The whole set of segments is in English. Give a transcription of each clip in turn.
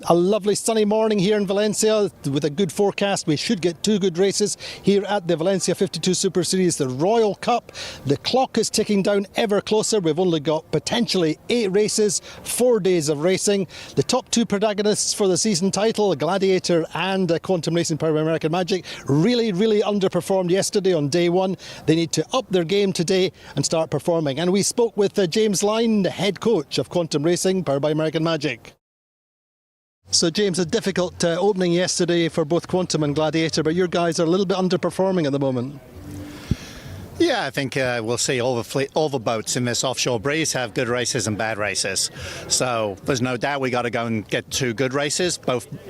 A lovely sunny morning here in Valencia with a good forecast. We should get two good races here at the Valencia 52 Super Series, the Royal Cup. The clock is ticking down ever closer. We've only got potentially 8 races, 4 days of racing. The top 2 protagonists for the season title, Gladiator and Quantum Racing Powered by American Magic, really underperformed yesterday on day 1. They need to up their game today and start performing. And we spoke with James Lyne, the head coach of Quantum Racing Powered by American Magic. So James, a difficult opening yesterday for both Quantum and Gladiator, but your guys are a little bit underperforming at the moment. Yeah, I think we'll see all the boats in this offshore breeze have good races and bad races. So there's no doubt we got to go and get 2 good races,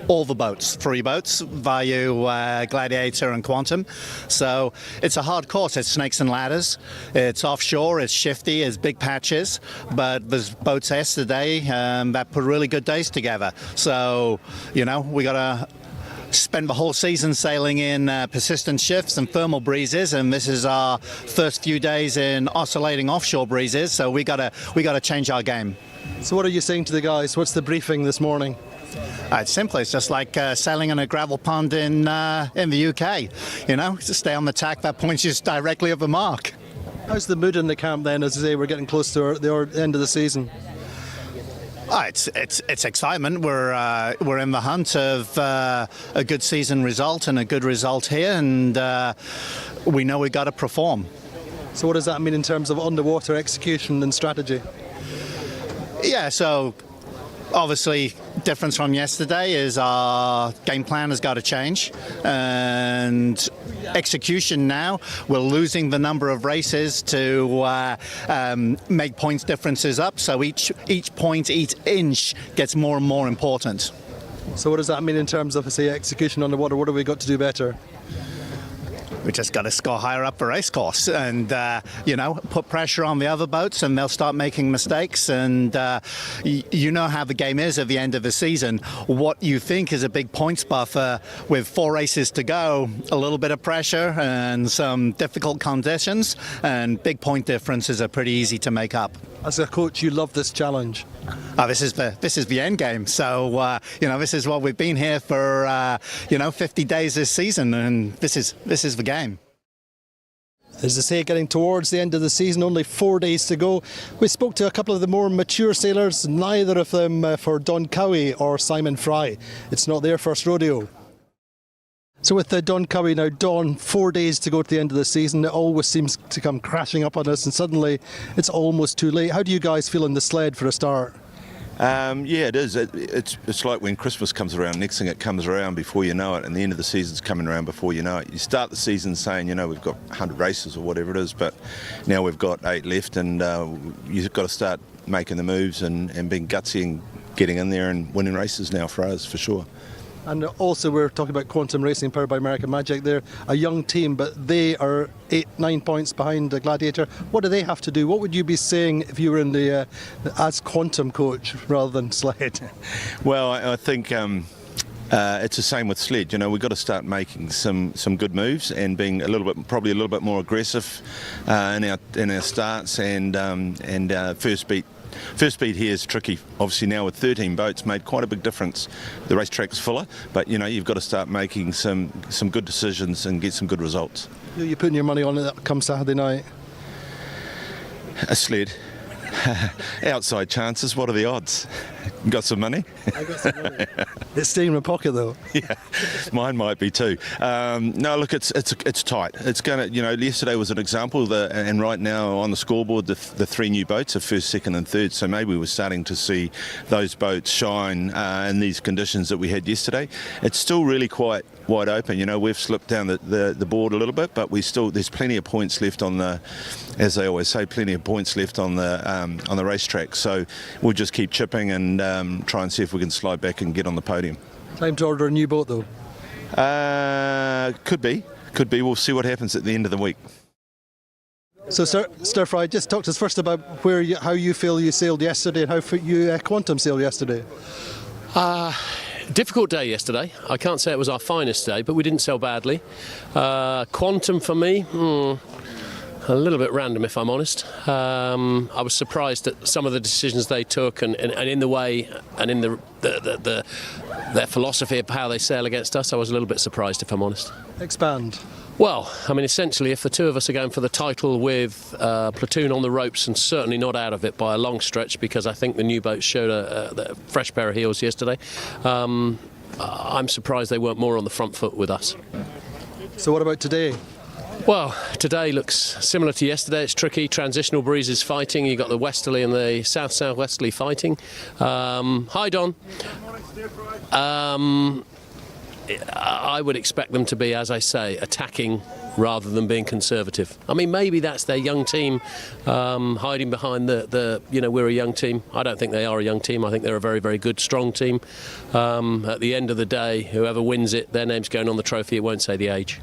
all the boats, 3 boats, Value, Gladiator and Quantum. So it's a hard course. It's snakes and ladders. It's offshore, it's shifty, it's big patches, but there's boats yesterday that put really good days together. So, you know, we got to spent the whole season sailing in persistent shifts and thermal breezes, and this is our first few days in oscillating offshore breezes, so we gotta change our game. So what are you saying to the guys? What's the briefing this morning? It's simple. It's just like sailing in a gravel pond in the UK. You know, just stay on the tack that points you directly at the mark. How's the mood in the camp then? As I say, we're getting close to the end of the season. It's excitement. We're in the hunt of a good season result and a good result here, and we know we've got to perform. So what does that mean in terms of underwater execution and strategy? Yeah, so obviously difference from yesterday is our game plan has got to change, and execution now, we're losing the number of races to make points differences up, so each point, each inch gets more and more important. So what does that mean in terms of, say, execution underwater? What have we got to do better? We just got to score higher up the race course and, you know, put pressure on the other boats and they'll start making mistakes. And you know how the game is at the end of the season. What you think is a big points buffer with 4 races to go, a little bit of pressure and some difficult conditions, and big point differences are pretty easy to make up. As a coach, you love this challenge. This is the end game. So you know, this is what we've been here for 50 days this season, and this is the game. As I say, getting towards the end of the season, only 4 days to go. We spoke to a couple of the more mature sailors, neither of them for Don Cowie or Simon Fry. It's not their first rodeo. So with Don Cowie now, Don, 4 days to go to the end of the season, it always seems to come crashing up on us, and suddenly it's almost too late. How do you guys feel in the sled for a start? Yeah, it is. It's like when Christmas comes around, next thing it comes around before you know it, and the end of the season's coming around before you know it. You start the season saying, you know, we've got 100 races or whatever it is, but now we've got 8 left, and you've got to start making the moves and being gutsy and getting in there and winning races now for us, for sure. And also we're talking about Quantum Racing Powered by American Magic. They're a young team, but they are 8-9 points behind the Gladiator. What do they have to do? What would you be saying if you were in the as Quantum coach rather than sled? Well, I think it's the same with sled. You know, we've got to start making some good moves and being probably a little bit more aggressive in our starts and first beat. First beat here is tricky. Obviously now with 13 boats made quite a big difference. The racetrack's fuller, but you know, you've got to start making some good decisions and get some good results. Who are you putting your money on it come Saturday night? A sled. Outside chances, what are the odds? Got some money? I got some money. It's staying in my pocket though. Yeah, mine might be too. No, look, it's tight. It's gonna, you know, yesterday was an example, and right now on the scoreboard, the 3 new boats are first, second, and third. So maybe we're starting to see those boats shine in these conditions that we had yesterday. It's still really quite wide open. You know, we've slipped down the board a little bit, but there's plenty of points left on the, as they always say, plenty of points left on the racetrack. So we'll just keep chipping and try and see if we can slide back and get on the podium. Time to order a new boat though? Could be. We'll see what happens at the end of the week. So Stir Fry, just talk to us first about how you feel you sailed yesterday and how you Quantum sailed yesterday. Difficult day yesterday. I can't say it was our finest day, but we didn't sail badly. Quantum for me, A little bit random, if I'm honest. I was surprised at some of the decisions they took, and in the way and in their philosophy of how they sail against us. I was a little bit surprised, if I'm honest. Expand. Well, I mean, essentially, if the two of us are going for the title with Platoon on the ropes and certainly not out of it by a long stretch, because I think the new boats showed a fresh pair of heels yesterday, I'm surprised they weren't more on the front foot with us. So what about today? Well, today looks similar to yesterday. It's tricky. Transitional breezes fighting. You've got the westerly and the south-southwesterly fighting. Hi, Don. I would expect them to be, as I say, attacking rather than being conservative. I mean, maybe that's their young team hiding behind we're a young team. I don't think they are a young team. I think they're a very, very good, strong team. At the end of the day, whoever wins it, their name's going on the trophy. It won't say the age.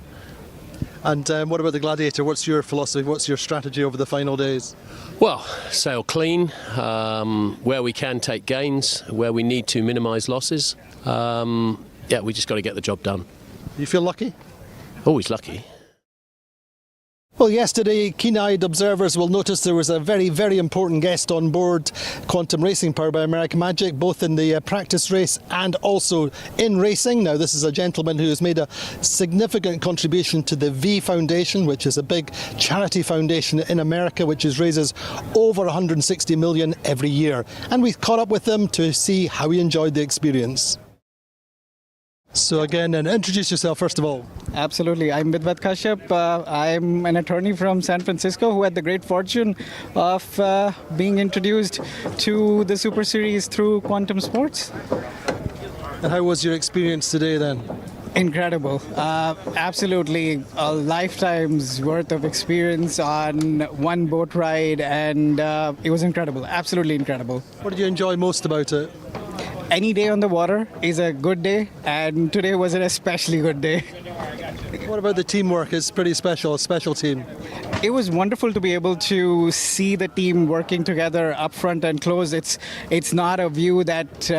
And what about the Gladiator? What's your philosophy? What's your strategy over the final days? Well, sail clean, where we can take gains, where we need to minimise losses. We just got to get the job done. You feel lucky? Always lucky. Well, yesterday, keen-eyed observers will notice there was a very, very important guest on board Quantum Racing, powered by American Magic, both in the practice race and also in racing. Now, this is a gentleman who has made a significant contribution to the V Foundation, which is a big charity foundation in America, which raises over 160 million every year. And we caught up with him to see how he enjoyed the experience. So again, and introduce yourself first of all. Absolutely. I'm Vidvat Kashyap. I'm an attorney from San Francisco who had the great fortune of being introduced to the Super Series through Quantum Sports. And how was your experience today then? Incredible. Absolutely a lifetime's worth of experience on one boat ride, and it was incredible. Absolutely incredible. What did you enjoy most about it? Any day on the water is a good day, and today was an especially good day. What about the teamwork? It's pretty special, a special team. It was wonderful to be able to see the team working together up front and close. It's not a view that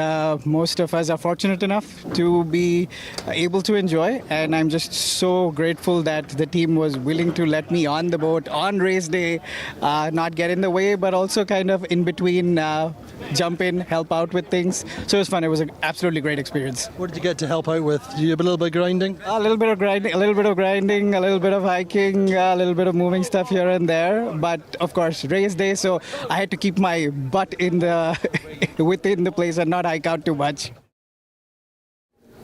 most of us are fortunate enough to be able to enjoy, and I'm just so grateful that the team was willing to let me on the boat on race day, not get in the way, but also kind of in between jump in, help out with things. So it was fun. It was an absolutely great experience. What did you get to help out with? Did you have a little bit of grinding? A little bit of grinding, a little bit of hiking, a little bit of moving stuff here and there. But of course, race day, so I had to keep my butt in the within the place and not hike out too much.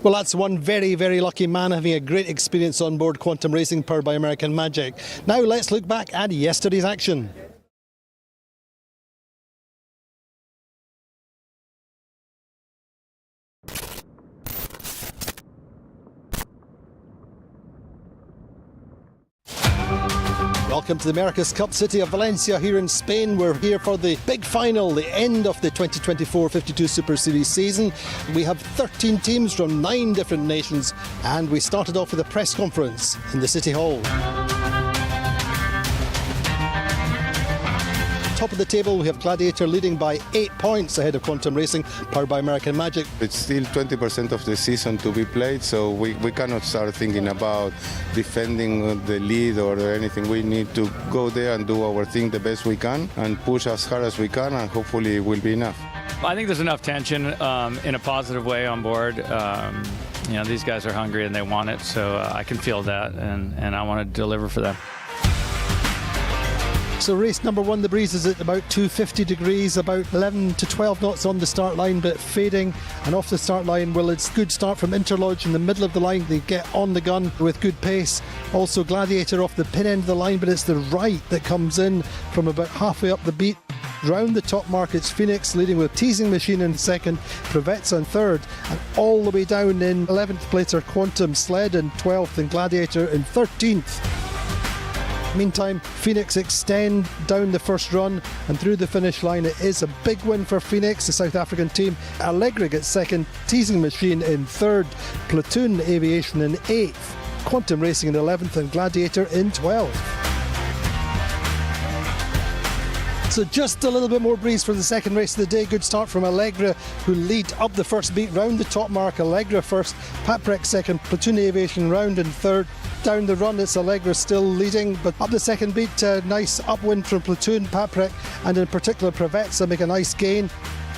Well, that's one very, very lucky man having a great experience on board Quantum Racing, powered by American Magic. Now let's look back at yesterday's action. Welcome to the America's Cup city of Valencia here in Spain. We're here for the big final, the end of the 2024 52 Super Series season. We have 13 teams from 9 different nations, and we started off with a press conference in the City Hall. Top of the table, we have Gladiator leading by 8 points ahead of Quantum Racing, powered by American Magic. It's still 20% of the season to be played, so we cannot start thinking about defending the lead or anything. We need to go there and do our thing the best we can and push as hard as we can, and hopefully it will be enough. I think there's enough tension in a positive way on board. These guys are hungry and they want it, so I can feel that, and I want to deliver for them. So race number 1, the breeze is at about 250 degrees, about 11 to 12 knots on the start line, but fading. And off the start line, well, it's good start from interlude in the middle of the line. They get on the gun with good pace. Also Gladiator off the pin end of the line, but it's the right that comes in from about halfway up the beat. Round the top mark, it's Phoenix leading with Teasing Machine in second, Privetza in third, and all the way down in 11th place are Quantum, Sled in 12th, and Gladiator in 13th. Meantime, Phoenix extend down the first run and through the finish line. It is a big win for Phoenix, the South African team. Allegri gets second, Teasing Machine in third, Platoon Aviation in 8th, Quantum Racing in 11th, and Gladiator in 12th. So just a little bit more breeze for the second race of the day. Good start from Allegra, who lead up the first beat, round the top mark. Allegra first, Paprec second, Platoon Aviation round and third. Down the run, it's Allegra still leading, but up the second beat, nice upwind from Platoon, Paprec, and in particular Prevezza make a nice gain.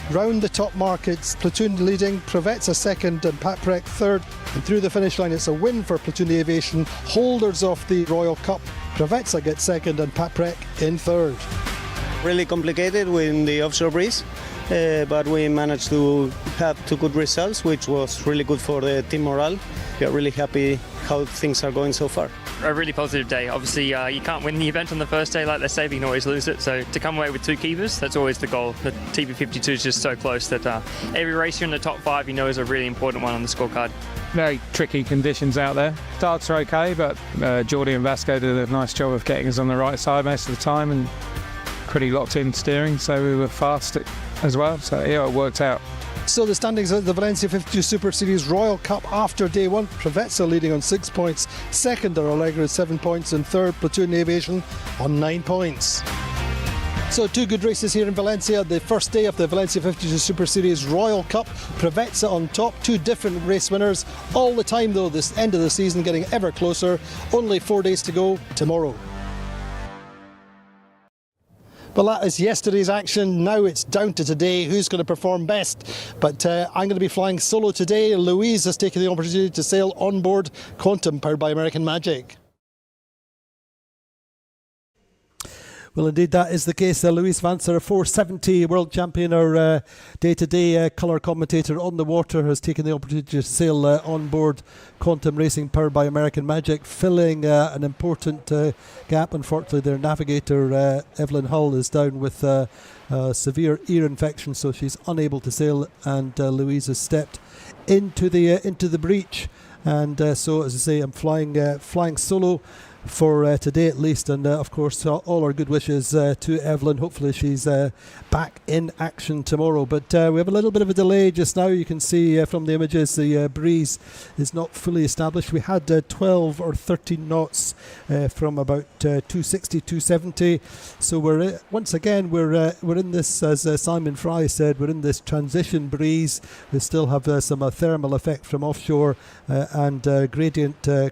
Round the top mark, it's Platoon leading, Prevezza second and Paprec third. And through the finish line, it's a win for Platoon Aviation, holders of the Royal Cup. Prevezza gets second and Paprec in third. Really complicated with the offshore breeze, but we managed to have 2 good results, which was really good for the team morale. We are really happy how things are going so far. A really positive day. Obviously, you can't win the event on the first day like they say, but you can always lose it. So to come away with 2 keepers, that's always the goal. The TP52 is just so close that every race you're in the top 5, you know, is a really important one on the scorecard. Very tricky conditions out there. Darts are okay, but Geordie and Vasco did a nice job of getting us on the right side most of the time and pretty locked in steering, so we were fast as well. So yeah, it worked out. So the standings of the Valencia 52 Super Series Royal Cup after day 1, Prevezza leading on 6 points, second are Allegra 7 points, and third Platoon Aviation on 9 points. So 2 good races here in Valencia. The first day of the Valencia 52 Super Series Royal Cup, Prevezza on top, 2 different race winners. All the time though, this end of the season getting ever closer. Only 4 days to go tomorrow. Well, that is yesterday's action. Now it's down to today. Who's going to perform best? But I'm going to be flying solo today. Louise has taken the opportunity to sail on board Quantum, powered by American Magic. Well, indeed, that is the case. Louise Vancer, a 470 world champion, our day-to-day colour commentator on the water, has taken the opportunity to sail on board Quantum Racing, powered by American Magic, filling an important gap. Unfortunately, their navigator, Evelyn Hull, is down with severe ear infection, so she's unable to sail, and Louise has stepped into the breach. And so, as I say, I'm flying solo for today at least, and of course all our good wishes to Evelyn. Hopefully she's back in action tomorrow, but we have a little bit of a delay just now. You can see from the images the breeze is not fully established. We had 12 or 13 knots from about 260, 270, so we're once again we're in this, as Simon Fry said, we're in this transition breeze. We still have some thermal effect from offshore and gradient a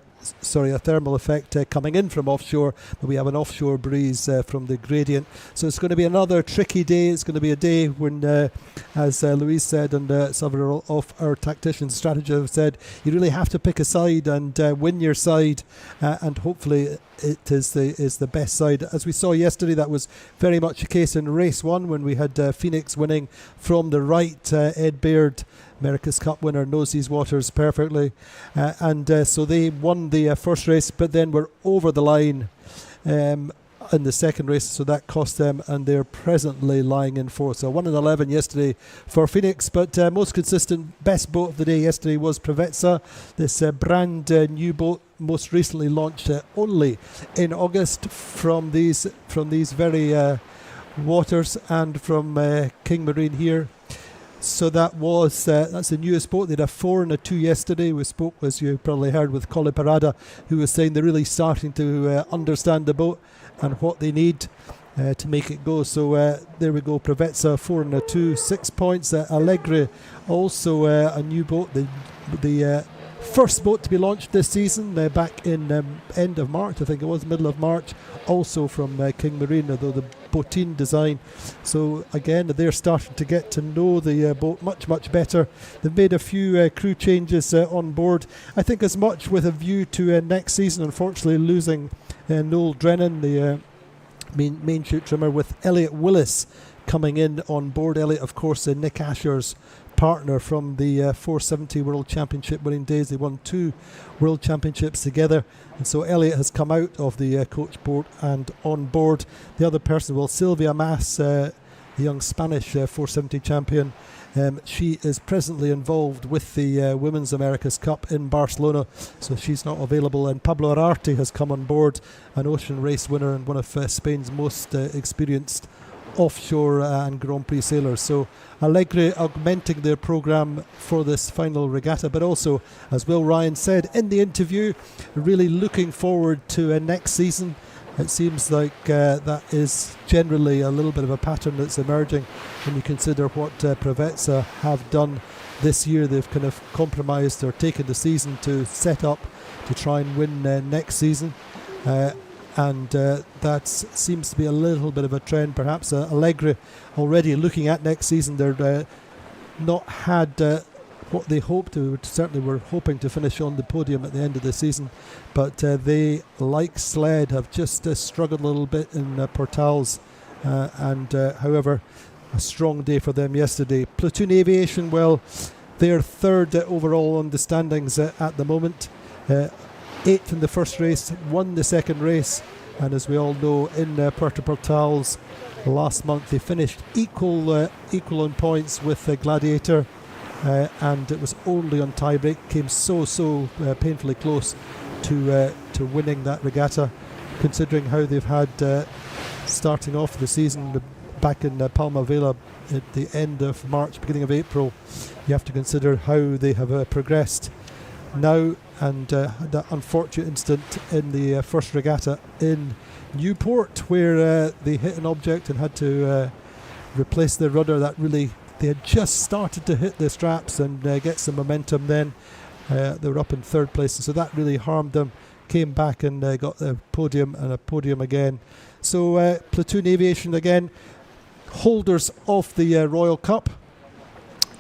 thermal effect coming in from offshore, but we have an offshore breeze from the gradient. So it's going to be another tricky day. It's going to be a day when, as Louise said, and several of our tacticians, strategists have said, you really have to pick a side and win your side, and hopefully it is the best side. As we saw yesterday, that was very much the case in race 1 when we had Phoenix winning from the right. Ed Baird, America's Cup winner, knows these waters perfectly, and so they won the first race, but then were over the line in the second race, so that cost them, and they're presently lying in 4th. So 1 in 11 yesterday for Phoenix, but most consistent, best boat of the day yesterday was Prevezza, this brand new boat, most recently launched only in August from these very waters and from King Marine here. So that's the newest boat. They had a 4 and a 2 yesterday. We spoke, as you probably heard, with Colin Parada, who was saying they're really starting to understand the boat and what they need to make it go. So there we go, Prevezza 4 and a 2, 6 points. Allegri, also a new boat, the first boat to be launched this season, back in end of March, I think it was, middle of March, also from King Marine, although the Botin design. So again, they're starting to get to know the boat much better. They've made a few crew changes on board, I think as much with a view to next season, unfortunately losing Noel Drennan, the main chute trimmer, with Elliot Willis coming in on board. Elliot, of course, Nick Asher's partner from the 470 World Championship winning days. They won 2 World Championships together, and so Elliot has come out of the coach boat and on board. The other person, well, Silvia Mas, the young Spanish 470 champion, she is presently involved with the Women's America's Cup in Barcelona, so she's not available. And Pablo Ararte has come on board, an ocean race winner and one of Spain's most experienced offshore and Grand Prix sailors. So Allegri augmenting their programme for this final regatta, but also, as Will Ryan said in the interview, really looking forward to next season It seems like that is generally a little bit of a pattern that's emerging when you consider what Preveza have done this year. They've kind of compromised or taken the season to set up to try and win next season. And that seems to be a little bit of a trend. Perhaps Allegri already looking at next season. They're not had what they hoped to. Certainly were hoping to finish on the podium at the end of the season, but they, like Sled, have just struggled a little bit in Portals. However, a strong day for them yesterday. Platoon Aviation, well, they're third overall on the standings at the moment. 8th in the first race, won the second race, and as we all know, in Puerto Portals last month they finished equal on points with Gladiator, and it was only on tiebreak, came so painfully close to winning that regatta, considering how they've had starting off the season back in Palma Vela at the end of March, beginning of April. You have to consider how they have progressed now, and that unfortunate incident in the first regatta in Newport where they hit an object and had to replace their rudder. That really, they had just started to hit the straps and get some momentum then. They were up in third place, and so that really harmed them. Came back and got the podium and a podium again. So Platoon Aviation again, holders of the Royal Cup,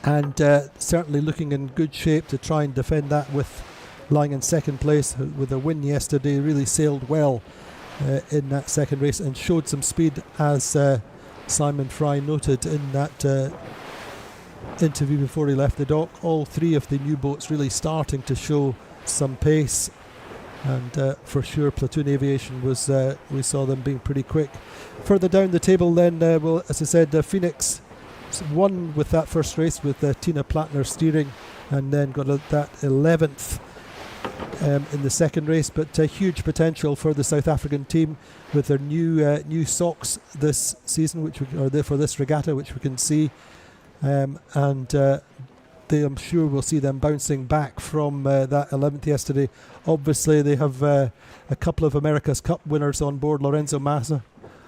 and certainly looking in good shape to try and defend that, with lying in second place with a win yesterday. Really sailed well in that second race and showed some speed, as Simon Fry noted in that interview before he left the dock. All three of the new boats really starting to show some pace, and for sure Platoon Aviation was, we saw them being pretty quick. Further down the table then, well, as I said, Phoenix won with that first race with Tina Plattner steering, and then got that 11th in the second race, but huge potential for the South African team with their new socks this season, which are there for this regatta, which we can see, and I'm sure we'll see them bouncing back from that 11th yesterday. Obviously they have a couple of America's Cup winners on board, Lorenzo Massa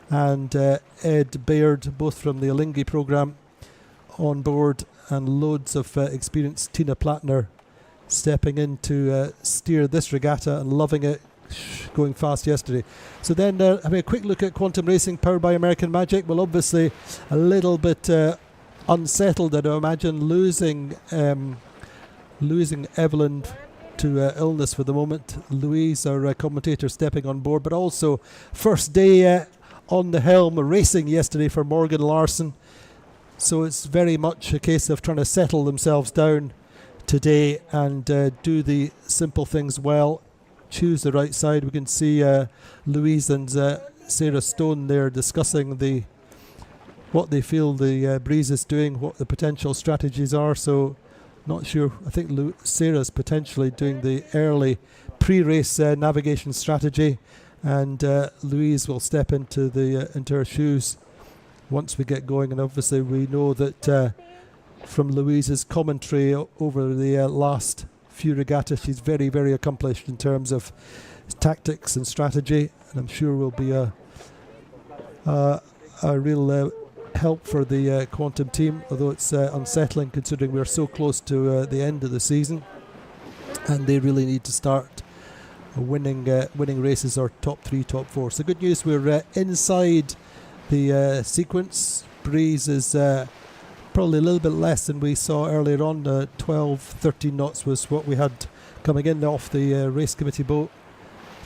and Ed Baird, both from the Alinghi programme, on board, and loads of experience. Tina Plattner stepping in to steer this regatta and loving it, going fast yesterday. So then having a quick look at Quantum Racing, powered by American Magic. Well, obviously a little bit unsettled, I'd imagine, losing Evelyn to illness for the moment. Louise, our commentator, stepping on board, but also first day on the helm racing yesterday for Morgan Larson. So it's very much a case of trying to settle themselves down today and do the simple things well, choose the right side. We can see Louise and Sarah Stone there discussing what they feel the breeze is doing, what the potential strategies are. So not sure. I think Sarah's potentially doing the early pre-race navigation strategy, and Louise will step into her shoes once we get going. And obviously we know that from Louise's commentary over the last few regattas, she's very, very accomplished in terms of tactics and strategy, and I'm sure will be a real help for the Quantum team, although it's unsettling considering we're so close to the end of the season and they really need to start winning races, or top 3, top 4. So good news, we're inside the sequence. Breeze is probably a little bit less than we saw earlier on. 12-13 knots was what we had coming in off the race committee boat.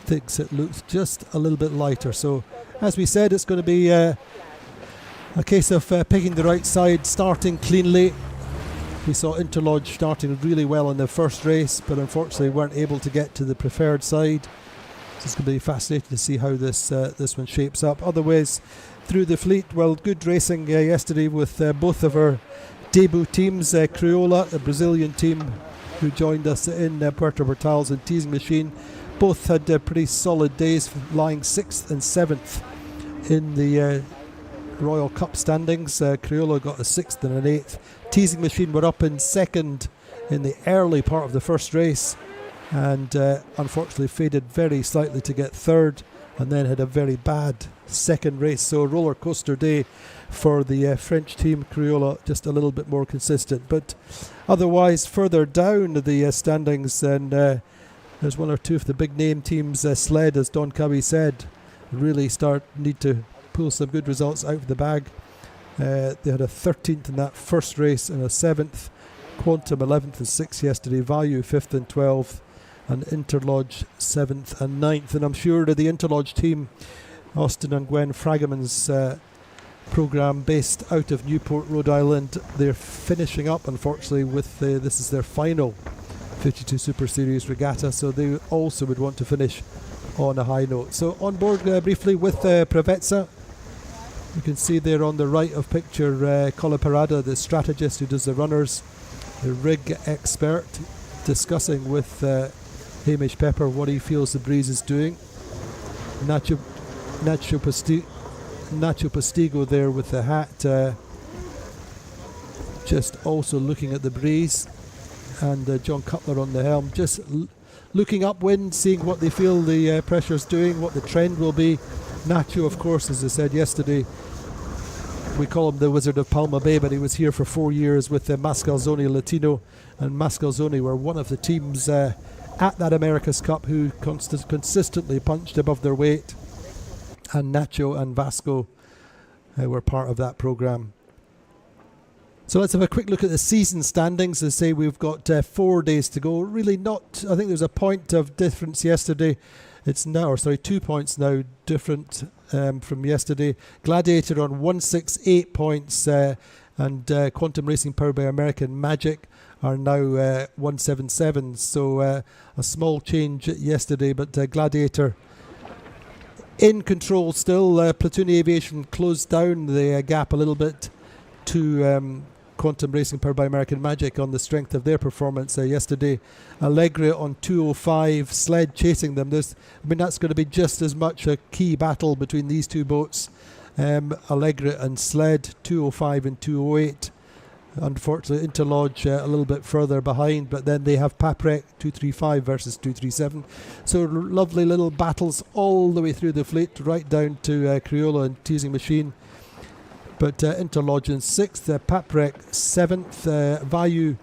Thinks it looks just a little bit lighter. So as we said, it's going to be a case of picking the right side, starting cleanly. We saw Interlude starting really well in the first race, but unfortunately weren't able to get to the preferred side. So it's going to be fascinating to see how this one shapes up. Otherwise, through the fleet, well, good racing yesterday with both of our debut teams. Criolla, a Brazilian team who joined us in Puerto Portals, and Teasing Machine, both had pretty solid days, lying 6th and 7th in the Royal Cup standings. Criolla got a 6th and an 8th. Teasing Machine were up in 2nd in the early part of the first race, and unfortunately faded very slightly to get third, and then had a very bad second race. So a roller coaster day for the French team. Criolla just a little bit more consistent, but otherwise further down the standings, and there's one or two of the big name teams. Sled, as Don Cubby said, really need to pull some good results out of the bag. They had a 13th in that first race and a 7th. Quantum 11th and 6th yesterday. Value 5th and 12th. And Interlodge 7th and 9th. And I'm sure that the Interlodge team, Austin and Gwen Fragaman's programme based out of Newport, Rhode Island, they're finishing up, unfortunately, with this is their final 52 Super Series regatta, so they also would want to finish on a high note. So on board briefly with Prevezza. You can see there on the right of picture Colaparada, the strategist who does the runners, the rig expert, discussing with Hamish Pepper what he feels the breeze is doing. Nacho Postigo there with the hat, just also looking at the breeze, and John Cutler on the helm, just looking upwind, seeing what they feel the pressure's doing, what the trend will be. Nacho, of course, as I said yesterday, we call him the Wizard of Palma Bay, but he was here for 4 years with Mascalzone Latino, and Mascalzone were one of the teams at that America's Cup who consistently punched above their weight, and Nacho and Vasco were part of that programme. So let's have a quick look at the season standings. As I say, we've got 4 days to go. Really not, I think there's a point of difference yesterday. It's now, 2 points now different from yesterday. Gladiator on 168 points, and Quantum Racing powered by American Magic are now 177. So a small change yesterday, but Gladiator in control still. Platoon Aviation closed down the gap a little bit to Quantum Racing powered by American Magic on the strength of their performance yesterday. Allegra on 205, Sled chasing them. That's going to be just as much a key battle between these two boats. Allegra and Sled, 205 and 208. Unfortunately, Interlodge a little bit further behind, but then they have Paprec 235 versus 237. So lovely little battles all the way through the fleet, right down to Criolla and Teasing Machine. But Interlodge in 6th, Paprec 7th, Value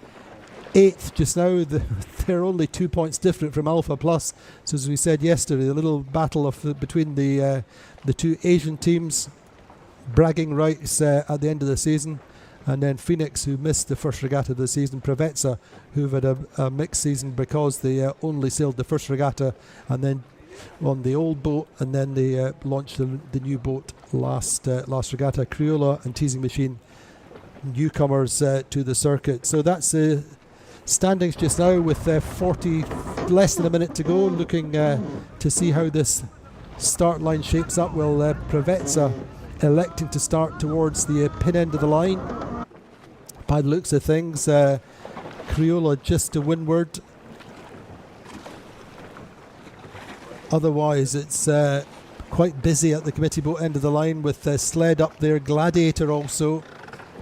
8th just now. They're only 2 points different from Alpha Plus. So as we said yesterday, the little battle between the two Asian teams, bragging rights at the end of the season. And then Phoenix, who missed the first regatta of the season, Prevezza, who've had a mixed season because they only sailed the first regatta and then on the old boat, and then they launched the new boat last regatta. Criolla and Teasing Machine, newcomers to the circuit. So that's the standings just now with 40 less than a minute to go, looking to see how this start line shapes up. Well, Prevezza electing to start towards the pin end of the line by the looks of things. Criolla just to windward. Otherwise, it's quite busy at the committee boat end of the line with Sled up there. Gladiator also.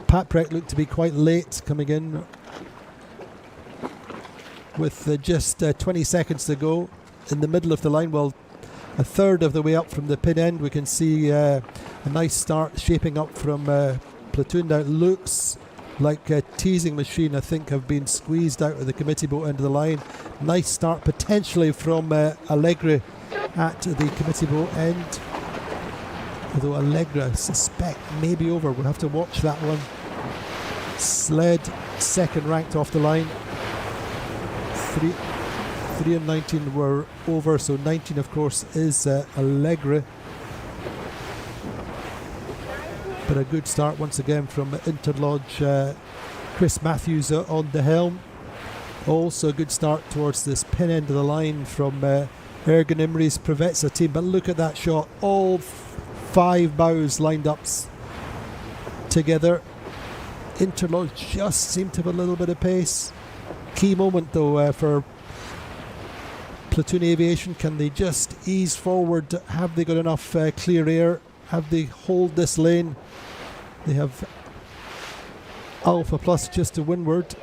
Paprec looked to be quite late coming in with just 20 seconds to go in the middle of the line. Well, a third of the way up from the pin end, we can see a nice start shaping up from Platoon. Now it looks like Teasing Machine, I think, have been squeezed out of the committee boat end of the line. Nice start potentially from Allegra at the committee boat end. Although Allegra, I suspect, may be over. We'll have to watch that one. Sled, second ranked off the line. 3 and 19 were over, so 19, of course, is Allegra. But a good start once again from Interlodge. Chris Matthews on the helm. Also a good start towards this pin end of the line from Ergen Imri's Prevezza team. But look at that shot. All 5 bows lined up together. Interlodge just seemed to have a little bit of pace. Key moment though for Platoon Aviation. Can they just ease forward? Have they got enough clear air? Have they hold this lane? They have Alpha Plus just to windward.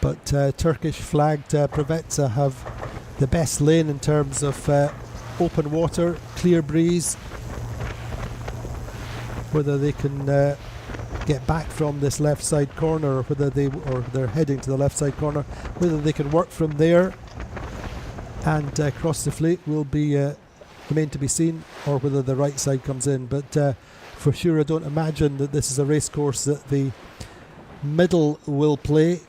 But Turkish flagged Preveza have the best lane in terms of open water, clear breeze. Whether they can get back from this left side corner, or whether they're heading to the left side corner, whether they can work from there and cross the fleet will be remain to be seen, or whether the right side comes in. But for sure, I don't imagine that this is a race course that the middle will play.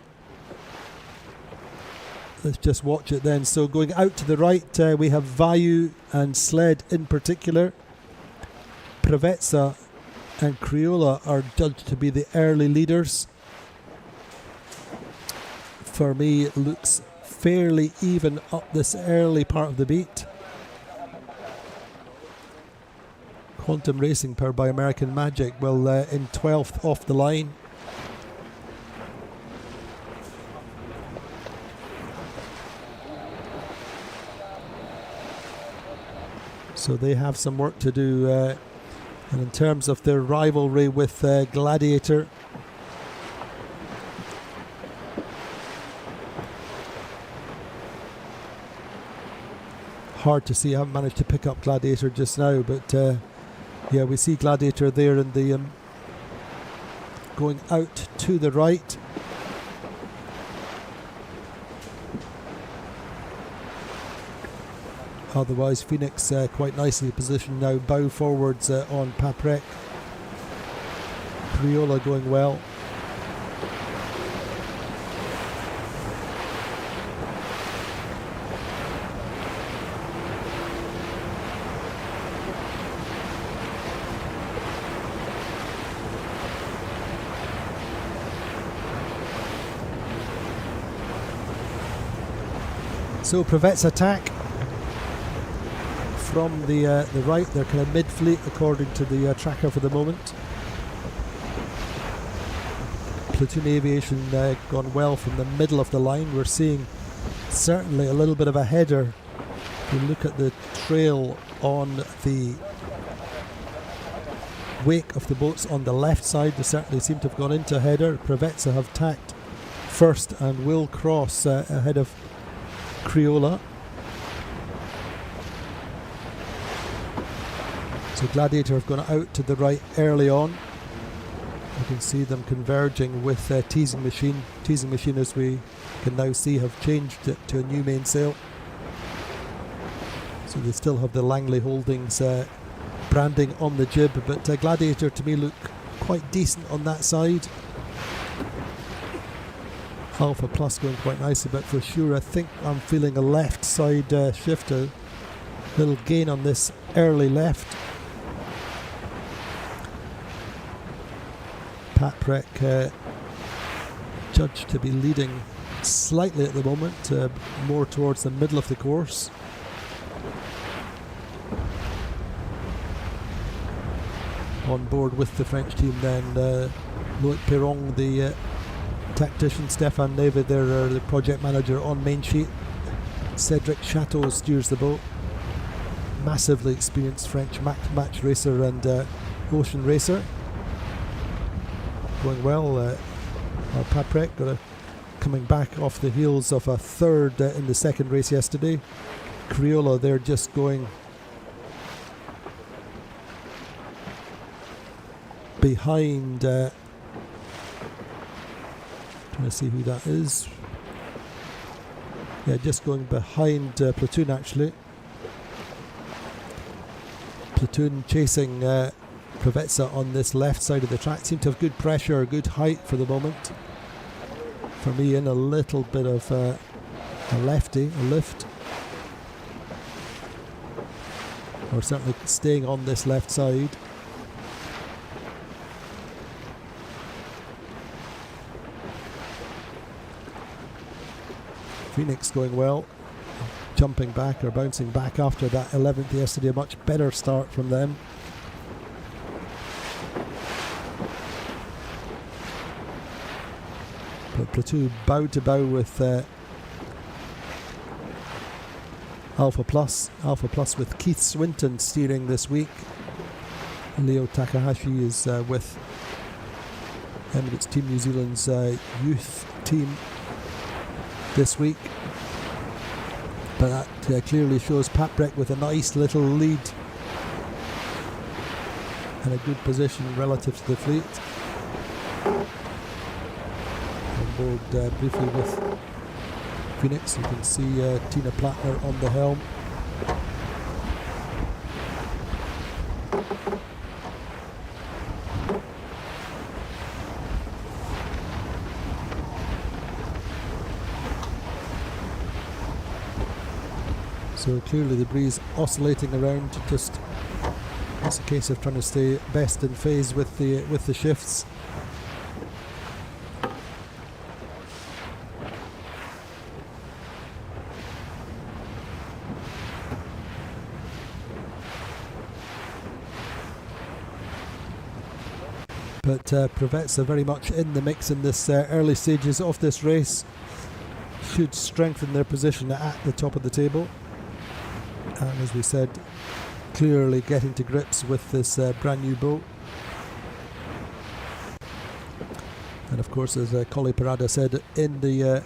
Let's just watch it then. So going out to the right, we have Vayu and Sled in particular. Preveza and Criolla are judged to be the early leaders. For me, it looks fairly even up this early part of the beat. Quantum Racing, powered by American Magic, will in 12th off the line. So they have some work to do. And in terms of their rivalry with Gladiator, hard to see. I haven't managed to pick up Gladiator just now, but yeah, we see Gladiator there in the going out to the right. Otherwise, Phoenix quite nicely positioned now, bow forwards on Paprec. Criolla going well. So Preveza attack from the right. They're kind of mid-fleet according to the tracker for the moment. Platoon Aviation gone well from the middle of the line. We're seeing certainly a little bit of a header. If you look at the trail on the wake of the boats on the left side, they certainly seem to have gone into a header. Preveza have tacked first and will cross ahead of Criolla. So Gladiator have gone out to the right early on. You can see them converging with Teasing Machine. Teasing Machine, as we can now see, have changed it to a new mainsail. So they still have the Langley Holdings branding on the jib, but Gladiator to me look quite decent on that side. Alpha Plus going quite nicely, but for sure I think I'm feeling a left side shift, a little gain on this early left. Paprec judged to be leading slightly at the moment, more towards the middle of the course. On board with the French team then, Loic Perron, the tactician, Stéphane Neve, the project manager on main sheet. Cedric Chateau steers the boat. Massively experienced French match racer and ocean racer. Going well. Paprec coming back off the heels of a third in the second race yesterday. Criolla, they're just going behind. Trying to see who that is. Yeah, just going behind Platoon actually. Platoon chasing Preveza on this left side of the track. Seem to have good pressure, good height for the moment. For me, in a little bit of a lefty, a lift. Or certainly staying on this left side. Phoenix going well, jumping back or bouncing back after that 11th yesterday. A much better start from them. But Platoon bow to bow with Alpha Plus. Alpha Plus with Keith Swinton steering this week. Leo Takahashi is with Emirates Team New Zealand's youth team. this week. But that clearly shows Paprec with a nice little lead and a good position relative to the fleet. On board briefly with Phoenix, you can see Tina Plattner on the helm. So clearly the breeze oscillating around, just it's a case of trying to stay best in phase with the shifts. But Prevets are very much in the mix in this early stages of this race. Should strengthen their position at the top of the table. And as we said, clearly getting to grips with this brand new boat. And of course, as Collie Parada said in the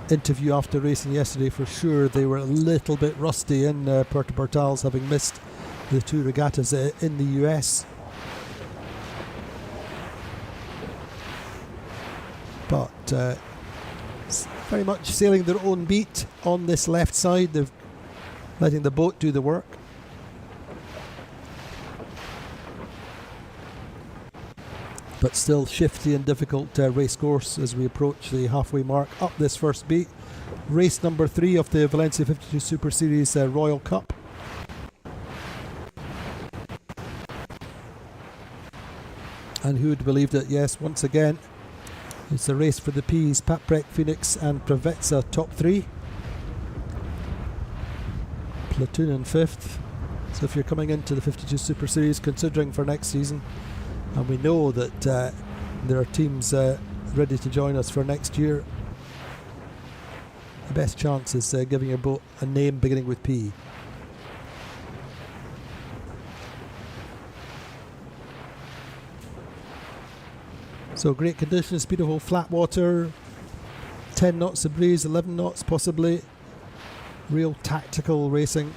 interview after racing yesterday, for sure they were a little bit rusty in Puerto Portales, having missed the 2 regattas in the US. But very much sailing their own beat on this left side. They're letting the boat do the work. But still shifty and difficult race course as we approach the halfway mark up this first beat. Race number 3 of the Valencia 52 Super Series Royal Cup. And who would believe that? Yes, once again, it's a race for the P's. Paprec, Phoenix and Preveza top 3. Platoon in 5th. So if you're coming into the 52 Super Series, considering for next season, and we know that there are teams ready to join us for next year, the best chance is giving your boat a name beginning with P. So great conditions, beautiful flat water, 10 knots of breeze, 11 knots possibly. Real tactical racing.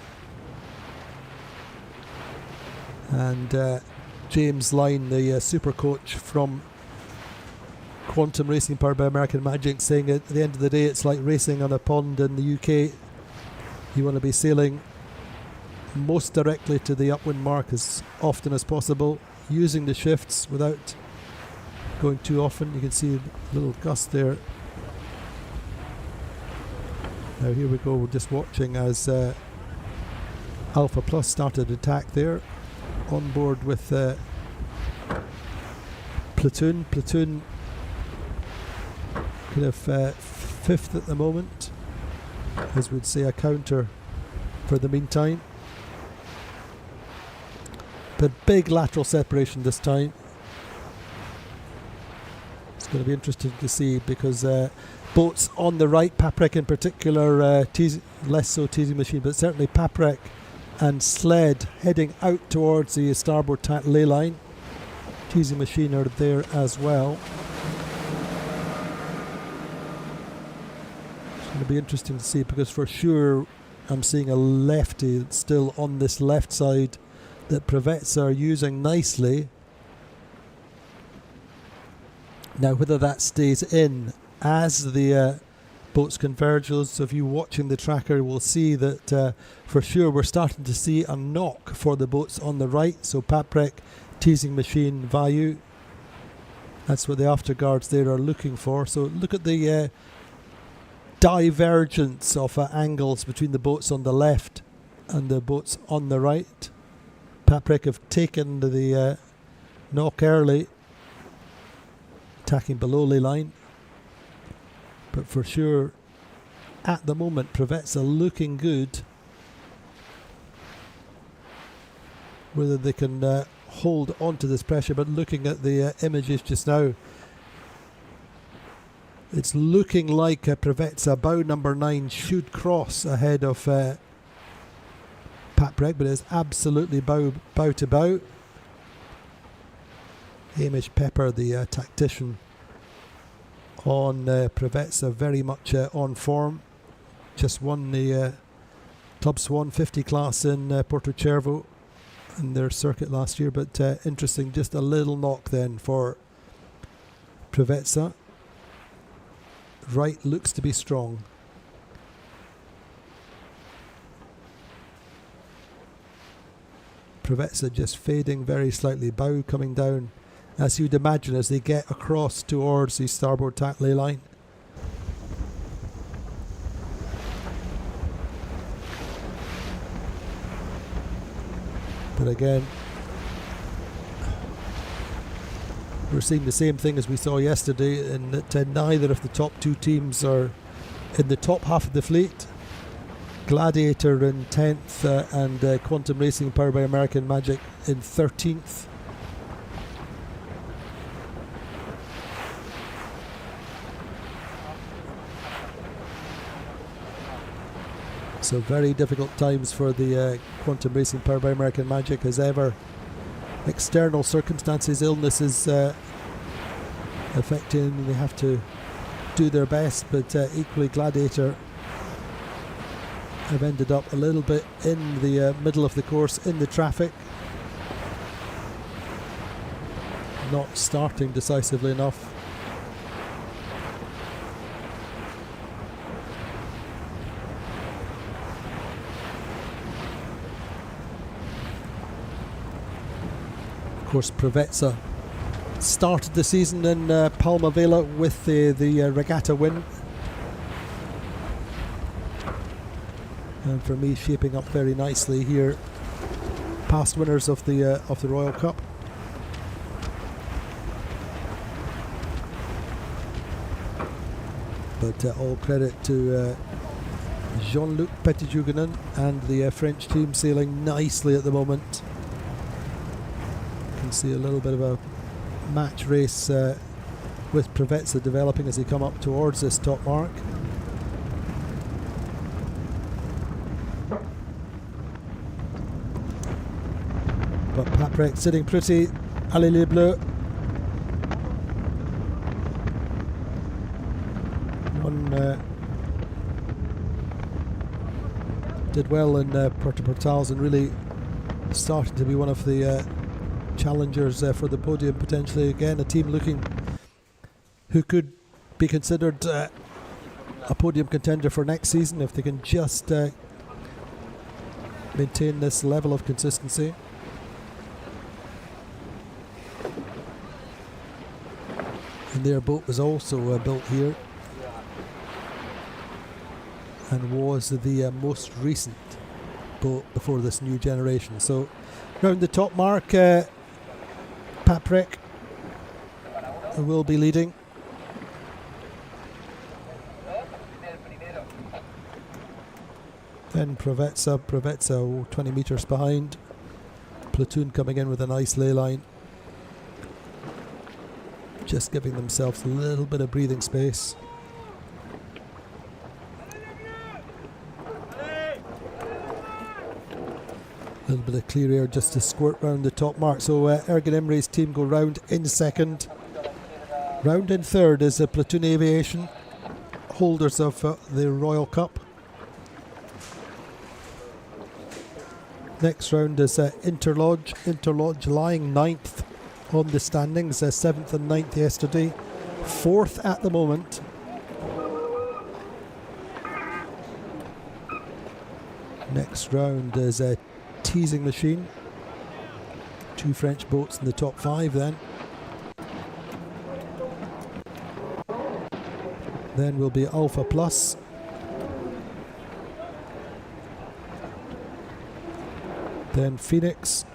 And James Line, the super coach from Quantum Racing powered by American Magic, saying at the end of the day it's like racing on a pond in the UK. You want to be sailing most directly to the upwind mark as often as possible, using the shifts without going too often. You can see a little gust there. Now here we go, we're just watching as Alpha Plus started attack there, on board with Platoon. Platoon kind of 5th at the moment, as we'd say a counter for the meantime. But big lateral separation this time. It's going to be interesting to see because boats on the right, Paprec in particular, less so Teasing Machine, but certainly Paprec and Sled heading out towards the starboard ley line. Teasing Machine are there as well. It's going to be interesting to see because for sure I'm seeing a lefty still on this left side that Prevets are using nicely. Now whether that stays in as the boats converge, those of you watching the tracker will see that for sure we're starting to see a knock for the boats on the right. So Paprec, Teasing Machine, Vayu, that's what the afterguards there are looking for. So look at the divergence of angles between the boats on the left and the boats on the right. Paprec have taken the knock early, attacking below ley line. But for sure, at the moment, Prevets are looking good. Whether they can hold on to this pressure, but looking at the images just now, it's looking like Prevets bow number 9 should cross ahead of Paprec, but it's absolutely bow to bow. Hamish Pepper, the tactician on Preveza, very much on form. Just won the Club Swan 50 class in Porto Cervo in their circuit last year, but interesting, just a little knock then for Preveza. Right looks to be strong. Preveza just fading very slightly, bow coming down, as you'd imagine, as they get across towards the starboard tack ley line. But again, we're seeing the same thing as we saw yesterday, in that neither of the top two teams are in the top half of the fleet. Gladiator in 10th and Quantum Racing powered by American Magic in 13th. So very difficult times for the Quantum Racing powered by American Magic, as ever. External circumstances, illnesses affecting, they have to do their best, but equally Gladiator have ended up a little bit in the middle of the course in the traffic, not starting decisively enough. Of course, Preveza started the season in Palma Vela with the regatta win. And for me, shaping up very nicely here. Past winners of the Royal Cup. But all credit to Jean-Luc Petitjeugenen and the French team sailing nicely at the moment. You can see a little bit of a match race with Preveza developing as they come up towards this top mark. But Paprec sitting pretty, Allez les Bleus. Did well in Puerto Portals and really started to be one of the challengers for the podium potentially. Again, a team looking who could be considered a podium contender for next season if they can just maintain this level of consistency. And their boat was also built here and was the most recent boat before this new generation. So round the top mark, Paprec will be leading. Then Preveza 20 metres behind. Platoon coming in with a nice ley line. Just giving themselves a little bit of breathing space. A little bit of clear air just to squirt round the top mark. So Ergen Imre's team go round in second. Round in third is Platoon Aviation, holders of the Royal Cup. Next round is Interlodge. Interlodge lying 9th on the standings, 7th and 9th yesterday, 4th at the moment. Next round is a Teasing Machine. 2 French boats in the top 5 then. Then will be Alpha Plus. Then Phoenix.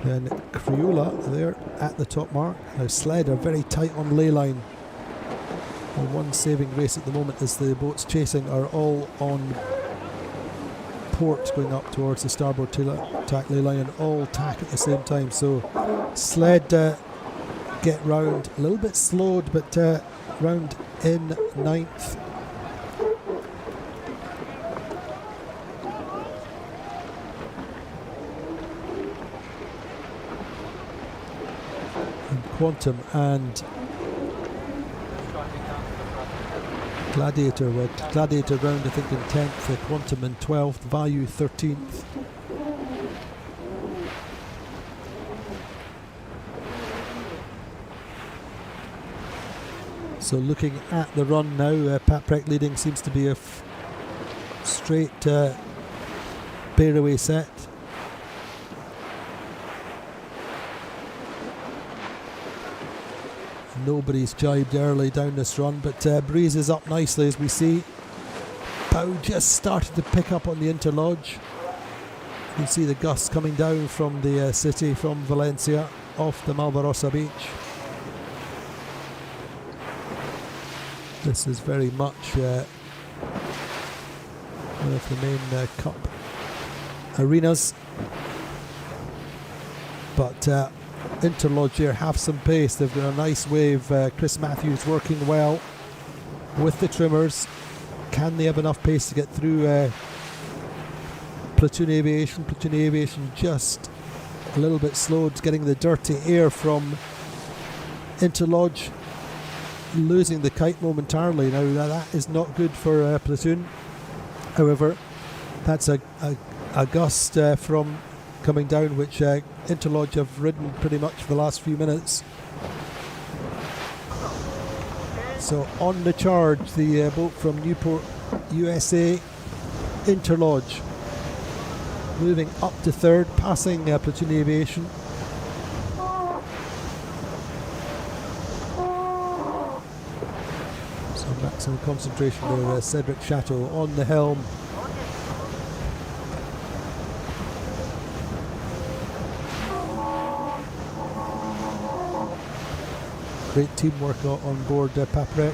Then Criolla there at the top mark. Now Sled are very tight on ley line. The one saving race at the moment as the boats chasing are all on port going up towards the starboard tack ley line and all tack at the same time. So Sled get round a little bit slowed, but round in 9th. Quantum and Gladiator round, I think, in 10th, Quantum in 12th, Value 13th. So looking at the run now, Pat Preck leading, seems to be a straight bear away set. Nobody's jibed early down this run, but breeze is up nicely as we see. Bow just started to pick up on the interlodge. You can see the gusts coming down from the city, from Valencia, off the Malvarosa beach. This is very much one of the main cup arenas. But Interlodge here have some pace. They've got a nice wave. Chris Matthews working well with the trimmers. Can they have enough pace to get through Platoon Aviation? Platoon Aviation just a little bit slow. It's getting the dirty air from Interlodge. Losing the kite momentarily. Now that is not good for Platoon. However, that's a gust from coming down, which Interlodge have ridden pretty much for the last few minutes. So on the charge, the boat from Newport, USA, Interlodge, moving up to third, passing Platoon Aviation. So maximum concentration there, Cedric Chateau on the helm. Great teamwork on board Paprec.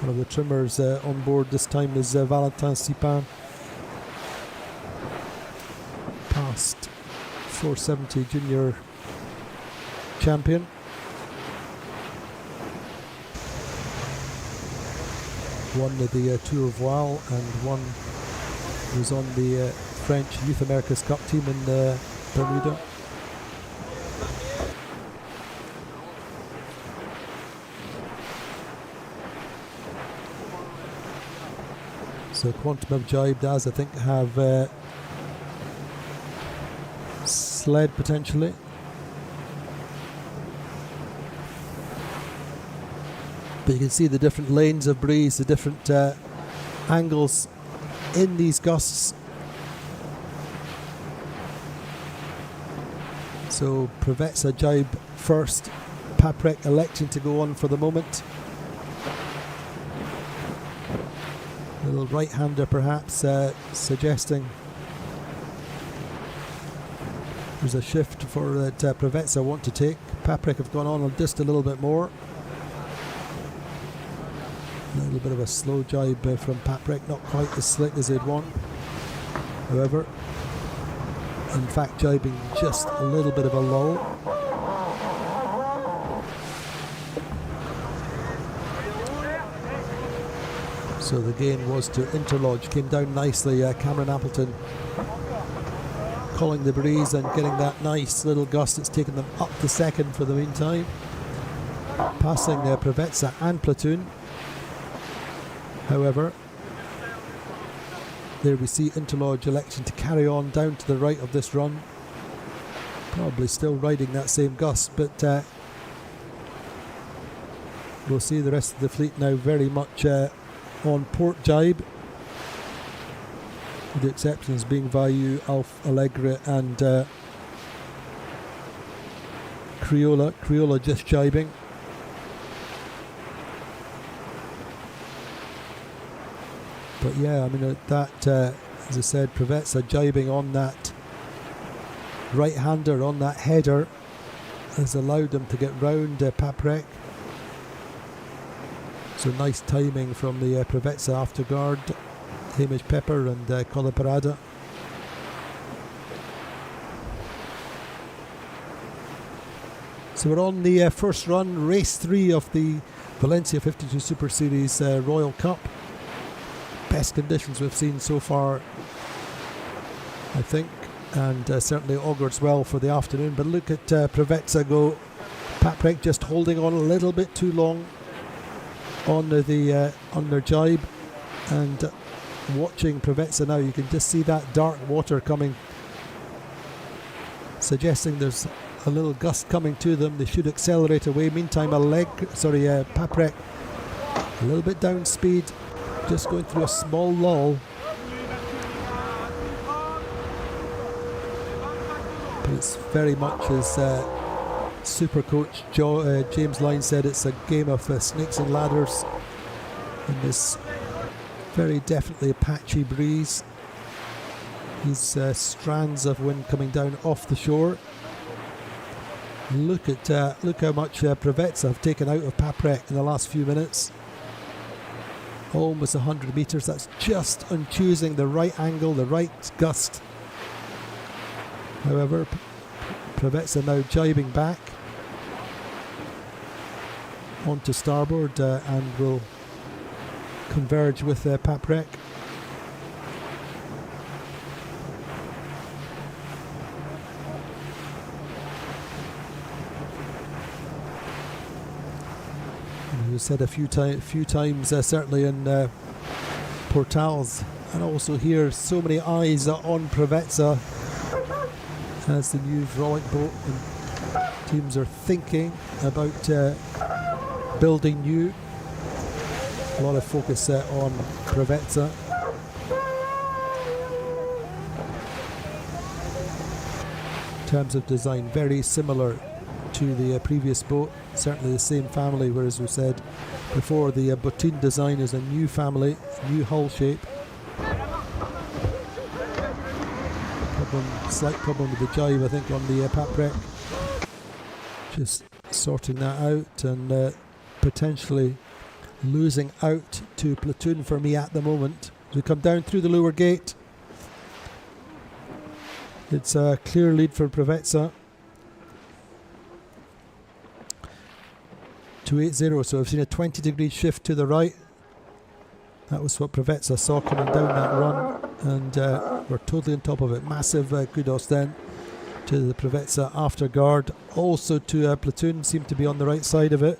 One of the trimmers on board this time is Valentin Sipin. Past 470 junior champion. Won the Tour of Voile and one was on the French Youth America's Cup team in Bermuda. So Quantum have jibed, as I think have sled potentially. But you can see the different lanes of breeze, the different angles in these gusts. So Preveza jibe first, Paprec electing to go on for the moment. A little right-hander perhaps, suggesting there's a shift for that Preveza want to take. Paprec have gone on just a little bit more. A little bit of a slow jibe from Paprec, not quite as slick as they'd want. However, in fact jibing just a little bit of a lull. So the gain was to Interlodge, came down nicely. Cameron Appleton calling the breeze and getting that nice little gust that's taken them up to second for the meantime. Passing Preveza and Platoon. However, there we see Interlodge election to carry on down to the right of this run. Probably still riding that same gust, but we'll see the rest of the fleet now very much on port jibe, with the exceptions being Vayu, Alf, Allegre and Criolla. Criolla just jibing. But yeah, I mean that, as I said, Preveza jibing on that right-hander, on that header, has allowed them to get round Paprec. So nice timing from the Preveza after guard, Hamish Pepper and Colin Parada. So we're on the first run, race 3 of the Valencia 52 Super Series Royal Cup. Best conditions we've seen so far, I think, and certainly augurs well for the afternoon. But look at Preveza go. Paprec just holding on a little bit too long. on their jibe, and watching Preveza now, you can just see that dark water coming, suggesting there's a little gust coming to them. They should accelerate away. Meantime, Paprec a little bit down speed, just going through a small lull. But it's very much as super coach James Lyne said, it's a game of snakes and ladders in this very definitely patchy breeze. These strands of wind coming down off the shore. Look how much Preveza have taken out of Paprec in the last few minutes. Almost 100 metres. That's just on choosing the right angle, the right gust. However, Preveza now jibing back onto starboard and will converge with Paprec. You said a few times, certainly in Portals, and also here, so many eyes on Preveza as the new Frolic boat, and teams are thinking about building new. A lot of focus on Preveza. In terms of design, very similar to the previous boat, certainly the same family, whereas we said before the Bottin design is a new family, new hull shape. Slight problem with the jibe, I think, on the Paprec. Just sorting that out, and potentially losing out to Platoon for me at the moment. As we come down through the lower gate, it's a clear lead for Preveza. 280, so we've seen a 20-degree shift to the right. That was what Preveza saw coming down that run, and we're totally on top of it. Massive kudos then to the Preveza after guard. Also to Platoon, seemed to be on the right side of it.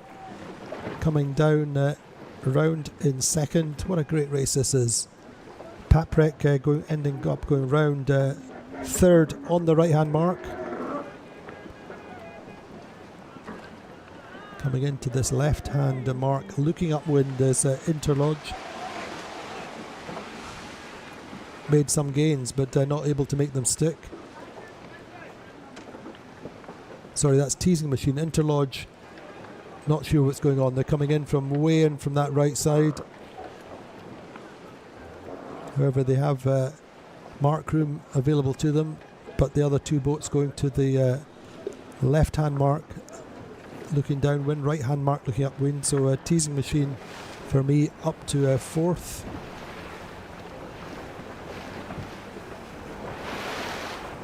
Coming down round in second. What a great race this is. Paprec ending up going round third on the right-hand mark. Coming into this left-hand mark, looking upwind is Interlude. Made some gains, but not able to make them stick. Sorry, that's Teasing Machine. Interlude, not sure what's going on. They're coming in from way in from that right side. However, they have mark room available to them, but the other two boats going to the left-hand mark, looking downwind, right-hand mark looking upwind. So a Teasing Machine for me up to fourth.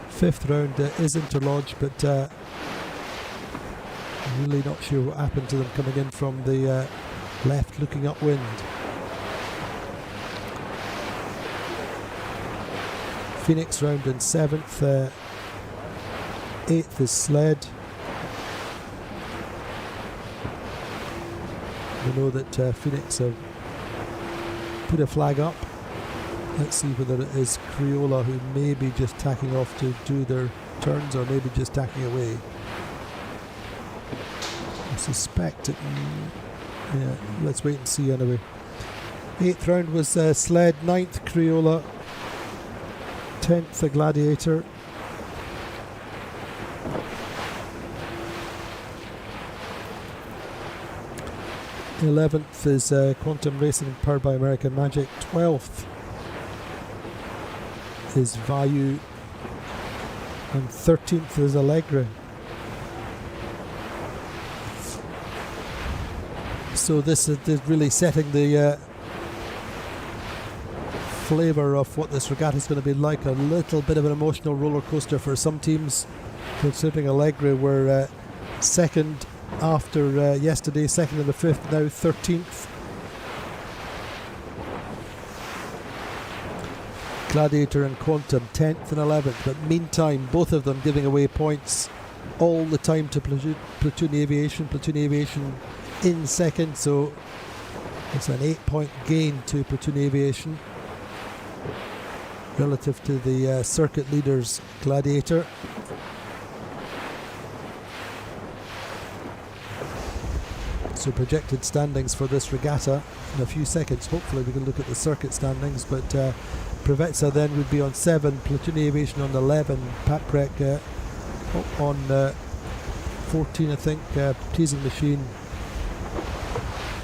Fifth round is Interlude, but really not sure what happened to them coming in from the left looking upwind. Phoenix round in seventh. Eighth is Sled. We know that Phoenix have put a flag up. Let's see whether it is Criolla who may be just tacking off to do their turns, or maybe just tacking away. I suspect it. Yeah, let's wait and see anyway. Eighth round was Sled, ninth Criolla, 10th the Gladiator. 11th is Quantum Racing powered by American Magic. 12th is Vayu, and 13th is Allegra. So this is really setting the flavour of what this regatta is going to be like. A little bit of an emotional roller coaster for some teams, considering Allegra were second after yesterday, second and the fifth, now 13th. Gladiator and Quantum 10th and 11th, but meantime both of them giving away points all the time to Platoon Aviation in second, so It's an 8-point gain to Platoon Aviation relative to the circuit leaders Gladiator. So projected standings for this regatta in a few seconds. Hopefully we can look at the circuit standings, but Preveza then would be on 7, Platoon Aviation on 11, Paprec on 14, I think, Teasing Machine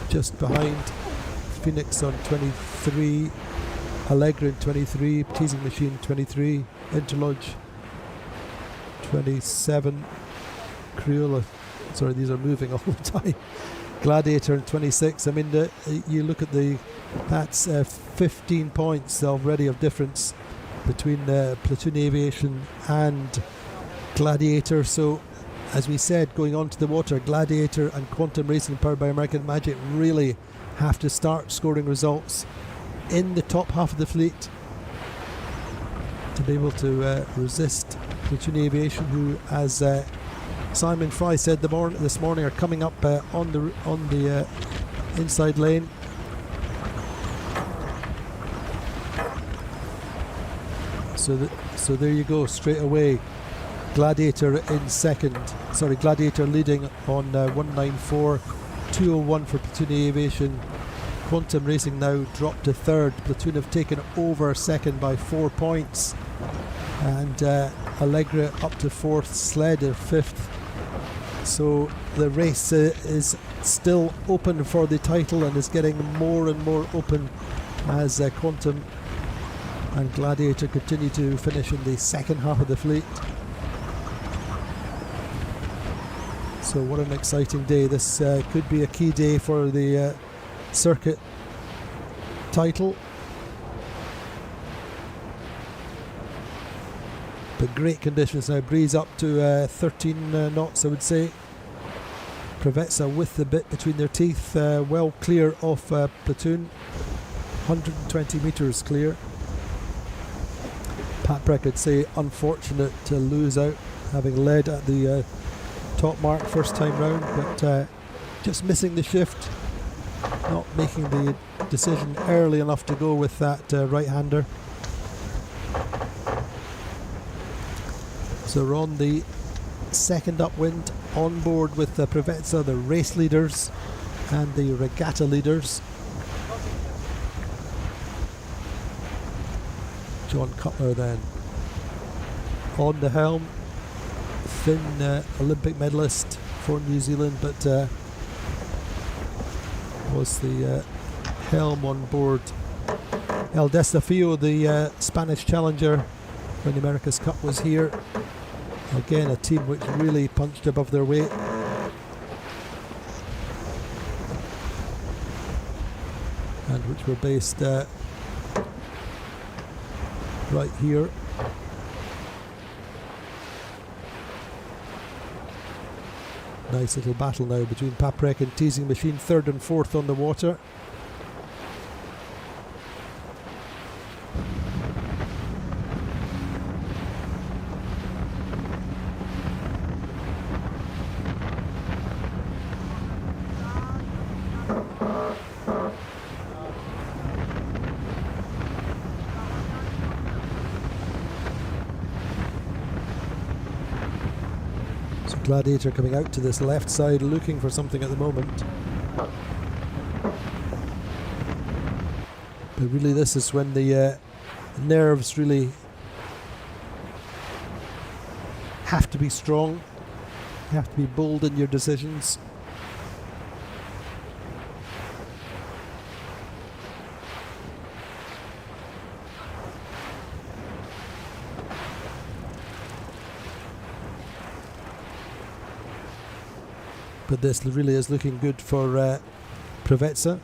just behind, Phoenix on 23, Allegra in 23, Teasing Machine 23, Interlude 27, Crayola, sorry, these are moving all the time, Gladiator in 26. I mean, you look at that's 15 points already of difference between Platoon Aviation and Gladiator. So as we said, going onto the water, Gladiator and Quantum Racing powered by American Magic really have to start scoring results in the top half of the fleet to be able to resist Platoon Aviation, who, as Simon Fry said this morning, are coming up on the inside lane. So there you go, straight away. Gladiator in second. Sorry, Gladiator leading on 194, 201 for Platoon Aviation. Quantum Racing now dropped to third. Platoon have taken over second by 4 points, and Allegra up to fourth, Sled are fifth. So the race is still open for the title and is getting more and more open as Quantum and Gladiator continue to finish in the second half of the fleet. So what an exciting day. This could be a key day for the circuit title. But great conditions now. Breeze up to 13 knots, I would say. Preveza with the bit between their teeth, well clear of Platoon. 120 metres clear. Paprec, I'd say, unfortunate to lose out, having led at the top mark first time round, but just missing the shift, not making the decision early enough to go with that right-hander. So we're on the second upwind, on board with Preveza, the race leaders and the regatta leaders. John Cutler then on the helm. Finn, Olympic medalist for New Zealand, but was the helm on board El Desafío, the Spanish challenger when the America's Cup was here. Again, a team which really punched above their weight. And which were based right here. Nice little battle now between Paprec and Teasing Machine, third and fourth on the water. Gladiator coming out to this left side, looking for something at the moment. But really this is when the nerves really have to be strong. You have to be bold in your decisions. But this really is looking good for Preveza.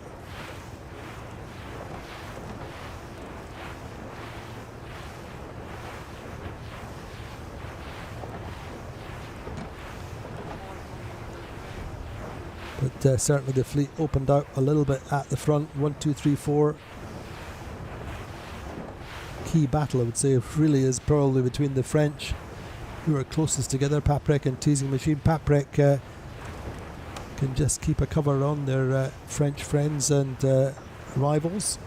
But certainly the fleet opened out a little bit at the front. 1, 2, 3, 4. Key battle, I would say, really is probably between the French, who are closest together, Paprec and Teasing Machine. Paprec can just keep a cover on their French friends and rivals.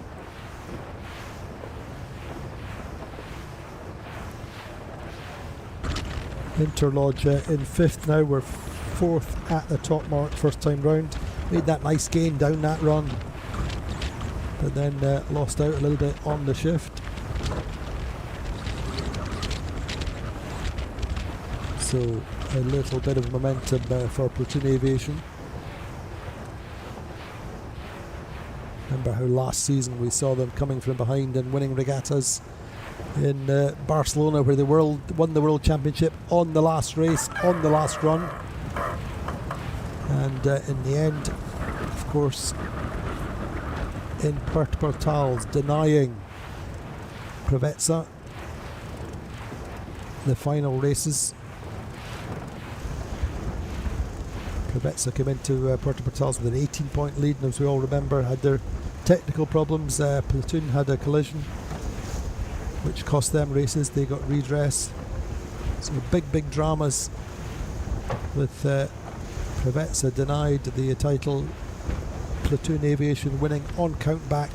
Interlude in 5th now. We're 4th at the top mark first time round. Made that nice gain down that run, but then lost out a little bit on the shift. So a little bit of momentum for Platoon Aviation. Remember how last season we saw them coming from behind and winning regattas in Barcelona, where they won the World Championship on the last race, on the last run. And in the end, of course, in Puerto Portals, denying Preveza the final races. Preveza came into Puerto Portals with an 18-point lead, and as we all remember, had their technical problems. Platoon had a collision which cost them races. They got redress. So big dramas with Preveza denied the title, Platoon Aviation winning on count back.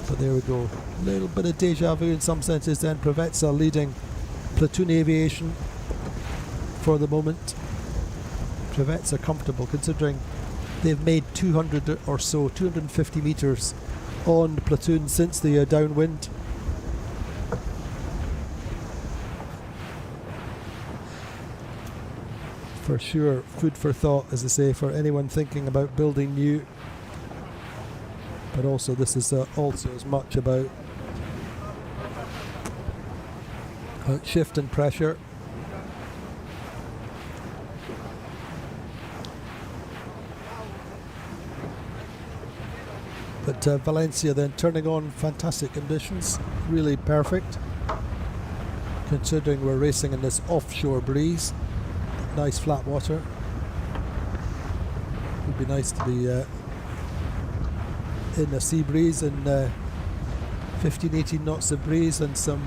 But there we go, a little bit of deja vu in some senses then. Preveza leading Platoon Aviation for the moment. Preveza comfortable considering they've made 200 or so, 250 metres on Platoon since the downwind. For sure, food for thought, as I say, for anyone thinking about building new. But also this is also as much about shift and pressure. But Valencia then turning on fantastic conditions, really perfect, considering we're racing in this offshore breeze. Nice flat water. It would be nice to be in a sea breeze and 15-18 knots of breeze and some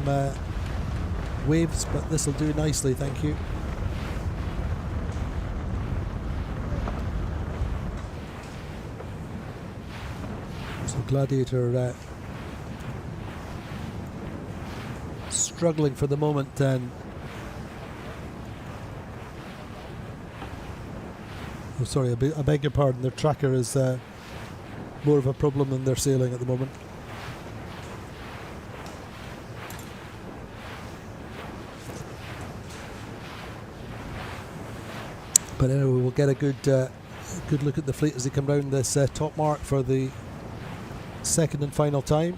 waves, but this will do nicely, thank you. So Gladiator struggling for the moment then. Oh, sorry, I beg your pardon, their tracker is more of a problem than their sailing at the moment. But anyway, we'll get a good look at the fleet as they come round this top mark for the second and final time.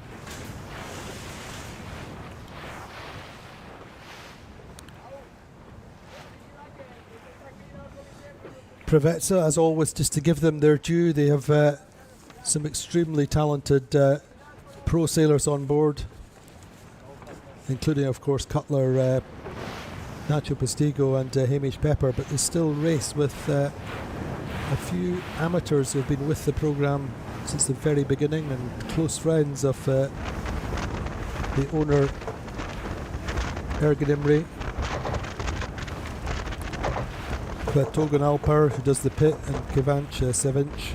Preveza, as always, just to give them their due, they have some extremely talented pro sailors on board, including, of course, Cutler, Nacho Postigo and Hamish Pepper, but they still race with a few amateurs who have been with the programme since the very beginning and close friends of the owner, Ergen Imre. Togan Alper, who does the pit, and Kevanch Sevinch,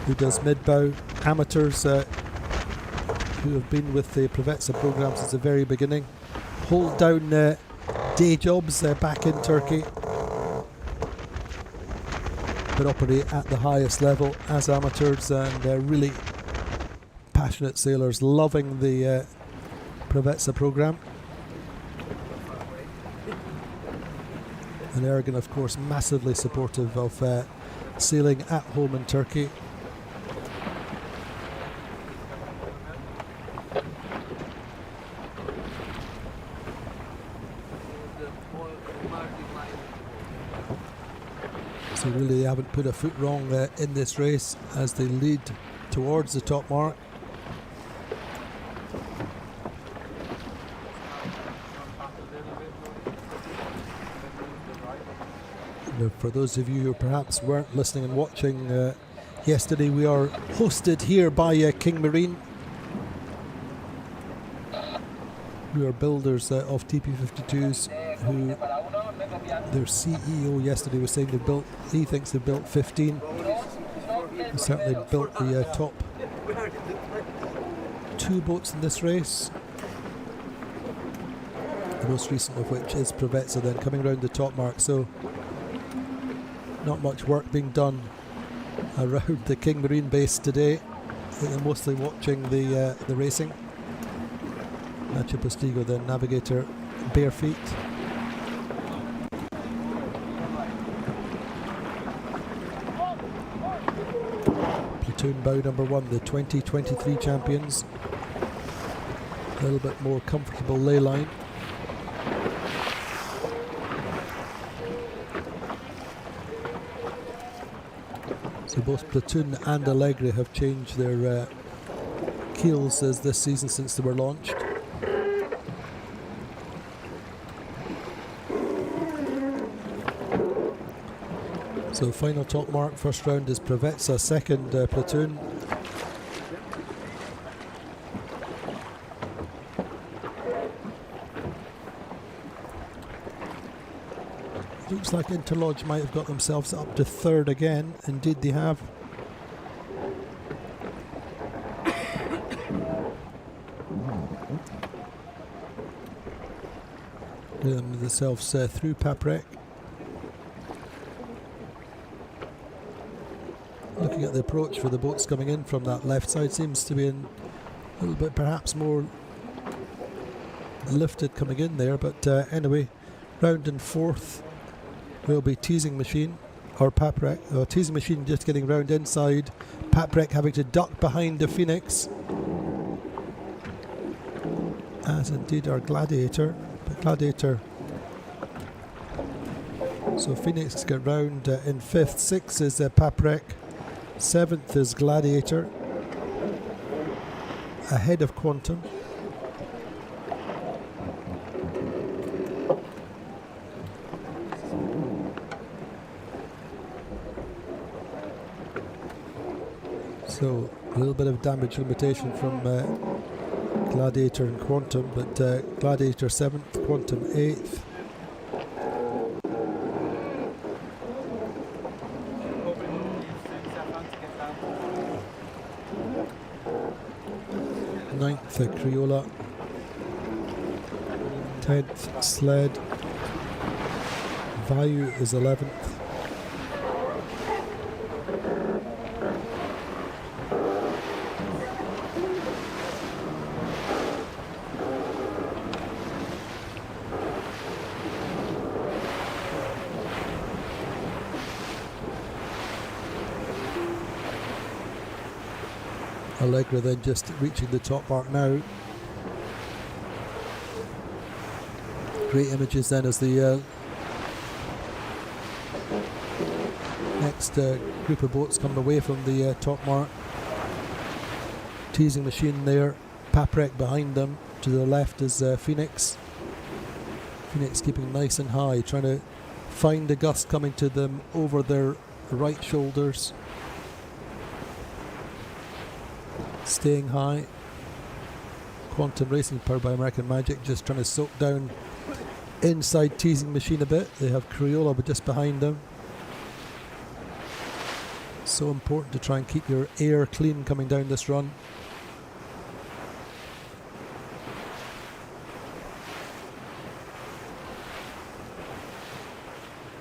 who does mid-bow. Amateurs who have been with the Preveza programme since the very beginning. Hold down day jobs back in Turkey, but operate at the highest level as amateurs, and really passionate sailors loving the Preveza programme. And Ergen, of course, massively supportive of sailing at home in Turkey. So really they haven't put a foot wrong in this race as they lead towards the top mark. For those of you who perhaps weren't listening and watching yesterday, we are hosted here by King Marine, who are builders of TP52s, who Their CEO yesterday was saying he thinks they've built 15. They certainly built the top 2 boats in this race. The most recent of which is Provezza, then coming around the top mark. So not much work being done around the King Marine base today. I think they're mostly watching the racing. Nacho Postigo, the navigator, bare feet. Platoon bow number 1, the 2023 champions. A little bit more comfortable ley line. So both Platoon and Allegri have changed their keels as this season since they were launched. So final top mark, first round is Provezza, second Platoon. Looks like Interlodge might have got themselves up to third again. Indeed they have. Themselves through Paprec. Looking at the approach for the boats coming in from that left side, seems to be a little bit perhaps more lifted coming in there, but anyway, round in fourth will be Teasing Machine or Paprec. Teasing Machine just getting round inside, Paprec having to duck behind the Phoenix, as indeed our Gladiator. But Gladiator, so Phoenix get round in fifth, sixth is Paprec, seventh is Gladiator, ahead of Quantum. So a little bit of damage limitation from Gladiator and Quantum, but Gladiator 7th, Quantum 8th. Ninth, Criolla. 10th, Sled. Value is 11th. Allegra then just reaching the top mark now. Great images then as the next group of boats coming away from the top mark. Teasing Machine there, Paprec behind them. To the left is Phoenix. Phoenix keeping nice and high, trying to find the gust coming to them over their right shoulders. Staying high. Quantum Racing, powered by American Magic, just trying to soak down inside Teasing Machine a bit. They have Criolla but just behind them. So important to try and keep your air clean coming down this run.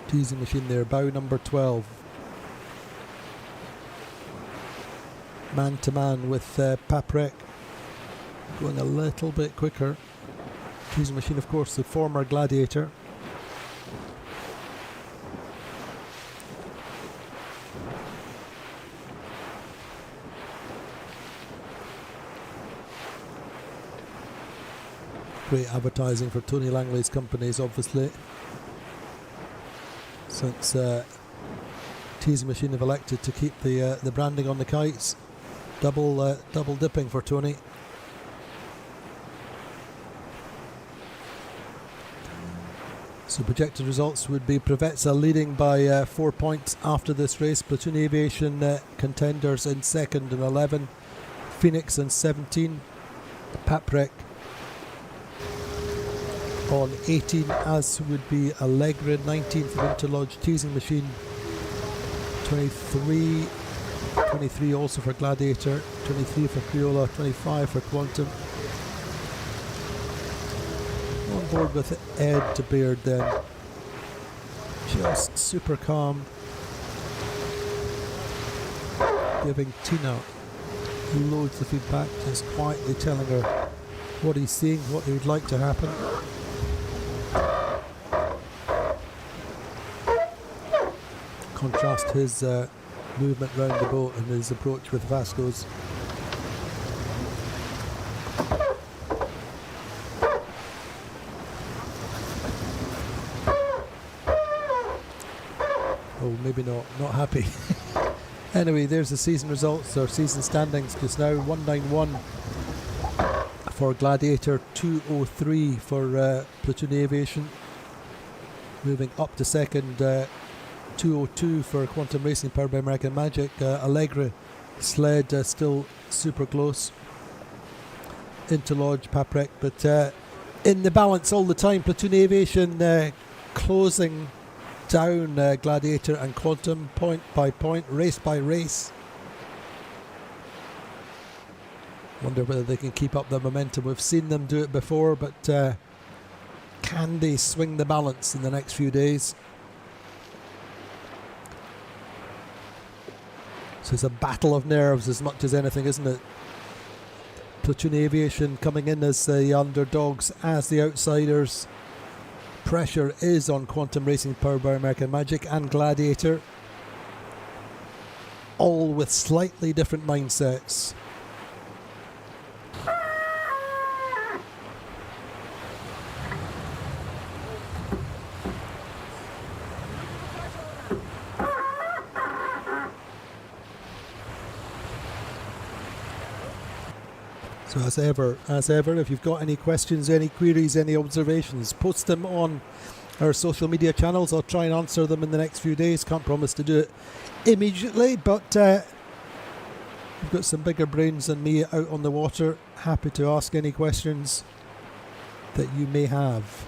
Teasing Machine there, bow number 12. Man to man with Paprec, going a little bit quicker. Teasing Machine, of course, the former Gladiator. Great advertising for Tony Langley's companies, obviously, since Teasing Machine have elected to keep the branding on the kites. Double dipping for Tony. So projected results would be Provezza leading by 4 points after this race. Platoon Aviation contenders in second and 11. Phoenix in 17. Paprec on 18, as would be Allegra. 19 for Interlodge Teasing Machine. 23 also for Gladiator. 23 for Criolla. 25 for Quantum. On board with Ed to Baird then. Just super calm. Giving Tina loads of feedback, just quietly telling her what he's seeing, what he would like to happen. Contrast his movement round the boat and his approach with Vasco's. Oh, maybe not happy. Anyway, there's the season results, or season standings just now. 191 for Gladiator, 203 for Platoon Aviation. Moving up to second, 202 for Quantum Racing powered by American Magic. Allegra Sled still super close. Interlodge, Paprec, but in the balance all the time. Platoon Aviation closing down Gladiator and Quantum, point by point, race by race. Wonder whether they can keep up the momentum. We've seen them do it before, but can they swing the balance in the next few days? So it's a battle of nerves as much as anything, isn't it? Platoon Aviation coming in as the underdogs, as the outsiders. Pressure is on Quantum Racing powered by American Magic and Gladiator, all with slightly different mindsets. So as ever, if you've got any questions, any queries, any observations, post them on our social media channels. I'll try and answer them in the next few days. Can't promise to do it immediately, but we've got some bigger brains than me out on the water. Happy to ask any questions that you may have.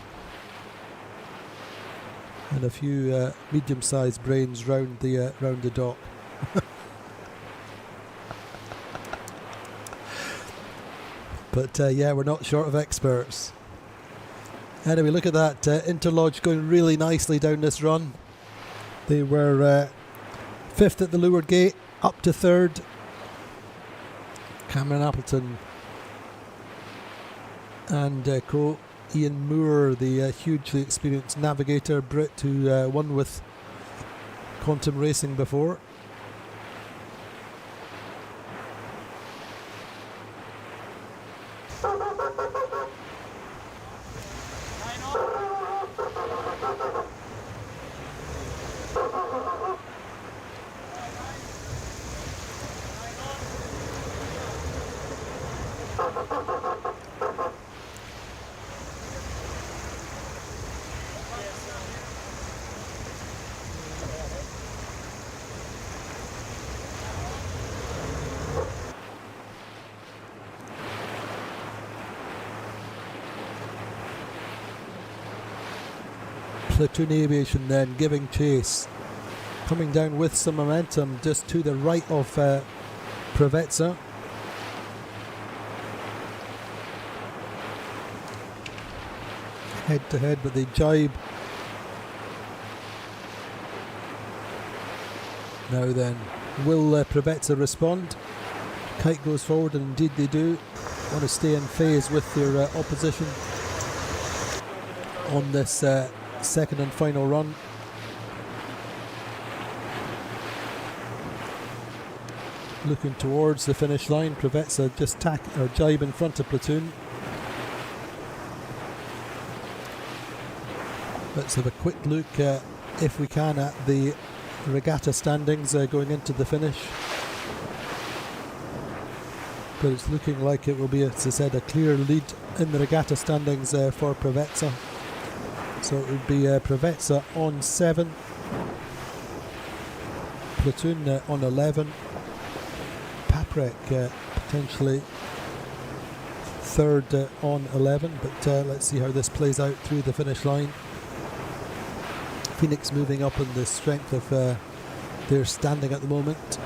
And a few medium-sized brains round the dock. But yeah, we're not short of experts. Anyway, look at that. Interlodge going really nicely down this run. They were 5th at the Leeward Gate, up to 3rd. Cameron Appleton and co. Ian Moore, the hugely experienced navigator Brit who won with Quantum Racing before. Platoon Aviation then giving chase, coming down with some momentum just to the right of Preveza. Head to head, but they jibe. Now then, will Preveza respond? Kite goes forward, and indeed they do. Want to stay in phase with their opposition on this second and final run. Looking towards the finish line. Preveza just jibe in front of Platoon. Let's have a quick look, if we can, at the regatta standings going into the finish. But it's looking like it will be, as I said, a clear lead in the regatta standings for Preveza. So it would be Preveza on 7, Platoon on 11, Paprec potentially third on 11, but let's see how this plays out through the finish line. Phoenix moving up on the strength of their standing at the moment,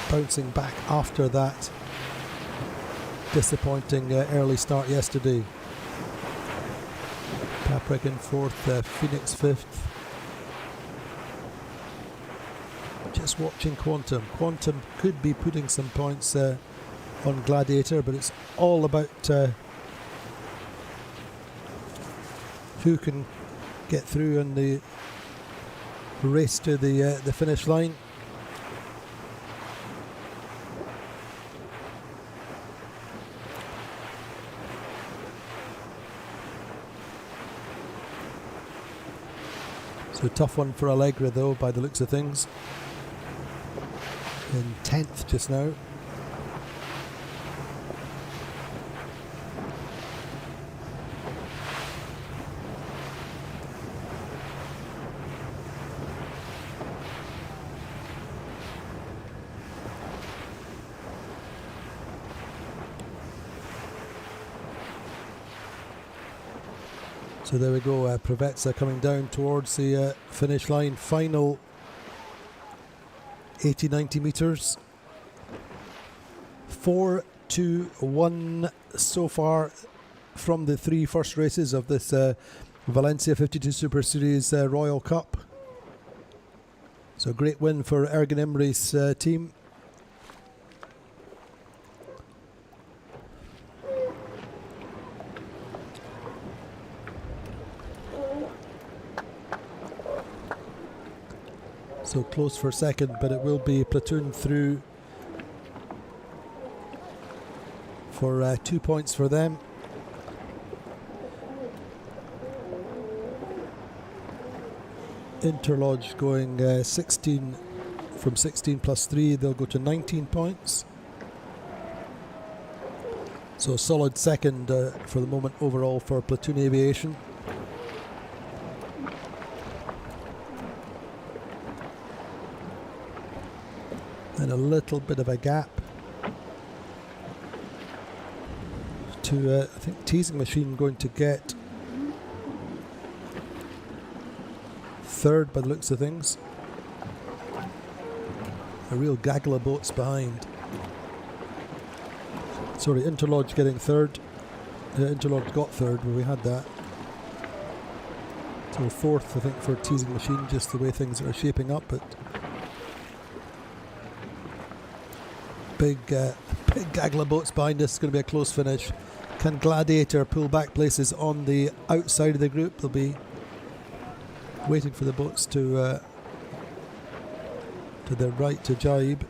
bouncing back after that disappointing early start yesterday. Paprec in fourth, Phoenix fifth. Just watching Quantum. Quantum could be putting some points on Gladiator, but it's all about who can get through in the race to the finish line. So tough one for Allegra though, by the looks of things. In 10th just now. So there we go, Provezza coming down towards the finish line. Final 80-90 metres. 4-2-1 so far from the three first races of this Valencia 52 Super Series Royal Cup. So great win for Ergen Imri's team. So close for second, but it will be platoon through for 2 points for them. Interlodge going 16 from 16 plus 3, they'll go to 19 points. So solid second for the moment overall for Platoon Aviation. And a little bit of a gap to, I think, Teasing Machine going to get third by the looks of things. A real gaggle of boats behind. Sorry, Interlodge getting third. Interlodge got third where we had that. So fourth, I think, for Teasing Machine, just the way things are shaping up. But big gaggle of boats behind us. It's going to be a close finish. Can Gladiator pull back places on the outside of the group? They'll be waiting for the boats to their right to jibe.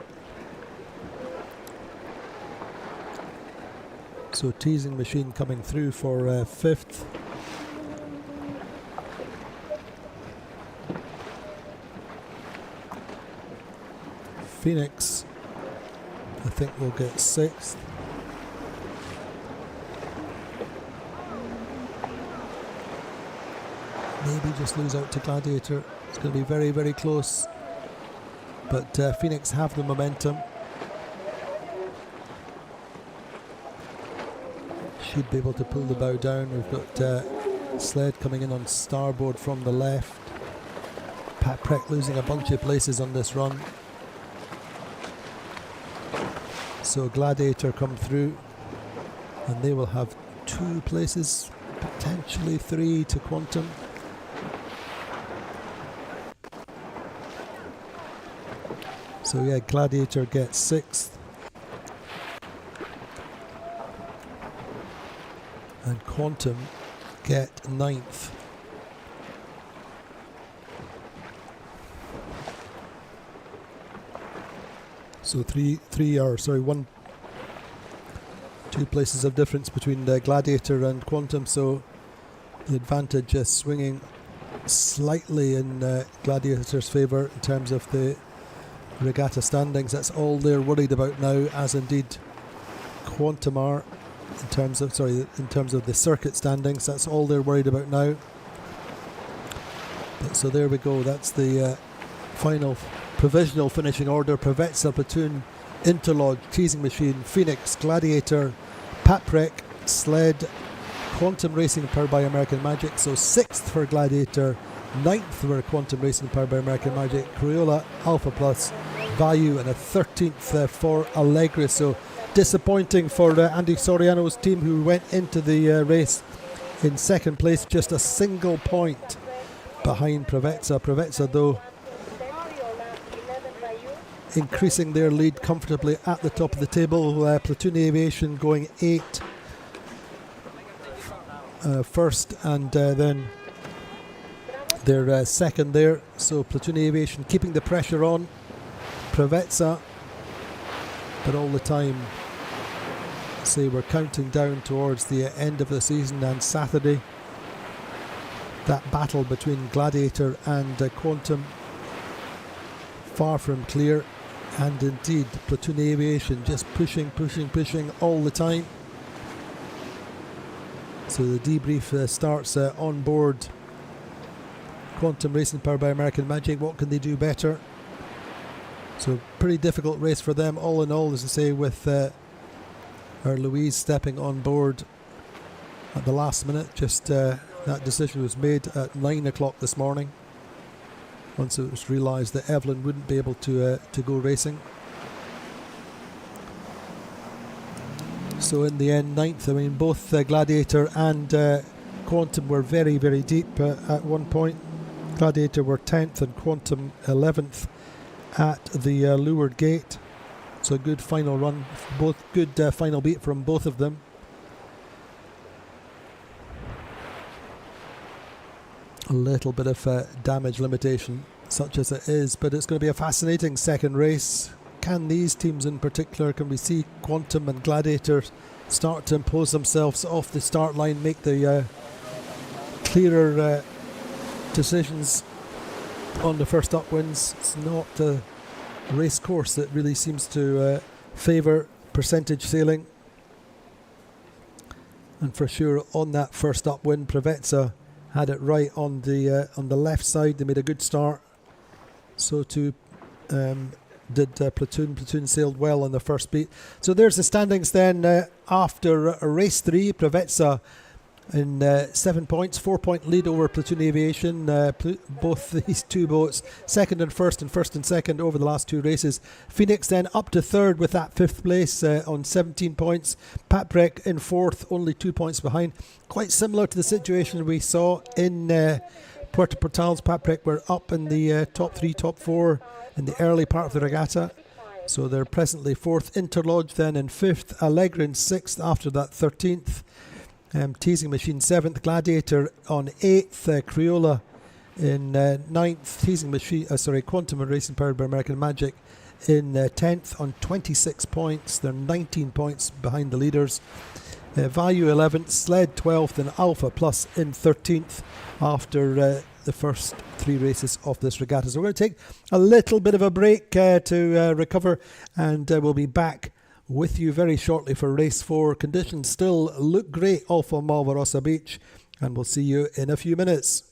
So Teasing Machine coming through for fifth. Phoenix, I think, will get sixth. Maybe just lose out to Gladiator. It's going to be very, very close. But Phoenix have the momentum. Should be able to pull the bow down. We've got Sled coming in on starboard from the left. Pat Preck losing a bunch of places on this run. So Gladiator come through and they will have 2 places, potentially 3 to Quantum. So yeah, Gladiator gets 6th. And Quantum get 9th. So 2 places of difference between Gladiator and Quantum. So the advantage is swinging slightly in Gladiator's favour in terms of the regatta standings. That's all they're worried about now, as indeed Quantum are in terms of the circuit standings. That's all they're worried about now. But so there we go. That's the final provisional finishing order. Provezza, Platoon, Interlodge, Teasing Machine, Phoenix, Gladiator, Pat Preck, Sled, Quantum Racing powered by American Magic. So 6th for Gladiator, 9th for Quantum Racing powered by American Magic, Crayola, Alpha Plus, Value, and a 13th for Allegra. So disappointing for Andy Soriano's team, who went into the race in second place, just a single point behind Preveza. Preveza, though, increasing their lead comfortably at the top of the table. Platoon Aviation going 8 first, and then they're second there. So Platoon Aviation keeping the pressure on Preveza, but all the time, say, we're counting down towards the end of the season, and Saturday, that battle between Gladiator and Quantum, far from clear. And indeed, Platoon Aviation just pushing all the time. So the debrief starts on board Quantum Racing powered by American Magic. What can they do better? So pretty difficult race for them all in all, as I say, with our Louise stepping on board at the last minute. Just that decision was made at 9 o'clock this morning, once it was realised that Evelyn wouldn't be able to go racing. So in the end, 9th. I mean, both Gladiator and Quantum were very, very deep at one point. Gladiator were 10th and Quantum 11th at the leeward gate. So a good final run, both good final beat from both of them. A little bit of damage limitation, such as it is, but it's going to be a fascinating second race. Can these teams in particular, can we see Quantum and Gladiator start to impose themselves off the start line, make the clearer decisions on the first upwinds? It's not a race course that really seems to favour percentage sailing. And for sure on that first upwind, Preveza had it right on the left side. They made a good start. So too did Platoon. Platoon sailed well on the first beat. So there's the standings then after race 3. Preveza in 7 points, 4-point lead over Platoon Aviation. Both these two boats, second and first and second over the last two races. Phoenix then up to third with that 5th place on 17 points. Paprec in 4th, only 2 points behind. Quite similar to the situation we saw in Puerto Portales. Paprec were up in the top 3, top 4 in the early part of the regatta. So they're presently 4th. Interlude then in 5th. Allegra in 6th after that 13th. Teasing Machine 7th, Gladiator on 8th, Crayola in 9th, Teasing Machine, Quantum Racing powered by American Magic in 10th on 26 points. They're 19 points behind the leaders. Value 11th, Sled 12th, and Alpha Plus in 13th after the first 3 races of this regatta. So we're going to take a little bit of a break to recover, and we'll be back with you very shortly for race 4. Conditions still look great off on Malvarosa Beach, and we'll see you in a few minutes.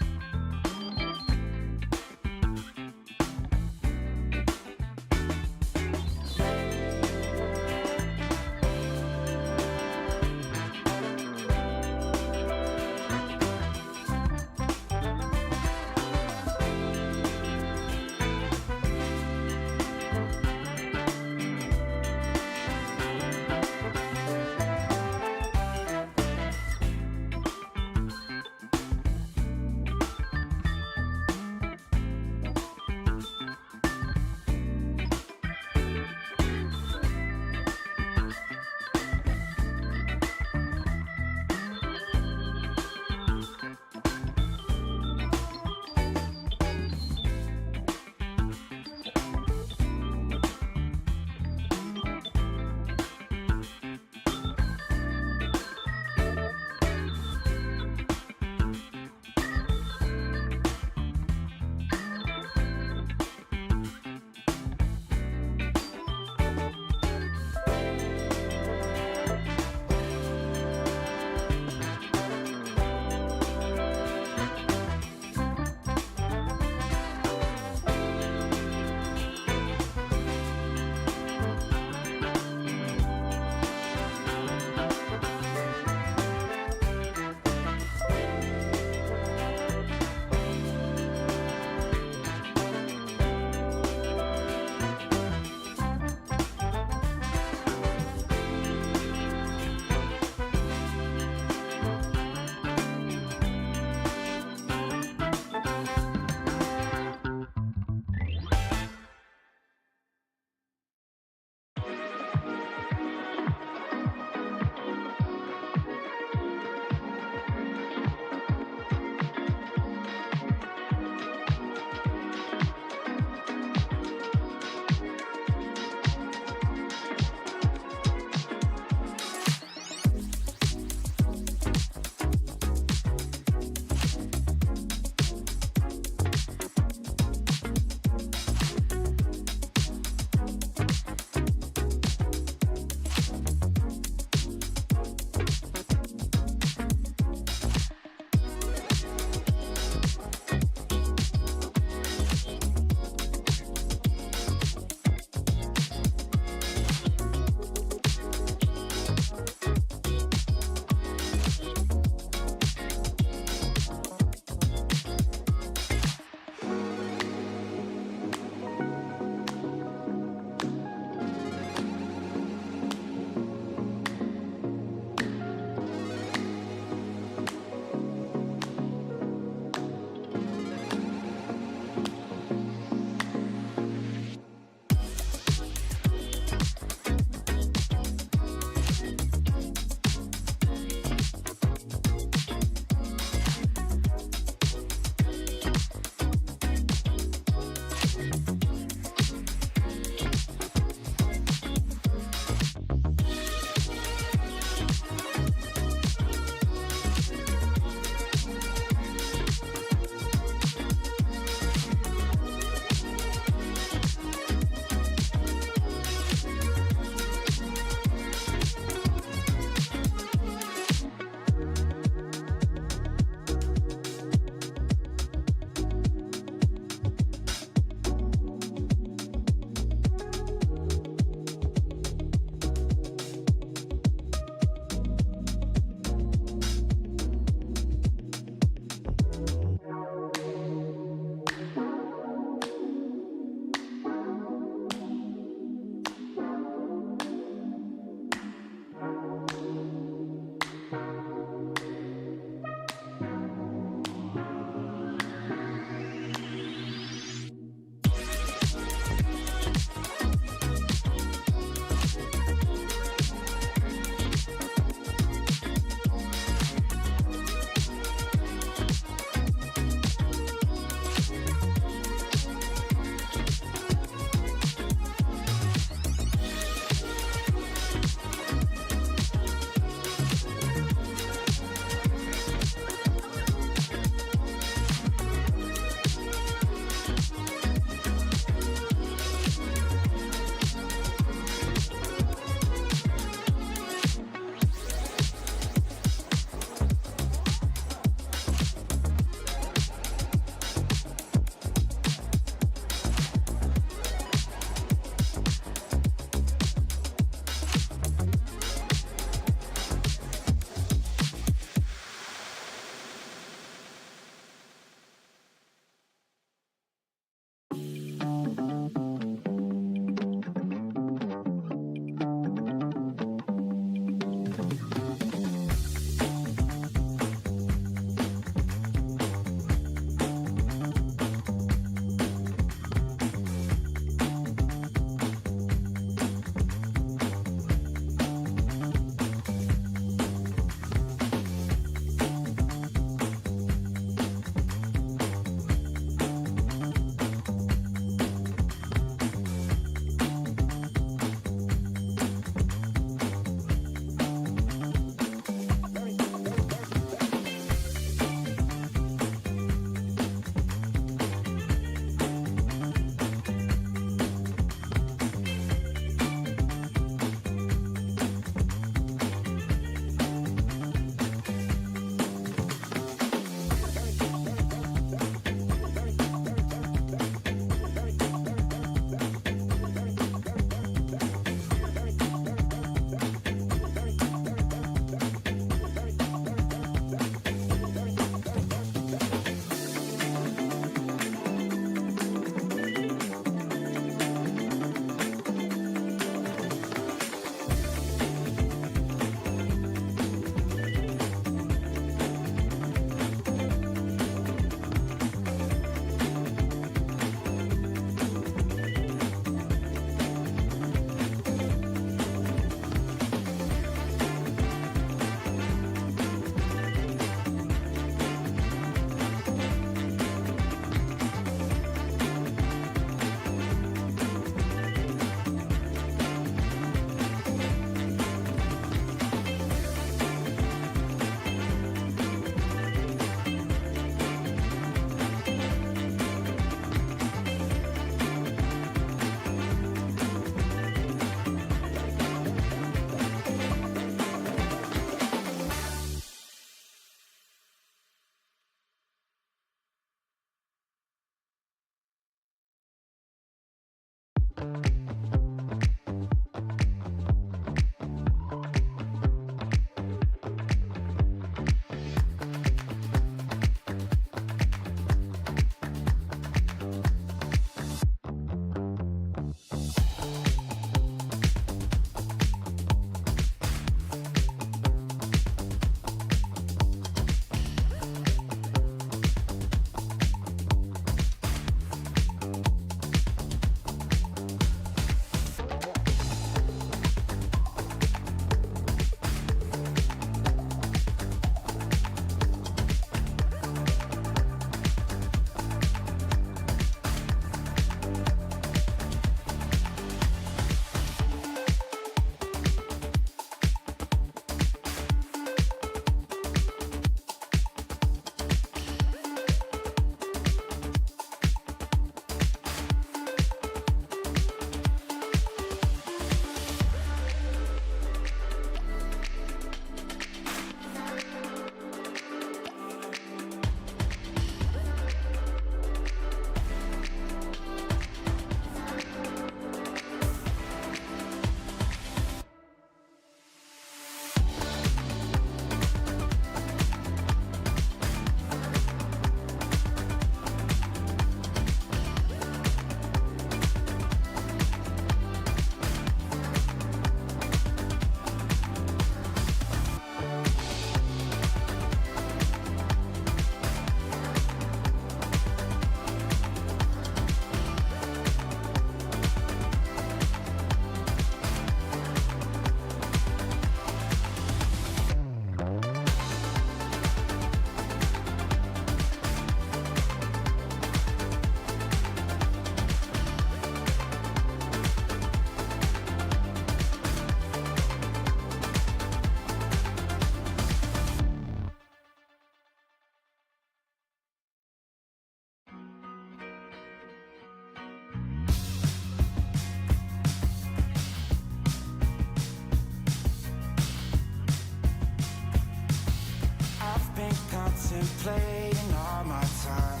I've been contemplating all my time.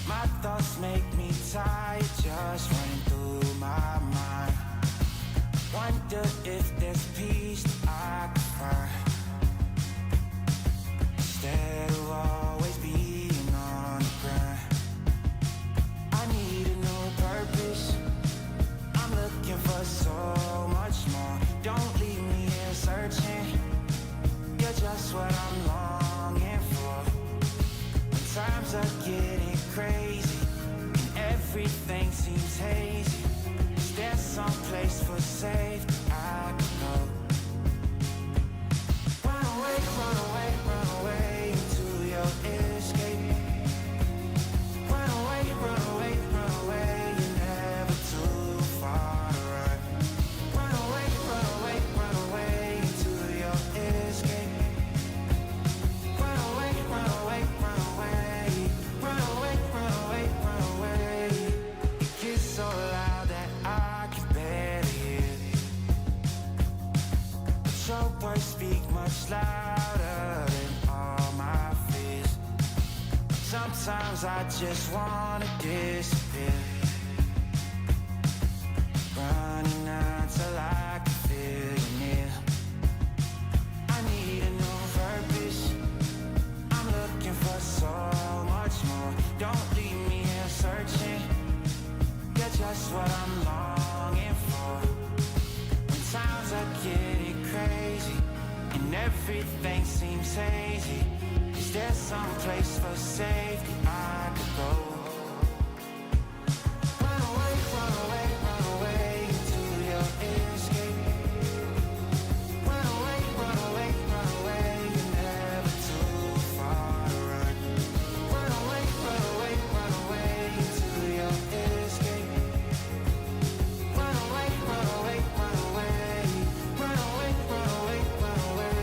My thoughts make me tired, just running through my mind. Wonder if there's peace that I can find, instead of always being on the grind. I need a new purpose, I'm looking for so much more. Don't leave me here searching, you're just what I'm longing for. When times are getting crazy and everything seems hazy, is there some place for safety I can go? Run away, run away, run away into your escape. Run away, run away, run away, you're never too far to run. Run away, run away, run away into your escape. Run away, run away, run away. Run away, run away, run away. It gets so loud that I can barely hear. But your words speak much louder than all my fears. Sometimes I just wanna disappear, running until I can feel you near. I need a new purpose, I'm looking for so much more. Don't leave me here searching, you're just what I'm longing for. When times are getting crazy and everything seems hazy, is there some place for safety I could go? Run away, run away, run away into your escape. Run away, run away, run away, you're never too far to run. Run away, run away, run away into your escape. Run away, run away, run away. Run away, run away, run away.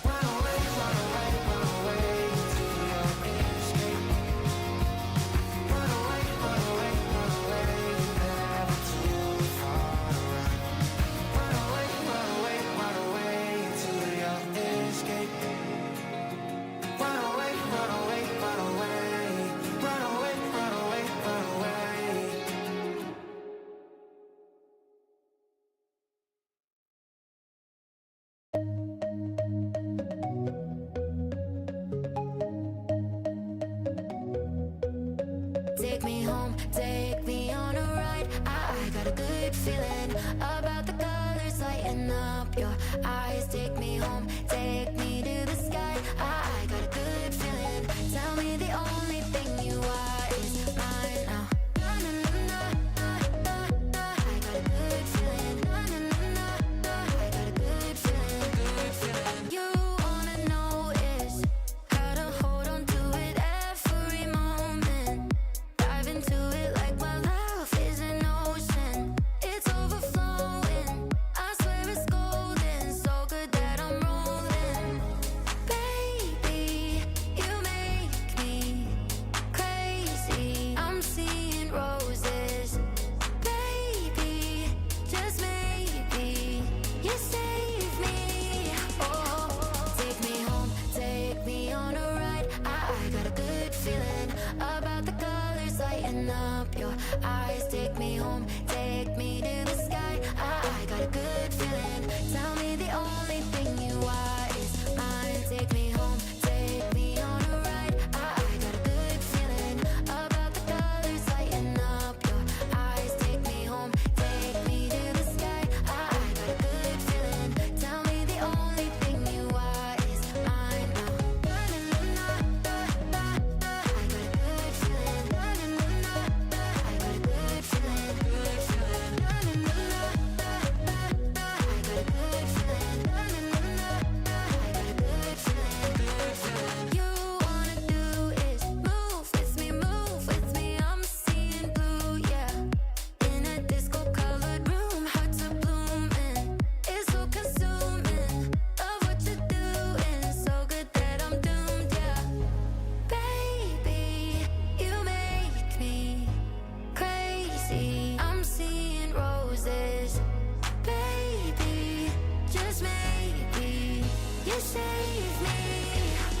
Run away, run away, run away into your escape. Run away, run away, run away, you're never too far to run. Run away, run away, run away into your escape. Run away, run away, run away. Run away, run away, run away. Take me home, take me on a ride. I got a good feeling about the colors lighting up your eyes. Take me home, take me to the sky. I got a good feeling. Tell me the only thing you are is mine now. Na, na, na, na, na, na. I got a good feeling. Na, na, na, na, na. I got a good feeling. Good feeling. You wanna know is how to hold on to it every moment. Dive into it like my love is an ocean. It's overflowing, I swear it's golden. So good that I'm rolling. Baby, you make me crazy. I'm seeing roses. Baby, just maybe you save me. Oh, take me home, take me on a ride. I got a good feeling about the colors lighting up your eyes. Take me home, take me to the sky. I got a good feeling. Tell me the only thing you are is mine. Take me home, take me on a ride. I got a good feeling about the colors lighting up your eyes. Take me home, take me to the sky. I got a good feeling. Tell me the only thing you are is mine now. Na, na, na, na, na, na. I got a good feeling. Na, na, na, na, na. I got a good feeling. Good feeling. Na, na, na, na, na, na. I got a good feeling. You save me.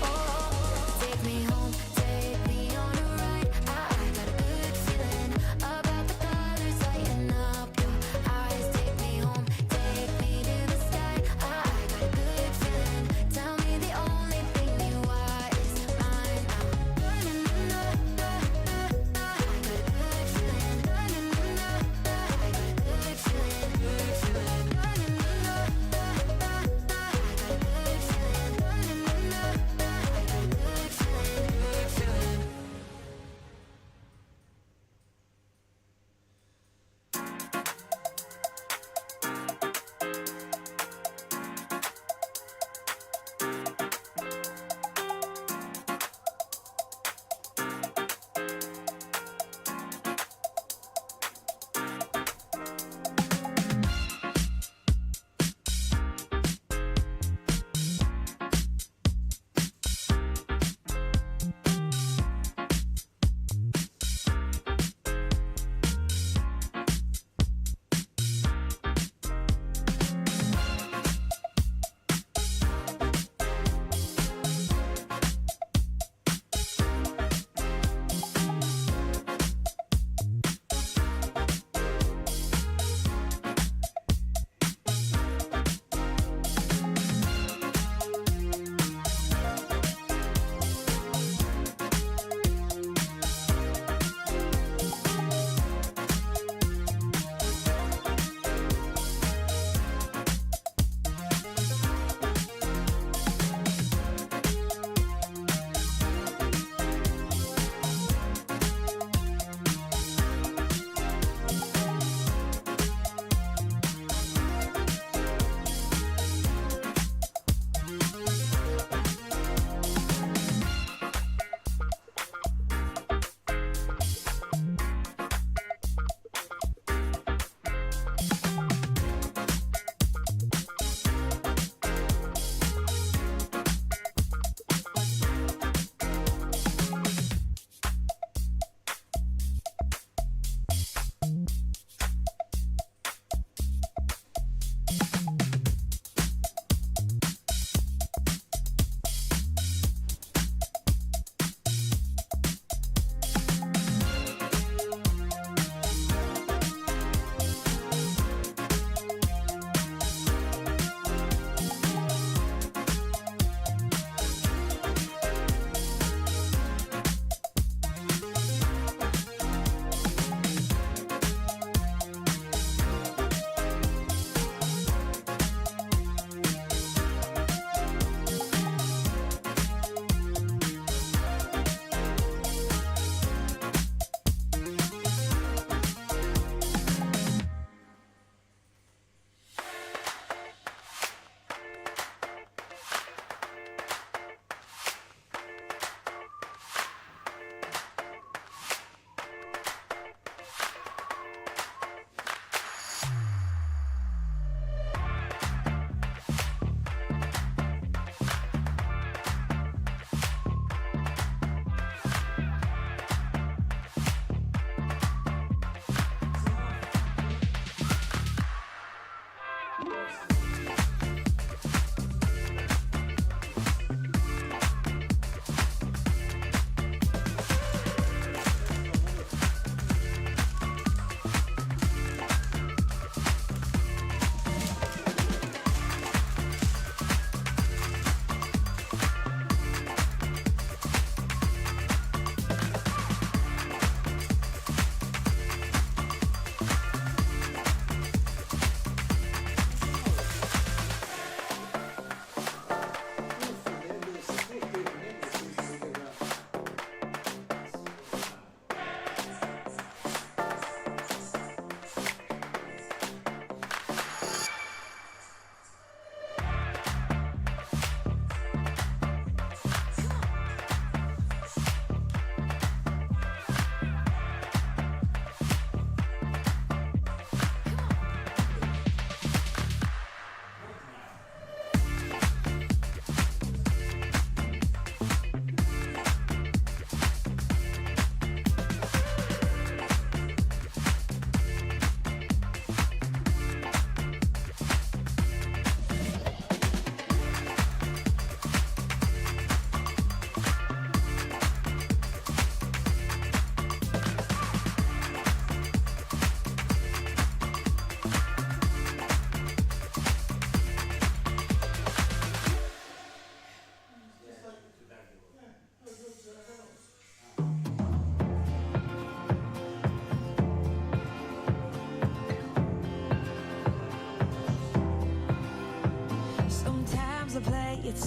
Oh, take me home, take me on a ride. I got a good feeling about the colors lighting up your eyes. Take me home, take me to the sky. I got a good feeling. Tell me the only thing you are is mine now. I got a good feeling. I got a good feeling. Good feeling. I got a good feeling.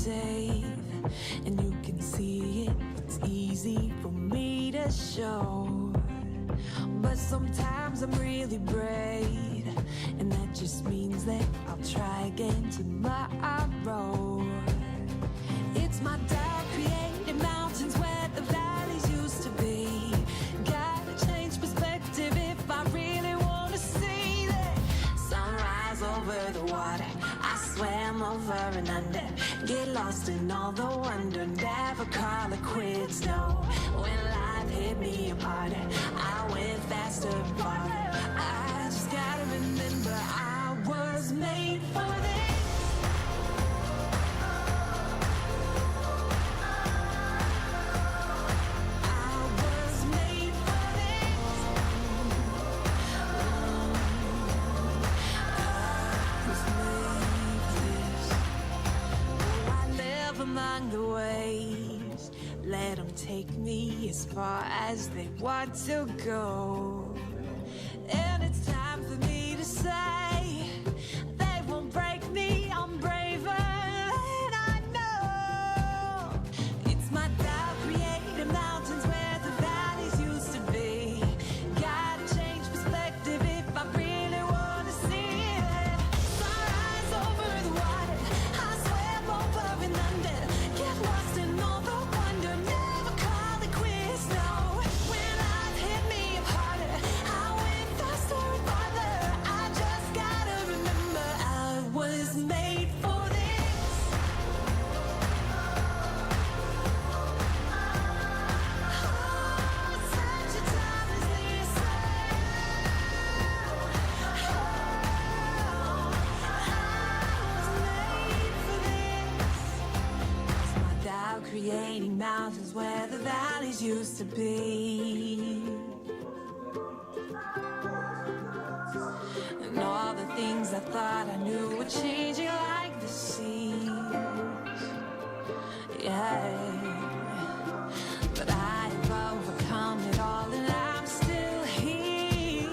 safe, and you can see it. It's easy for me to show, but sometimes I'm really brave, and that just means that I'll try again tomorrow. It's my doubt created mountains where the valleys used to be. Gotta change perspective if I really wanna see that sunrise over the water. I swam over and under, get lost in all the wonder, never call it quits, no. When life hit me apart, I went faster and farther. I just gotta remember I was made for this. Among the waves, let them take me as far as they want to go. And it's time for me to say, they won't break me, I'm braver than I know. It's my doubt created mountains where the valleys used to be. Gotta change perspective if I really wanna see it. Sunrise over the water, I swam over and under. Get lost in all the wonder, never call it quits, no. When life hit me harder, I went faster and farther. I just gotta remember I was made for this. Oh, such a time as this. Without creating mountains where the valleys used to be, and all the things I thought I knew were changing like the seas. Yeah, but I have overcome it all and I'm still here.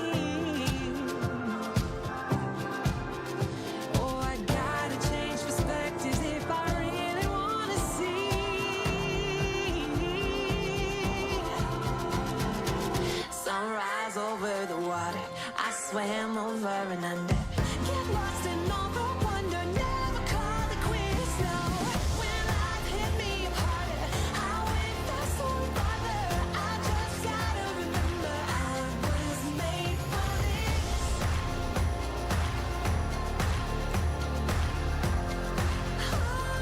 Oh, I gotta change perspectives if I really wanna see. Sunrise over the water, I swam over and under. Get lost in all the wonder, never call it quits, no. When life hit me harder, I went faster and farther. I just gotta remember I was made for this. Oh,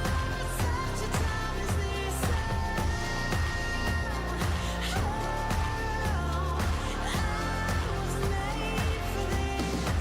such a time as this. I was made for this.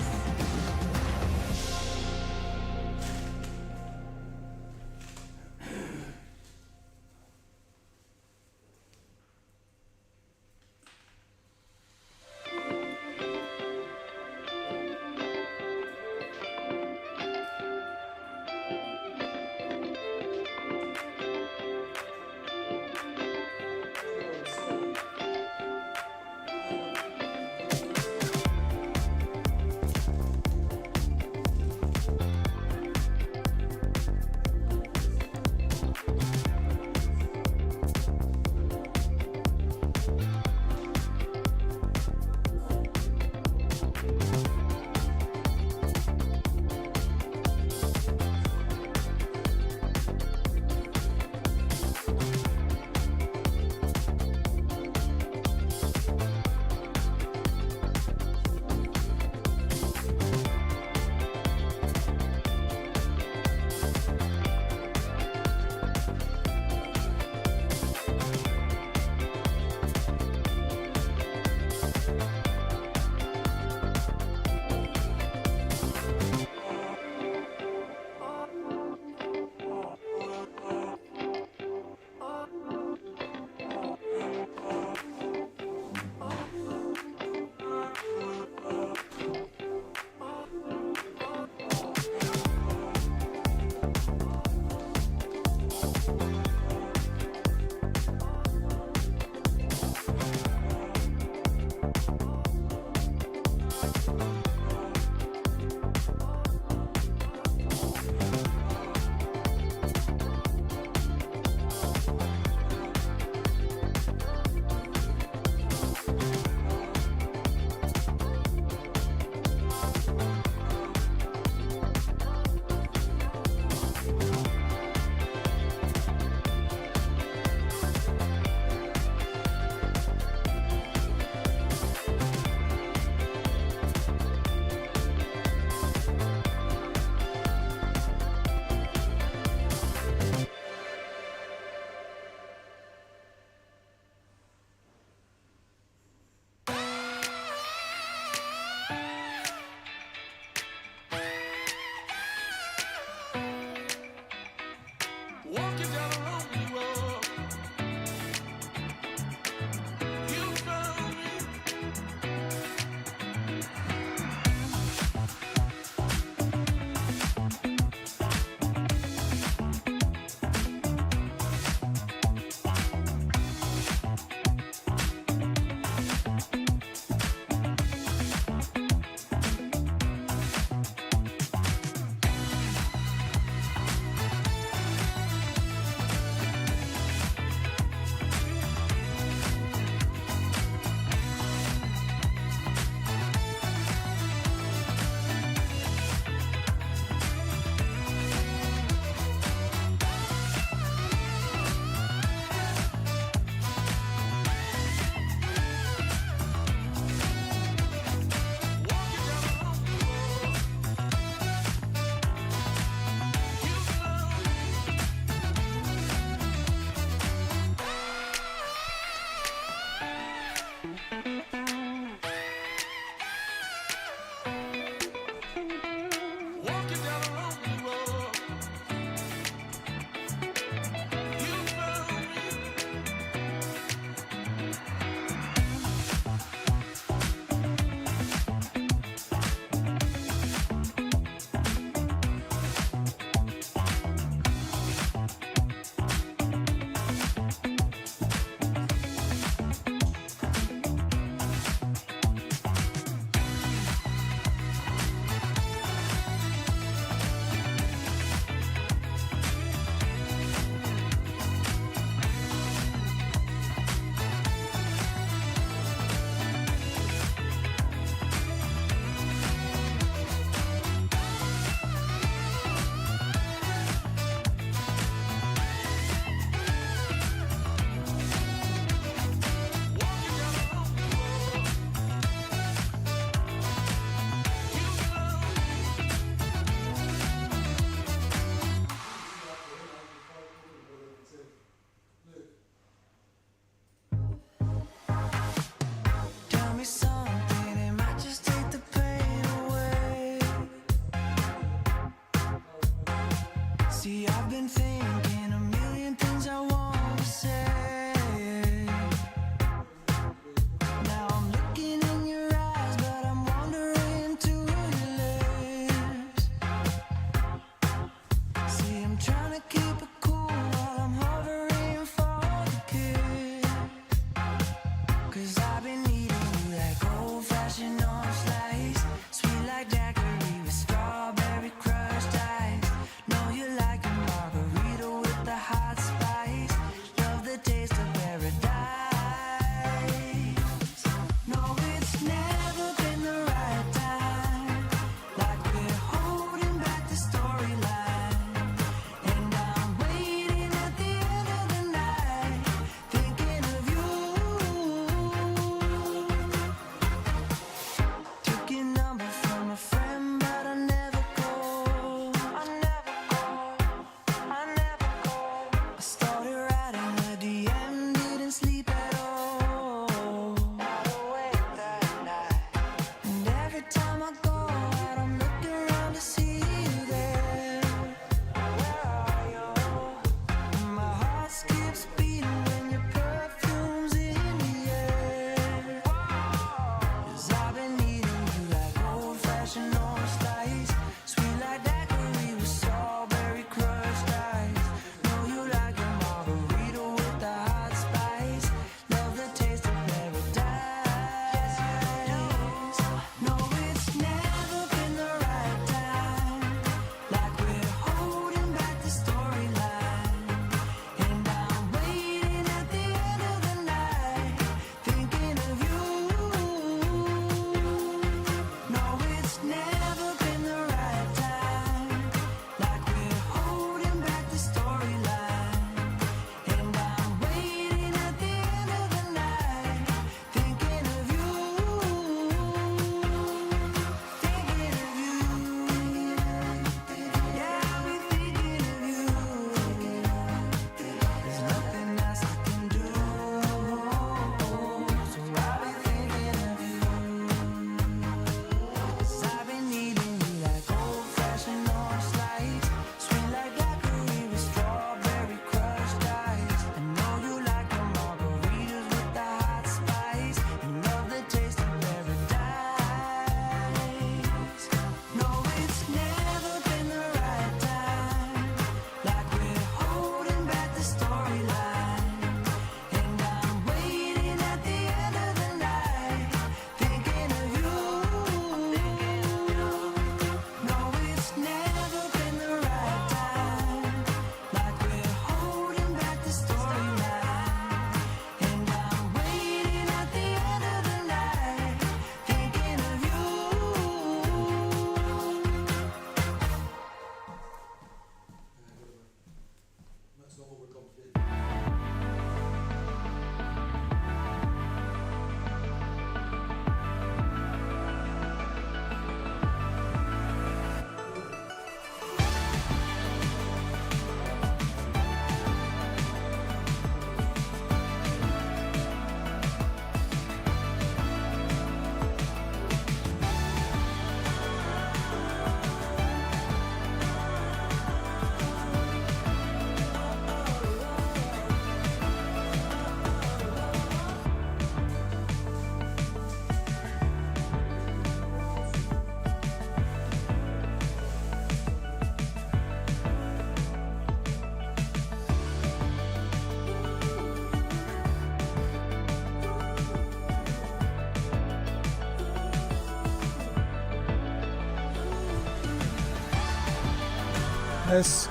Yes.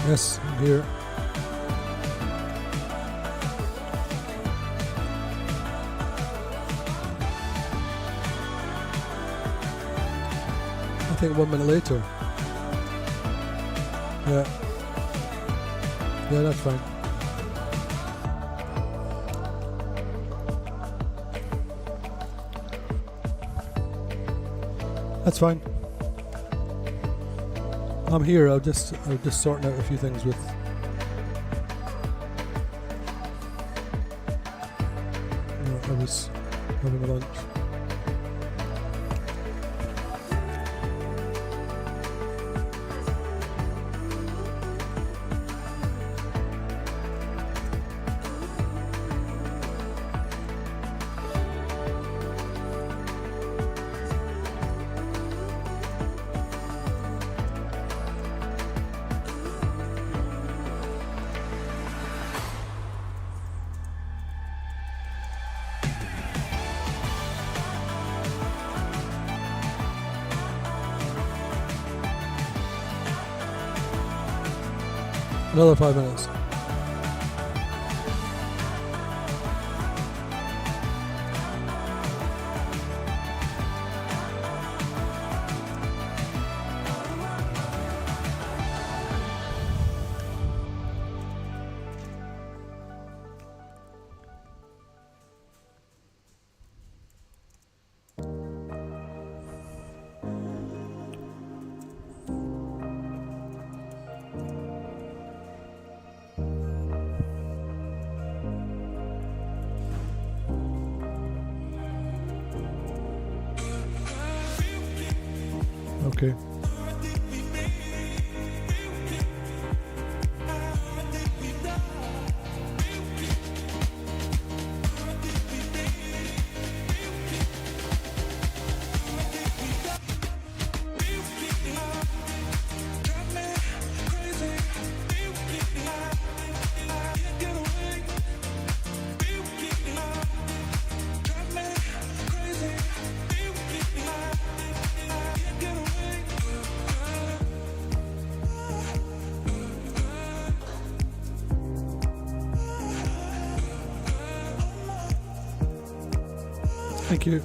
Yes, I'm here. I think 1 minute later. Yeah. Yeah, that's fine. That's fine. I'm here. I'm just sorting out a few things with. I was having a lunch. Another 5 minutes. Okay. Thank you.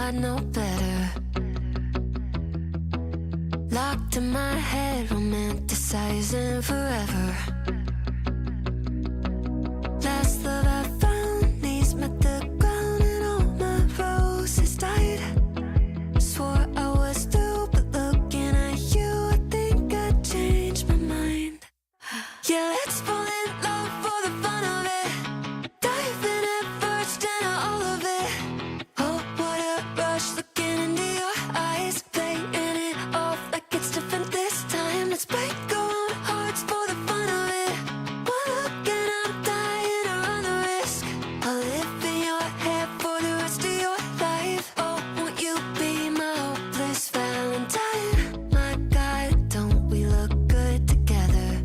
I know better. Locked in my head, romanticizing forever. Last love I found, knees met the ground and all my roses died. Swore I was through, but looking at you, I think I changed my mind. Yeah, let's fall in love for the fun of it. Diving at first into all of it. Oh, what a rush looking into your eyes. Playing it off like it's different this time. Let's break our own hearts for the fun of it. One look and I'm dying to run the risk. I'll live in your head for the rest of your life. Oh, won't you be my hopeless Valentine? My God, don't we look good together?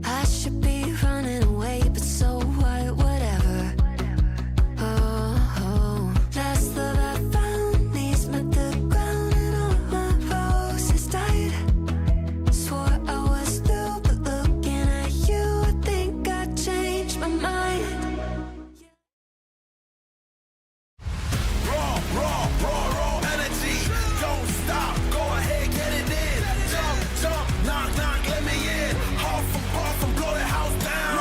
I should be running away, but so what, whatever. Oh, last love I found, knees met the ground and all my roses died. Swore I was through, but looking at you, I think I changed my mind. Raw energy. Don't stop, go ahead, get it in. Jump, knock, let me in. Huff and blow the house down.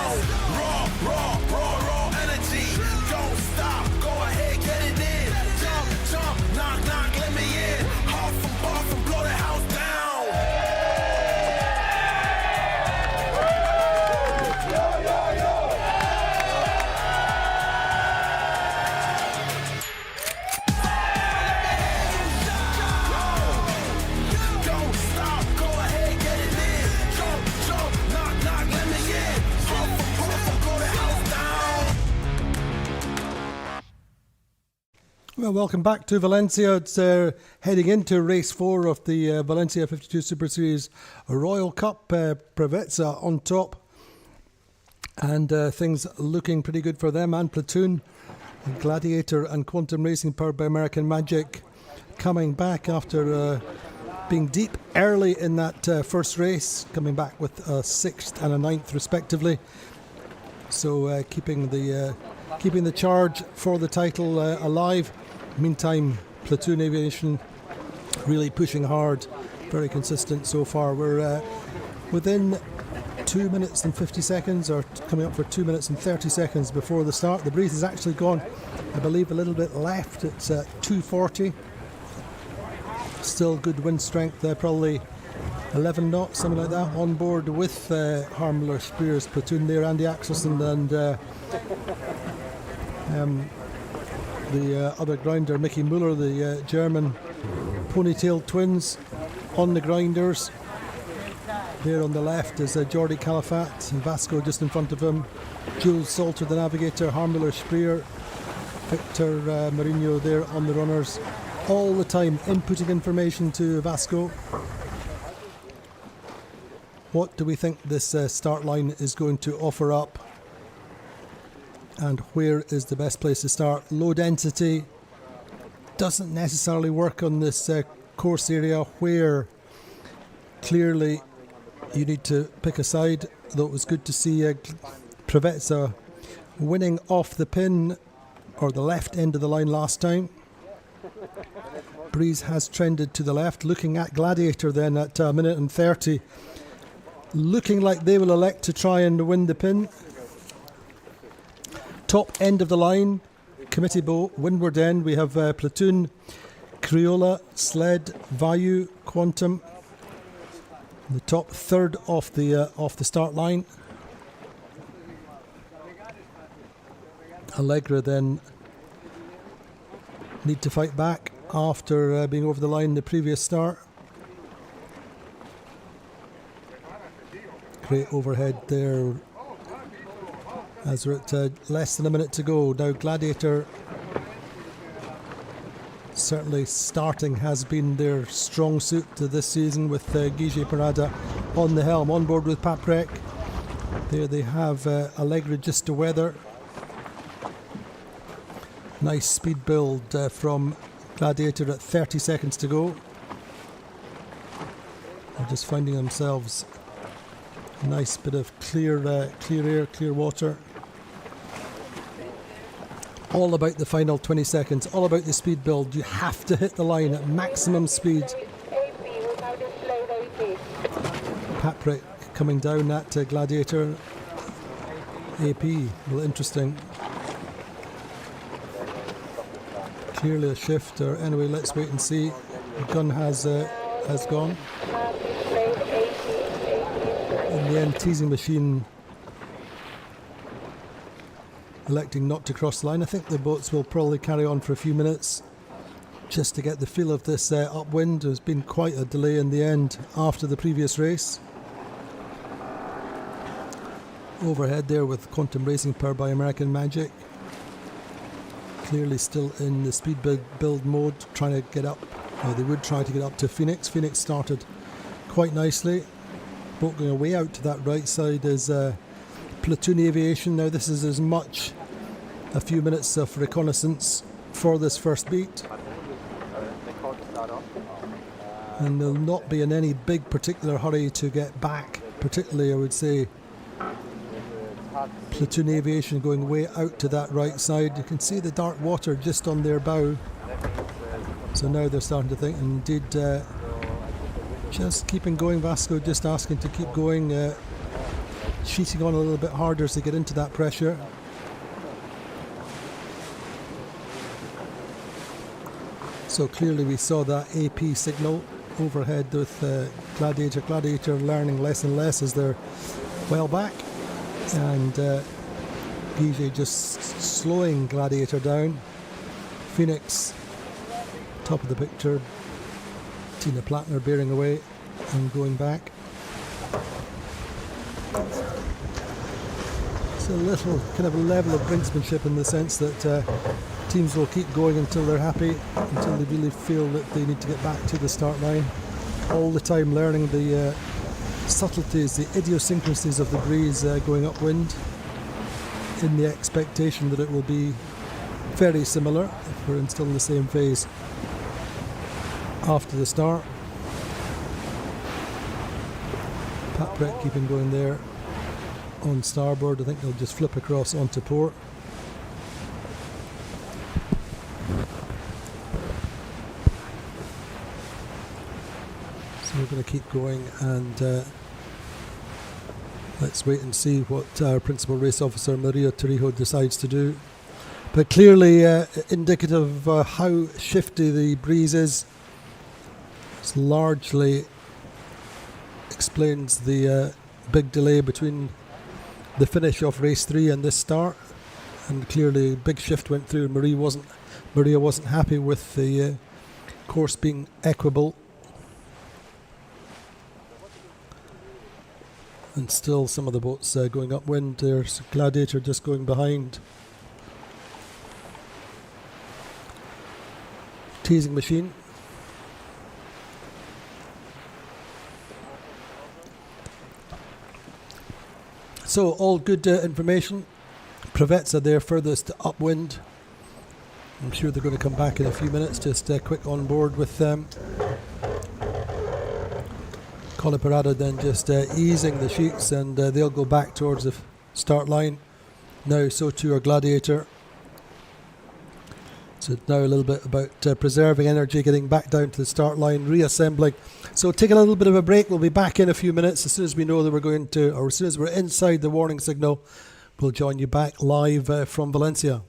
Raw energy. Don't stop, go ahead, get it in. Jump, knock, let me in. Huff and blow the house down. Don't stop, go ahead, get it in. Jump, knock, let me in. Huff and blow the house down. Well, welcome back to Valencia. It's heading into race 4 of the Valencia 52 Super Series Royal Cup. Preveza on top, and things looking pretty good for them. And Platoon, Gladiator and Quantum Racing, powered by American Magic, coming back after being deep early in that first race, coming back with a 6th and a 9th respectively. So keeping the charge for the title alive. Meantime, Platoon Aviation really pushing hard, very consistent so far. We're within 2 minutes and 50 seconds, or coming up for 2 minutes and 30 seconds before the start. The breeze has actually gone, I believe, a little bit left. It's 240. Still good wind strength, probably 11 knots, something like that, on board with Harmler Spears Platoon there, Andy Axelson and the other grinder, Mickey Muller, the German ponytail twins on the grinders. There on the left is Jordi Calafat and Vasco just in front of him. Jules Salter, the navigator, Harmler Spear, Victor Mourinho there on the runners. All the time inputting information to Vasco. What do we think this start line is going to offer up? And where is the best place to start? Low density doesn't necessarily work on this course area, where clearly you need to pick a side, though it was good to see Preveza winning off the pin, or the left end of the line last time. Breeze has trended to the left. Looking at Gladiator then at 1 minute and 30. Looking like they will elect to try and win the pin. Top end of the line, committee boat, windward end, we have Platoon, Criolla, Sled, Vayu, Quantum. The top third off the start line. Allegra then need to fight back after being over the line the previous start. Great overhead there as we're at less than a minute to go. Now Gladiator, certainly starting has been their strong suit to this season, with Guige Parada on the helm, on board with Paprec. There they have Allegra just to weather. Nice speed build from Gladiator at 30 seconds to go. They're just finding themselves a nice bit of clear air, clear water. all about the final 20 seconds, all about the speed build. You have to hit the line at maximum speed. Patrick coming down at Gladiator. AP, well, interesting. Clearly a shift, or anyway, let's wait and see. The gun has gone. In the end, Teasing Machine electing not to cross the line. I think the boats will probably carry on for a few minutes just to get the feel of this upwind. There's been quite a delay in the end after the previous race. Overhead there with Quantum Racing Power by American Magic. Clearly still in the speed build mode, trying to get up. They would try to get up to Phoenix. Phoenix started quite nicely. Boat going way out to that right side is Platoon Aviation. Now this is as much a few minutes of reconnaissance for this first beat. And they'll not be in any big particular hurry to get back. Particularly, I would say, Platoon Aviation going way out to that right side. You can see the dark water just on their bow. So now they're starting to think, indeed, just keeping going. Vasco just asking to keep going, cheating on a little bit harder as they get into that pressure. So clearly we saw that AP signal overhead with Gladiator. Gladiator learning less and less as they're well back. And Guige just slowing Gladiator down. Phoenix, top of the picture. Tina Plattner bearing away and going back. It's a little kind of a level of brinksmanship in the sense that teams will keep going until they're happy, until they really feel that they need to get back to the start line. All the time learning the subtleties, the idiosyncrasies of the breeze going upwind, in the expectation that it will be very similar if we're still in the same phase after the start. Pat Brett keeping going there on starboard. I think they'll just flip across onto port. So we're going to keep going, and let's wait and see what our principal race officer Maria Torrijos decides to do. But clearly indicative of how shifty the breeze is. It's largely explains the big delay between the finish of race 3 and this start, and clearly a big shift went through. Maria wasn't happy with the course being equable, and still some of the boats going upwind. There's Gladiator just going behind. Teasing Machine. So all good information. Privetza there furthest upwind. I'm sure they're going to come back in a few minutes. Just quick on board with them. Colaparada then just easing the sheets, and they'll go back towards the start line. Now so too are Gladiator. So now a little bit about preserving energy, getting back down to the start line, reassembling. So take a little bit of a break. We'll be back in a few minutes. As soon as we know that we're going to, or as soon as we're inside the warning signal, we'll join you back live from Valencia.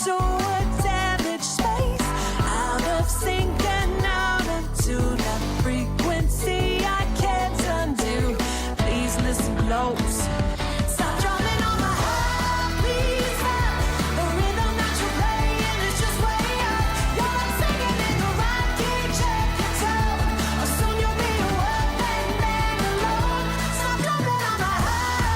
to a damaged space. Out of sync and out of tune. That frequency I can't undo. Please listen close. Stop drumming on my heart, please stop. The rhythm that you're playing is just way up. You're not singing in the right key, check your tone. Or soon you'll be a one-man band alone. Stop drumming on my heart.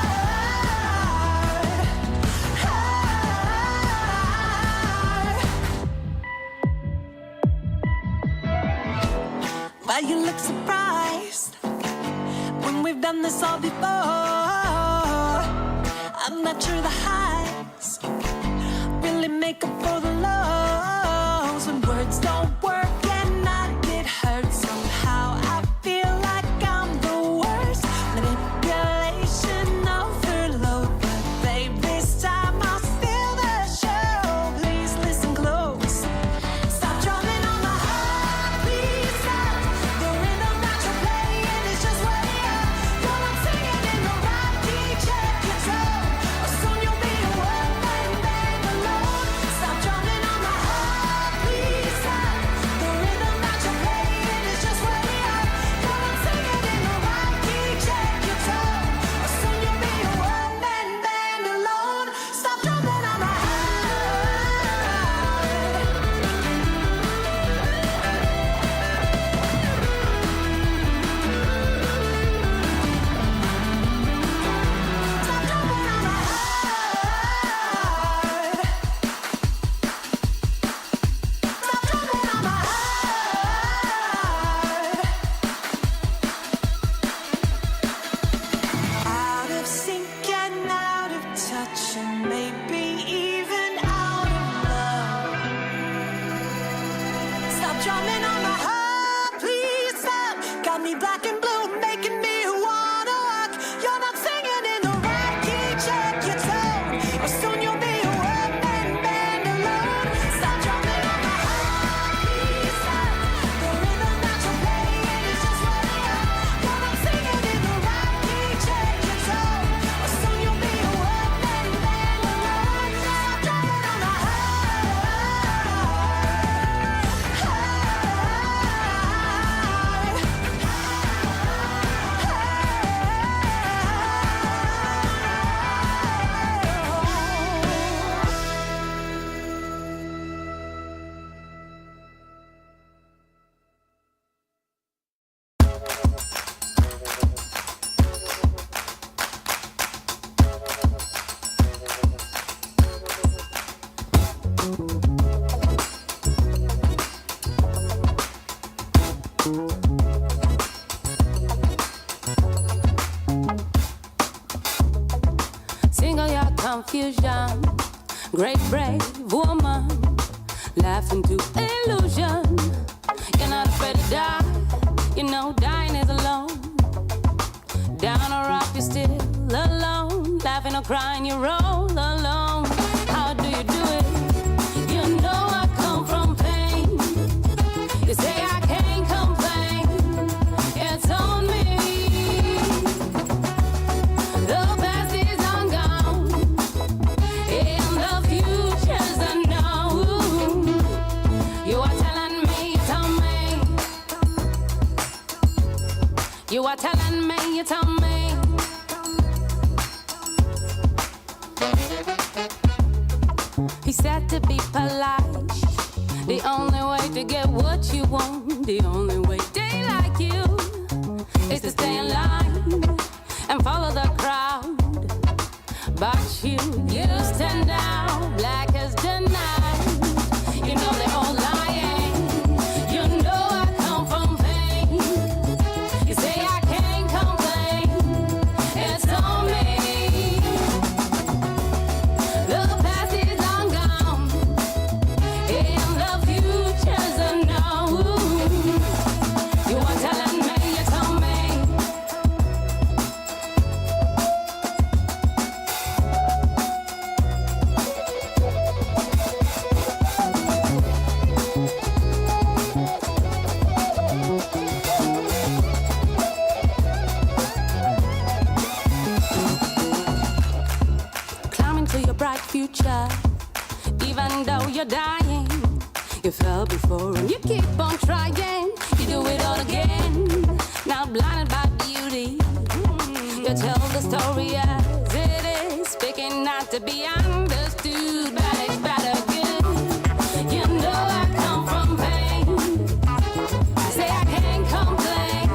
Why you look surprised when we've done this all before? I'm not sure the highs really make up for the lows. When words don't work and I get hurt, somehow I feel like I'm the worst. Manipulation overload, but babe, this time I'll steal the show. Please listen close. Stop drumming on my heart, please stop. The rhythm that you're playing is just way up. You're not singing in the right key, check your tone. Or soon you'll be a one-man band alone. Stop drumming on my heart, please stop. The rhythm that you're playing is just way up. You're not singing in the right key, check your tone. Or soon you'll be a one-man band alone. Stop drumming on my heart. Stop drumming on my heart. Stop drumming on my heart. Out of sync and out of touch, and maybe even out of love. Stop drumming on my heart, please stop. Got me black and blue, making me wanna walk. You're not singing in the right key, check your tone. Or soon you'll be a one-man band alone. Stop drumming on my heart, please stop. The rhythm that you're playing is just way up. You're not singing in the right key, check your tone. Or soon you'll be a one-man band alone. Stop drumming on my Single your confusion, great brave woman, laughing to illusion. You're not afraid to die, you know dying is alone. Down or up, you're still alone. Laughing or crying, you roll alone. How do you do it? You know I come from pain. You say I can't complain. It's on me. The past is long gone, and the future's unknown. You are telling me, tell me. You are telling me, you tell me. He said to be polite. The only way to get what you want, the only way they like you, is to stay in line and follow the crowd. But you stand out, black as the night. You know they're all lying. You know I come from pain. You say I can't complain. It's on me. The past is long gone, and the future's unknown. You are telling me, you tell me. you're dying. You fell before and you keep on trying. You do it all again. Now blinded by beauty, you tell the story as it is, speaking not to be understood. Bad is better good. You know I come from pain. Say I can't complain.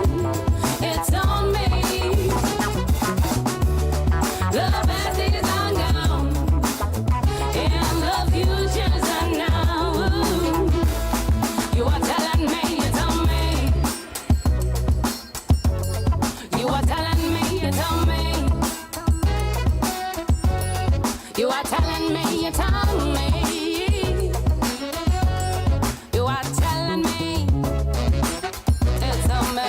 It's on me. The past is long gone, and the future's unknown. You are telling me, you tell me. You are telling me, you tell me. You are telling me, you tell me. You are telling me, you tell me.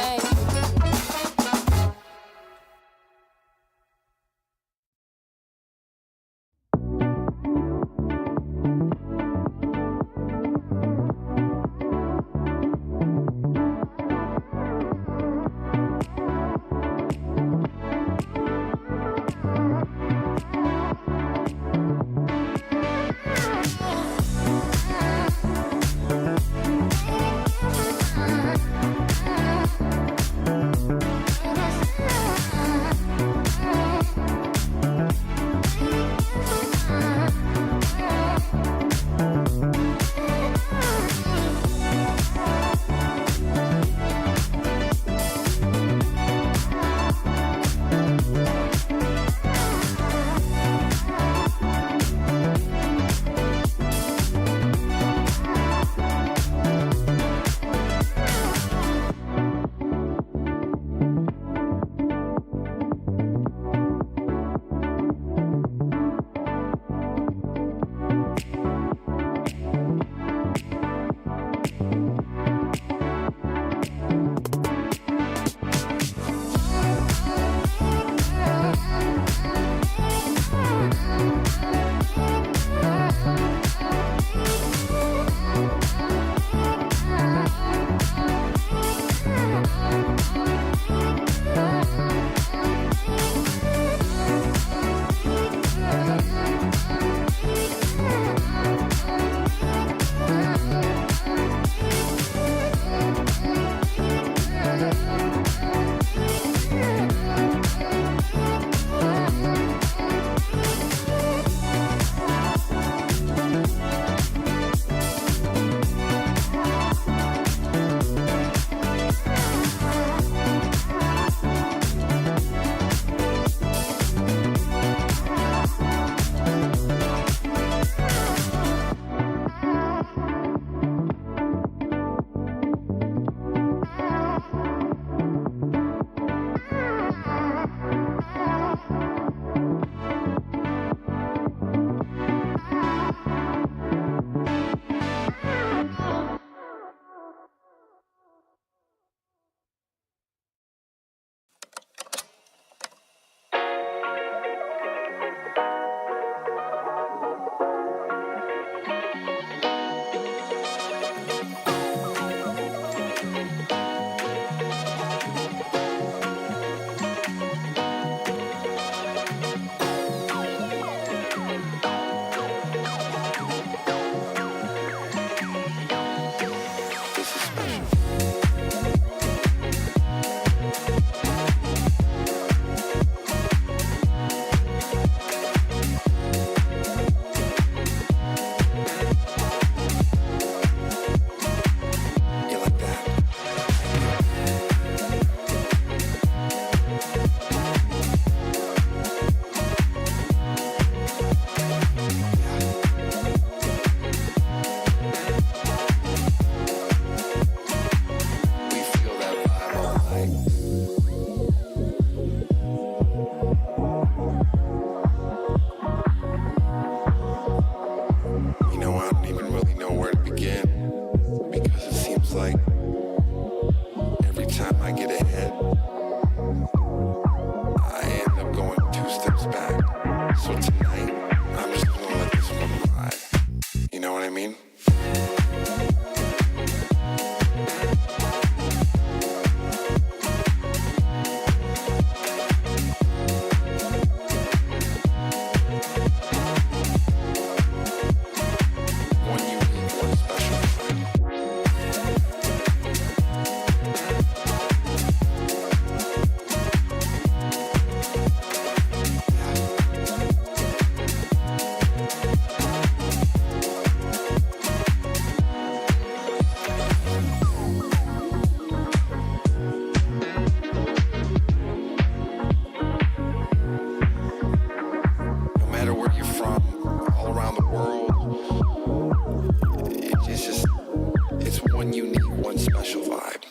special vibe.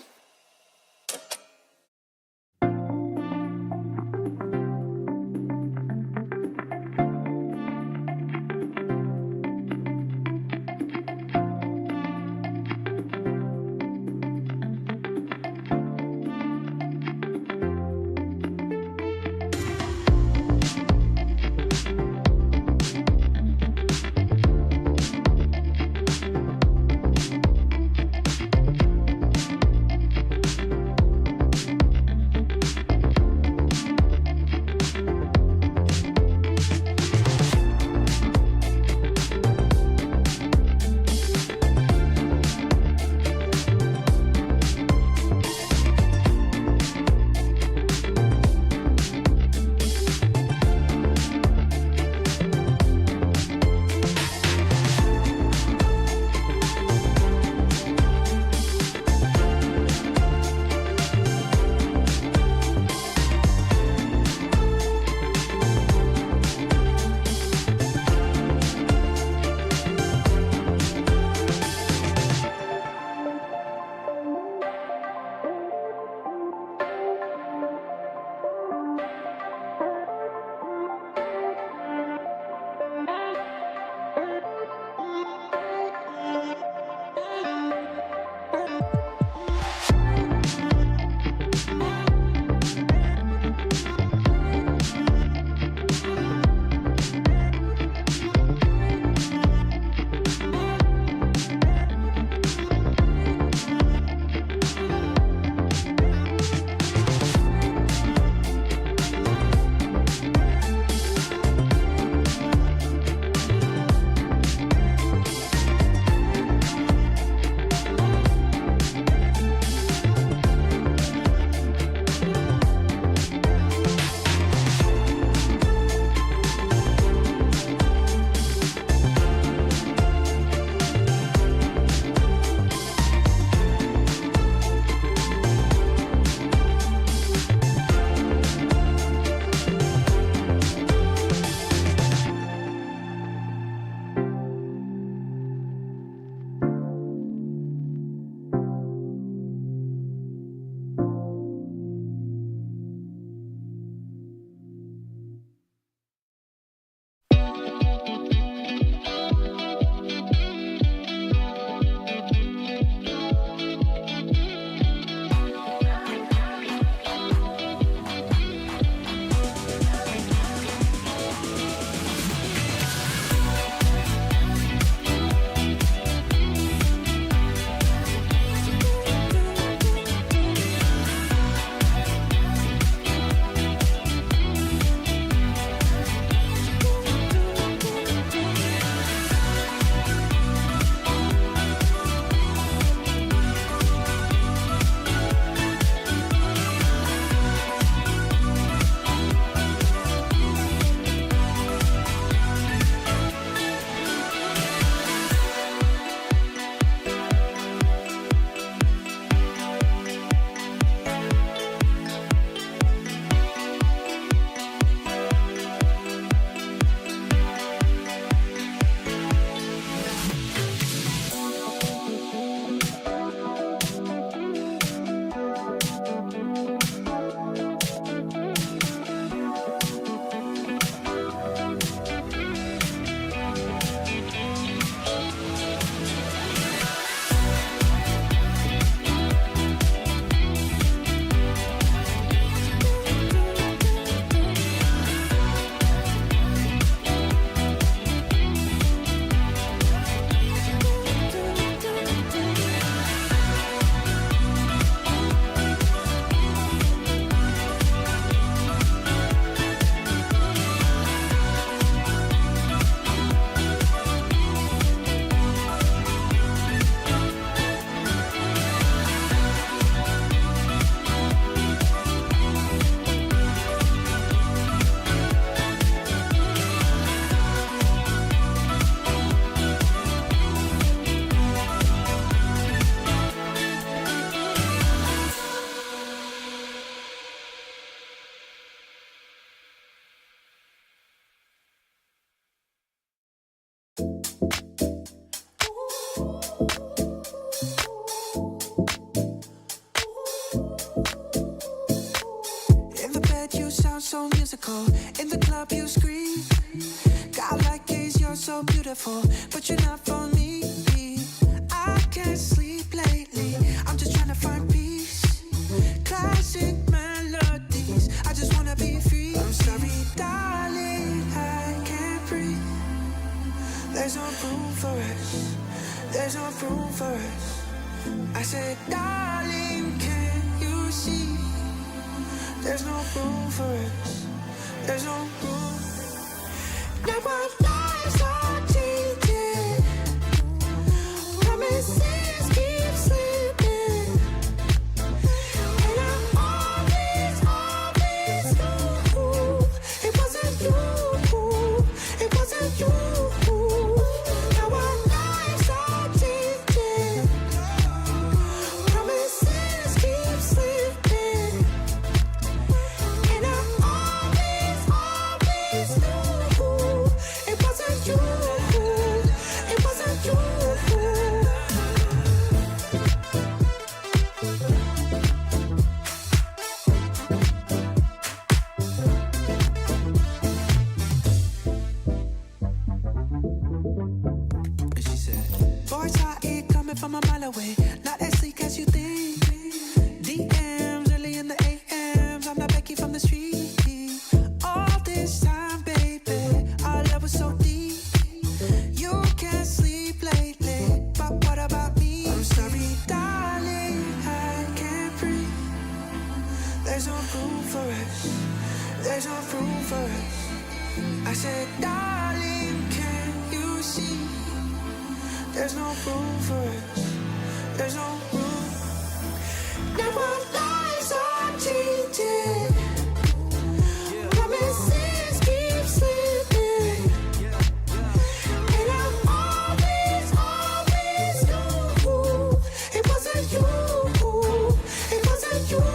physical. In the club you scream. God like gaze, you're so beautiful, but you're not for me. I can't sleep lately. I'm just trying to find peace. Classic melodies. I just wanna be free. I'm sorry, darling, I can't breathe. There's no room for us. There's no room for us. I said, darling, can you see? There's no room for us. There's no room. Now our lives are changing. Promises keep slipping. And I always knew it wasn't you. It wasn't you. Now our lives are changing. Promises keep slipping. And I always knew it wasn't you. It wasn't you. And she said, boys out here coming from a mile away. Not as sleek as you think. DMs early in the AMs. I'm not Becky from the street. All this time, baby, our love was so deep. You can't sleep lately, but what about me? I'm sorry, darling, I can't breathe. There's no room for us. There's no room for us. I said, darling, can you see? There's no room for us. There's no room. Now our lives are changing. Promises keep slipping. And I always knew it wasn't you. It wasn't you.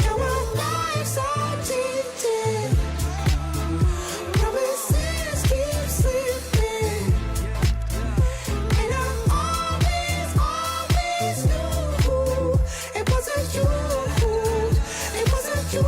Now our lives are changing. Promises keep slipping. And I always knew it wasn't you. It wasn't you.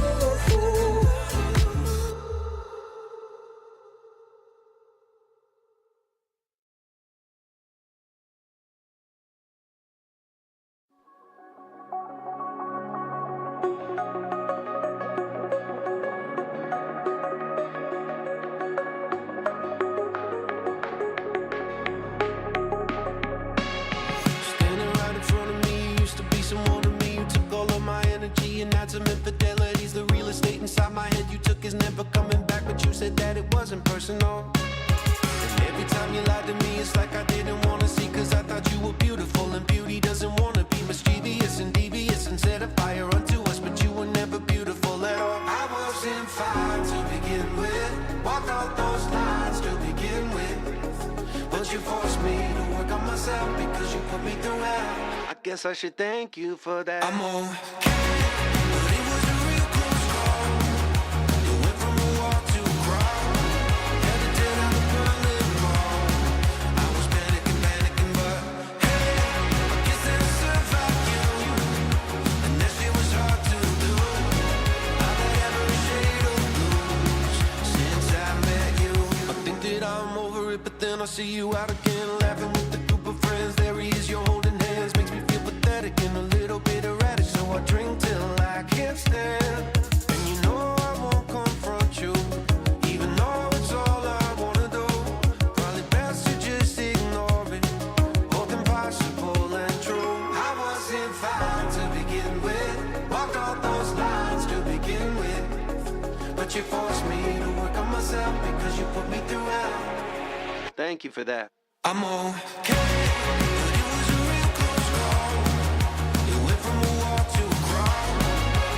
Standing right in front of me, you used to be someone to me. You took all of my energy and had some infidelities. The real estate inside my head you took is never coming back, but you said that it wasn't personal. And every time you lied to me, it's like I didn't want to see, cause I thought you were beautiful, and beauty doesn't want to be mischievous and devious and set a fire unto us, but you were never beautiful at all. I wasn't fine to begin with, walked all those lines to begin with, but you forced me to work on myself because you put me through hell. I guess I should thank you for that. I'm okay, but it was a real close call. You went from a walk to a crawl. Had to tear down the Berlin Wall. I was panicking, but hey, I guess I survived you. And that shit was hard to do. I've had every shade of blues since I met you. I think that I'm over it, but then I see you out again, laughing with a group of friends. There he is, you're holding hands, makes me feel pathetic and a little bit erratic. So I drink till I can't stand. And you know I won't confront you, even though it's all I wanna do. Probably best to just ignore it, both impossible and true. I wasn't fine to begin with, walked all those lines to begin with, but you forced me to work on myself because you put me through hell. Thank you for that. I'm okay, but it was a real close call. You went from a walk to a crawl.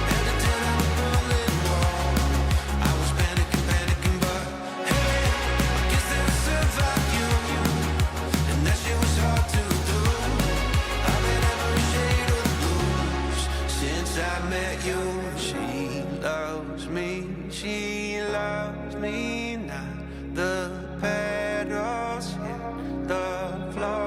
Had to tear down the Berlin Wall. I was panicking, but hey, I guess that I survived you. And that shit was hard to do. I've had every shade of blues since I met you. She loves me not. The petals hit the floor.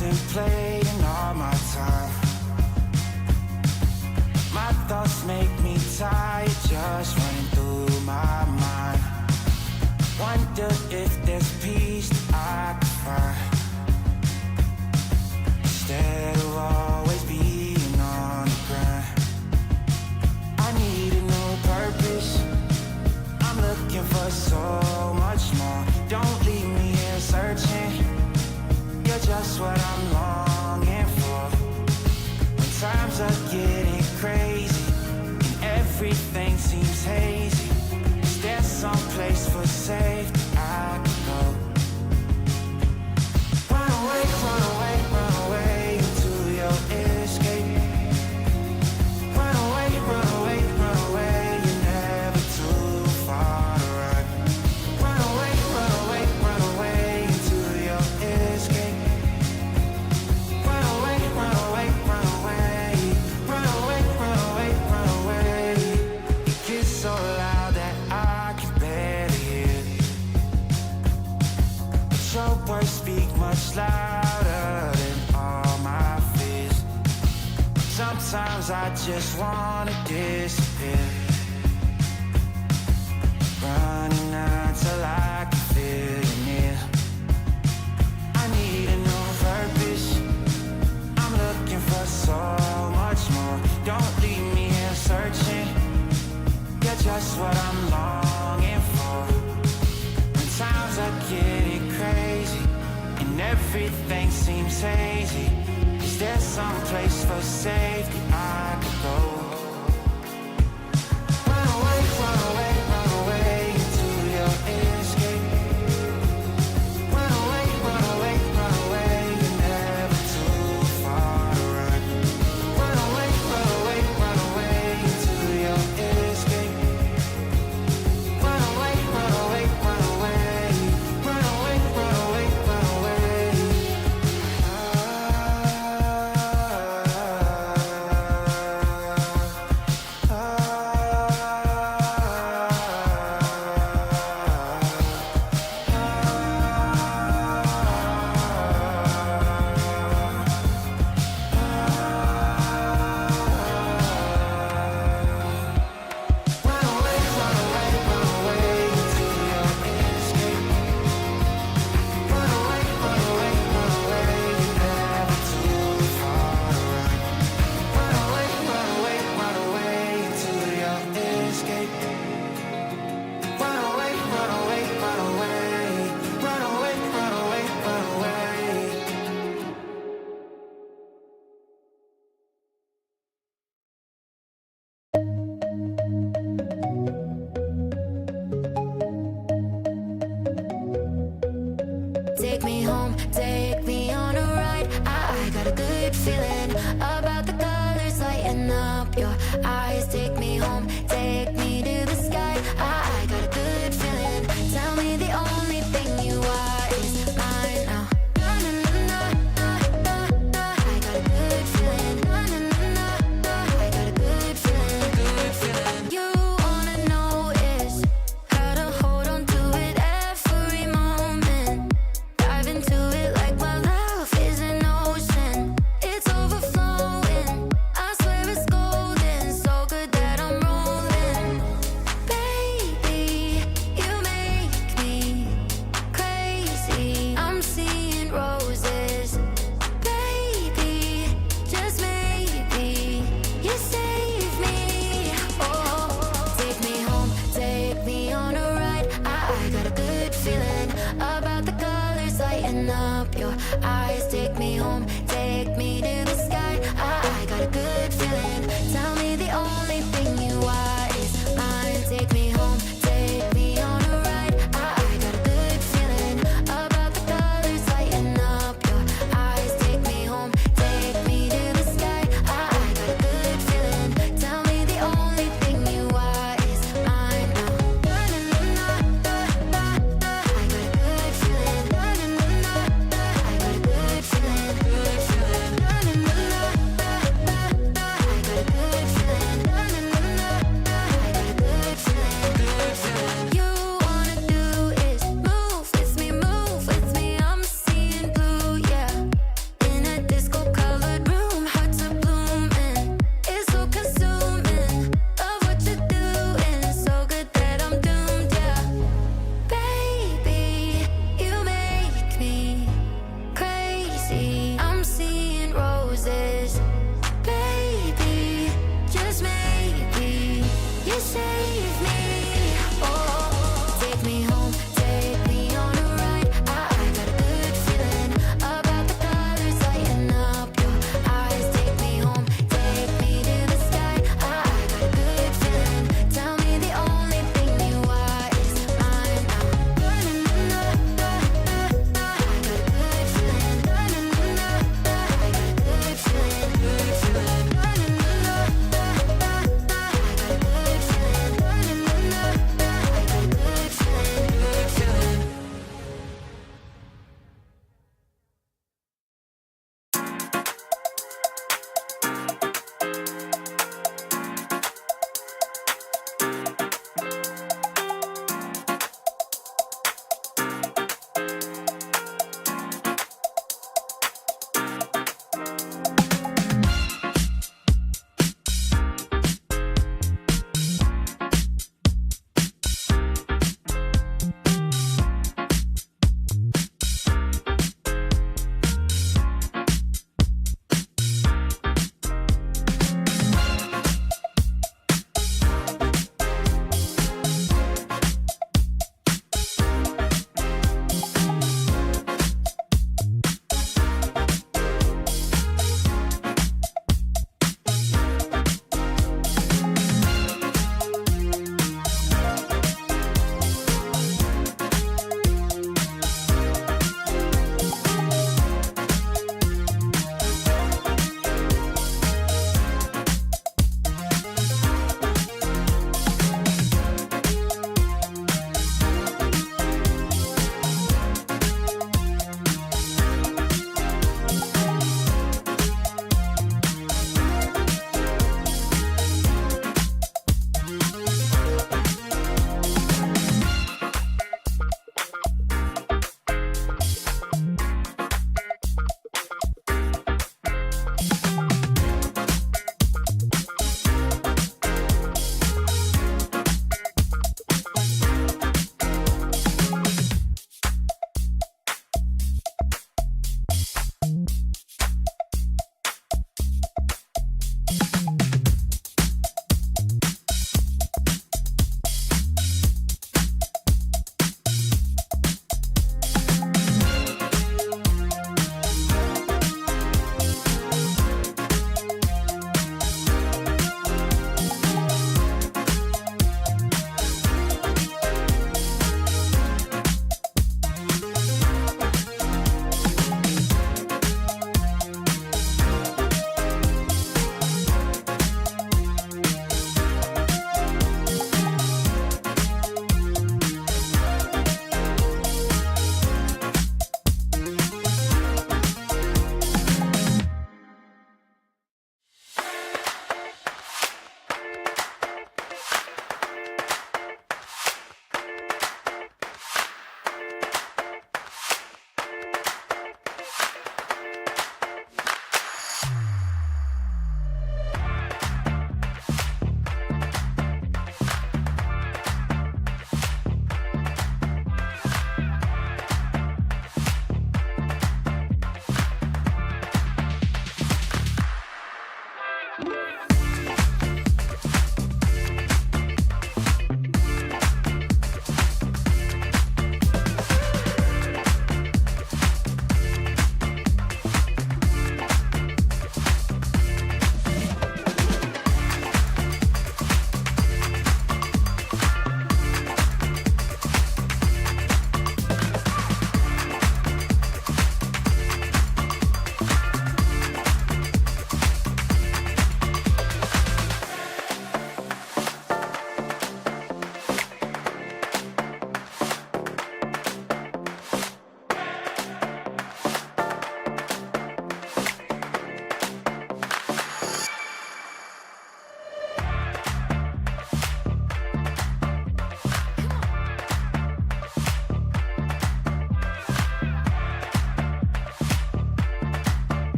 contemplating all my time. My thoughts make me tired, just running through my mind. Wonder if there's peace that I could find, instead of always being on the grind. I need a new purpose, I'm looking for so much more. Don't leave me here searching, you're just what I'm longing for. When times are getting crazy and everything seems hazy, is there some place for safety I could go? Run away, run away, run away into your escape. Run away, run away, run away, you're never too far to run. Run away, run away, run away into your escape. Run away, run away, run away. Run away, run away, run away. It gets so loud that I can barely hear. But your words speak much louder than all my fears. Sometimes I just wanna disappear, running until I can feel you near. I need a new purpose, I'm looking for so much more. Don't leave me here searching, you're just what I'm longing for. When times are getting crazy and everything seems hazy, is there some place for safety I could go? Run away, run away, run away into your escape. Run away, run away, run away, you're never too far to run. Run away, run away, run away into your escape. Run away, run away, run away. Run away, run away, run away. Run away, run away, run away into your escape. Run away, run away, run away, you're never too far to run. Run away, run away, run away into your escape. Run away, run away, run away. Run away, run away, run away. Take me home, take me on a ride. I got a good feeling about the colors lighting up your eyes. Take me home, take me to the sky. I got a good feeling. Tell me the only thing you are is mine now. Na, na, na, na, na, na, na. I got a good feeling. Na, na, na, na, na. I got a good feeling. Good feeling. You wanna know is how to hold on to it every moment. Dive into it like my love is an ocean. It's overflowing. I swear it's golden. So good that I'm rolling. Baby, you make me crazy. I'm seeing roses. Baby, just maybe you save me. Oh, take me home, take me on a ride. I got a good feeling about the colors lighting up your eyes. Take me home, take me to the sky. I got a good feeling. Tell me the only thing you are is mine. Take me home, take me on a ride. I got a good feeling about the colors lighting up your eyes. Take me home, take me to the sky. I got a good feeling. Tell me the only thing you are is mine now. Na, na, na, na, na, na, na. I got a good feeling. Na, na, na, na, na. I got a good feeling. Good feeling. Na, na, na, na, na, na, na. I got a good feeling. save me. Oh, take me home, take me on a ride. I got a good feeling about the colors lighting up your eyes. Take me home, take me to the sky. I got a good feeling. Tell me the only thing you are is mine now. I got a good feeling. I got a good feeling. Good feeling.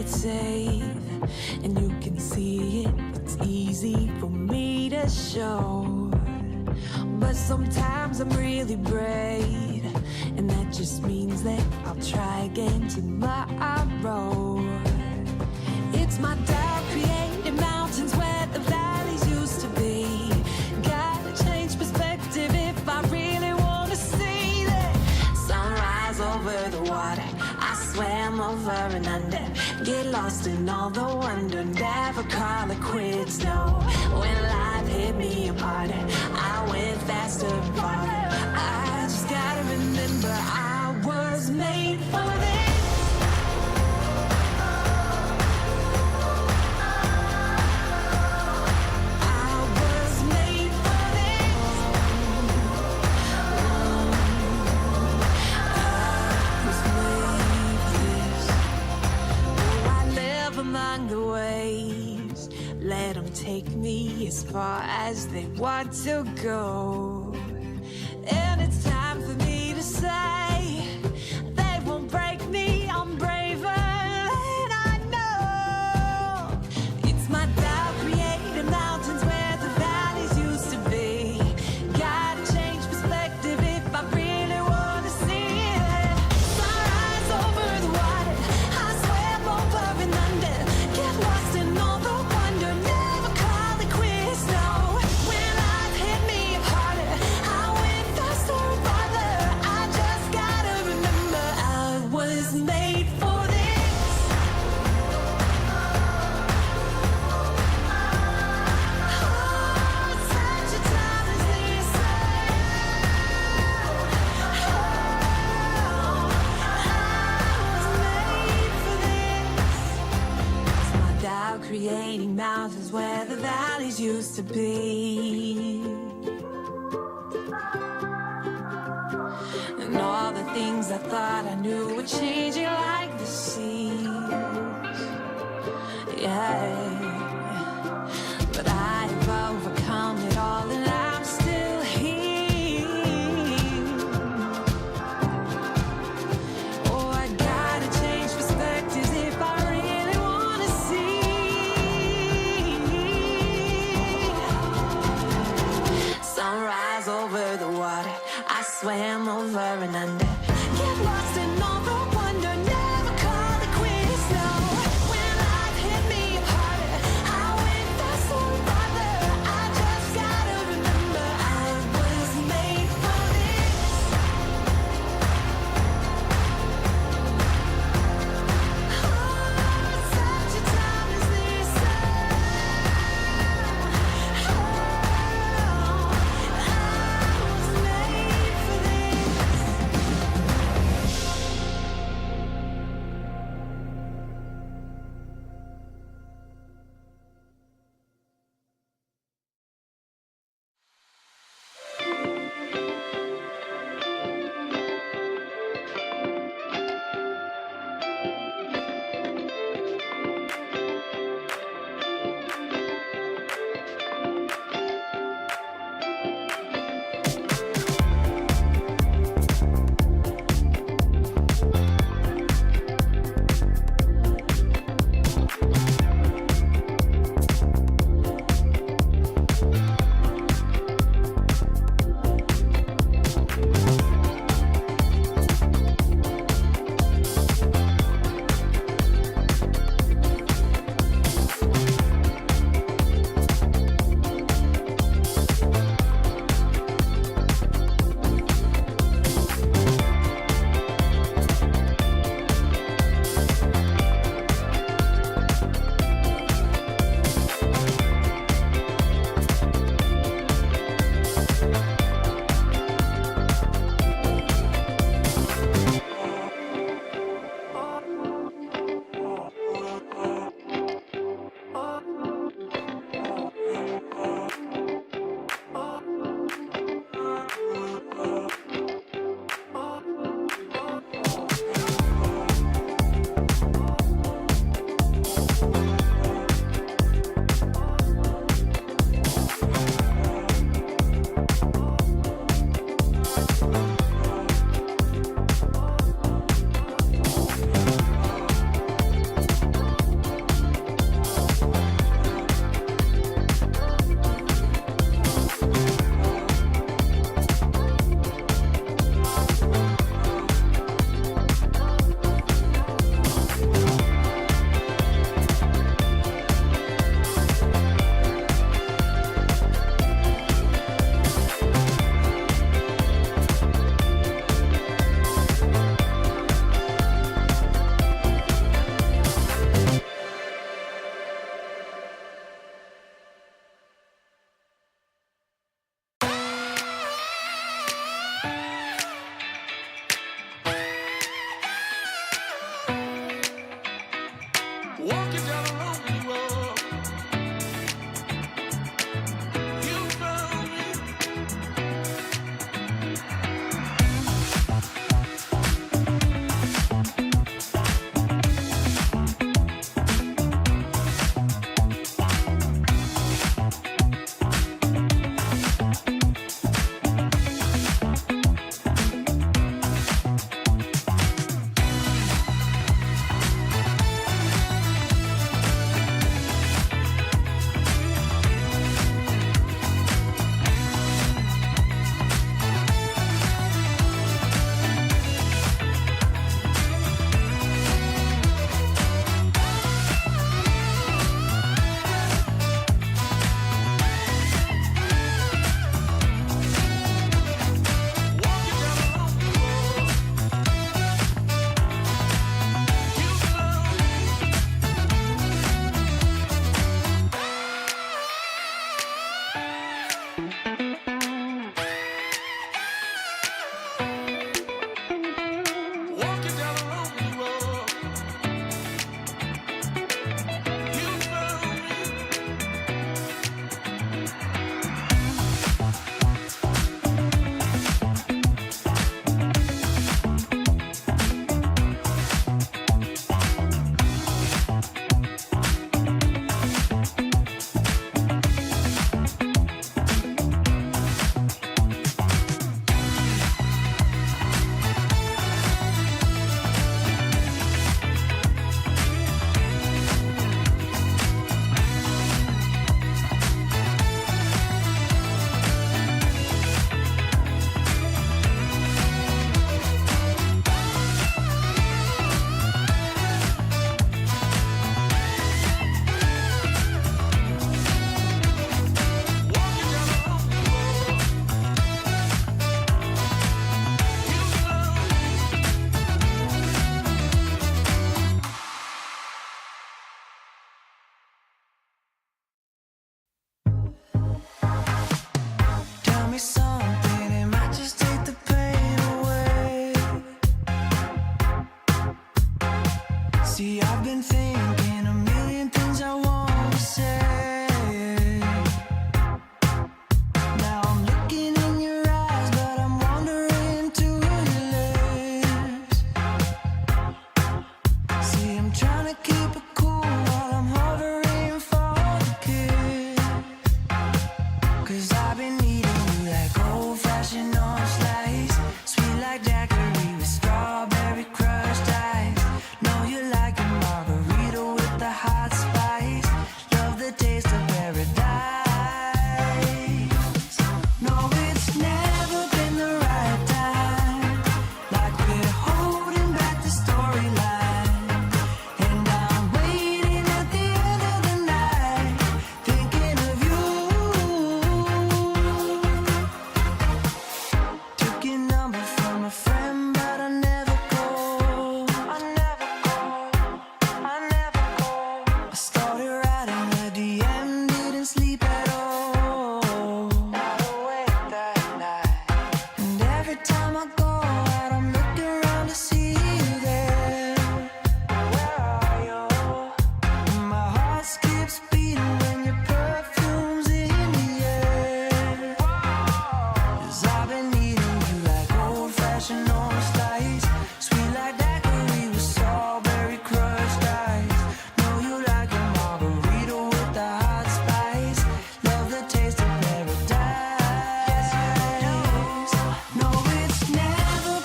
it's safe, and you can see it. It's easy for me to show, but sometimes I'm really brave, and that just means that I'll try again tomorrow. It's my doubt creating mountains where the valleys used to be. Gotta change perspective if I really wanna see that sunrise over the water. I swam over and under, get lost in all the wonder, never call it quits, no. When life hit me apart, I went faster and farther. I just gotta remember I was made for this. Among the waves, let them take me as far as they want to go. And it's time for me to say, they won't break me, I'm braver than I know. It's my doubt creating mountains where the valleys used to be. Gotta change perspective if I really wanna see it. Sunrise over the water, I swam over and under. Get lost in all the wonder, never call it quits, no. When life hit me harder, I went faster and farther. I just gotta remember I was made for this. Oh, such a time as this. Doubt creating mountains where the valleys used to be. And all the things I thought I knew were changing like the seas. Yeah. But I've overcome it all and I'm still here. Oh, I gotta change perspectives if I really wanna see. Sunrise over the water, I swam over and under. Get lost in all the wonder, never call it quits, no. When life hit me harder, I went faster and farther. I just gotta remember I was made for this. Oh, such a time as this. Oh, I was made for this. every time I go out, I'm looking around to see you there. Where are you? My heart skips beating when your perfume's in the air. 'Cause I've been needing you like old-fashioned orange slice, sweet like daiquiri with strawberry crushed ice. Know you like a margarita with the hot spice. Love the taste of paradise. No, it's never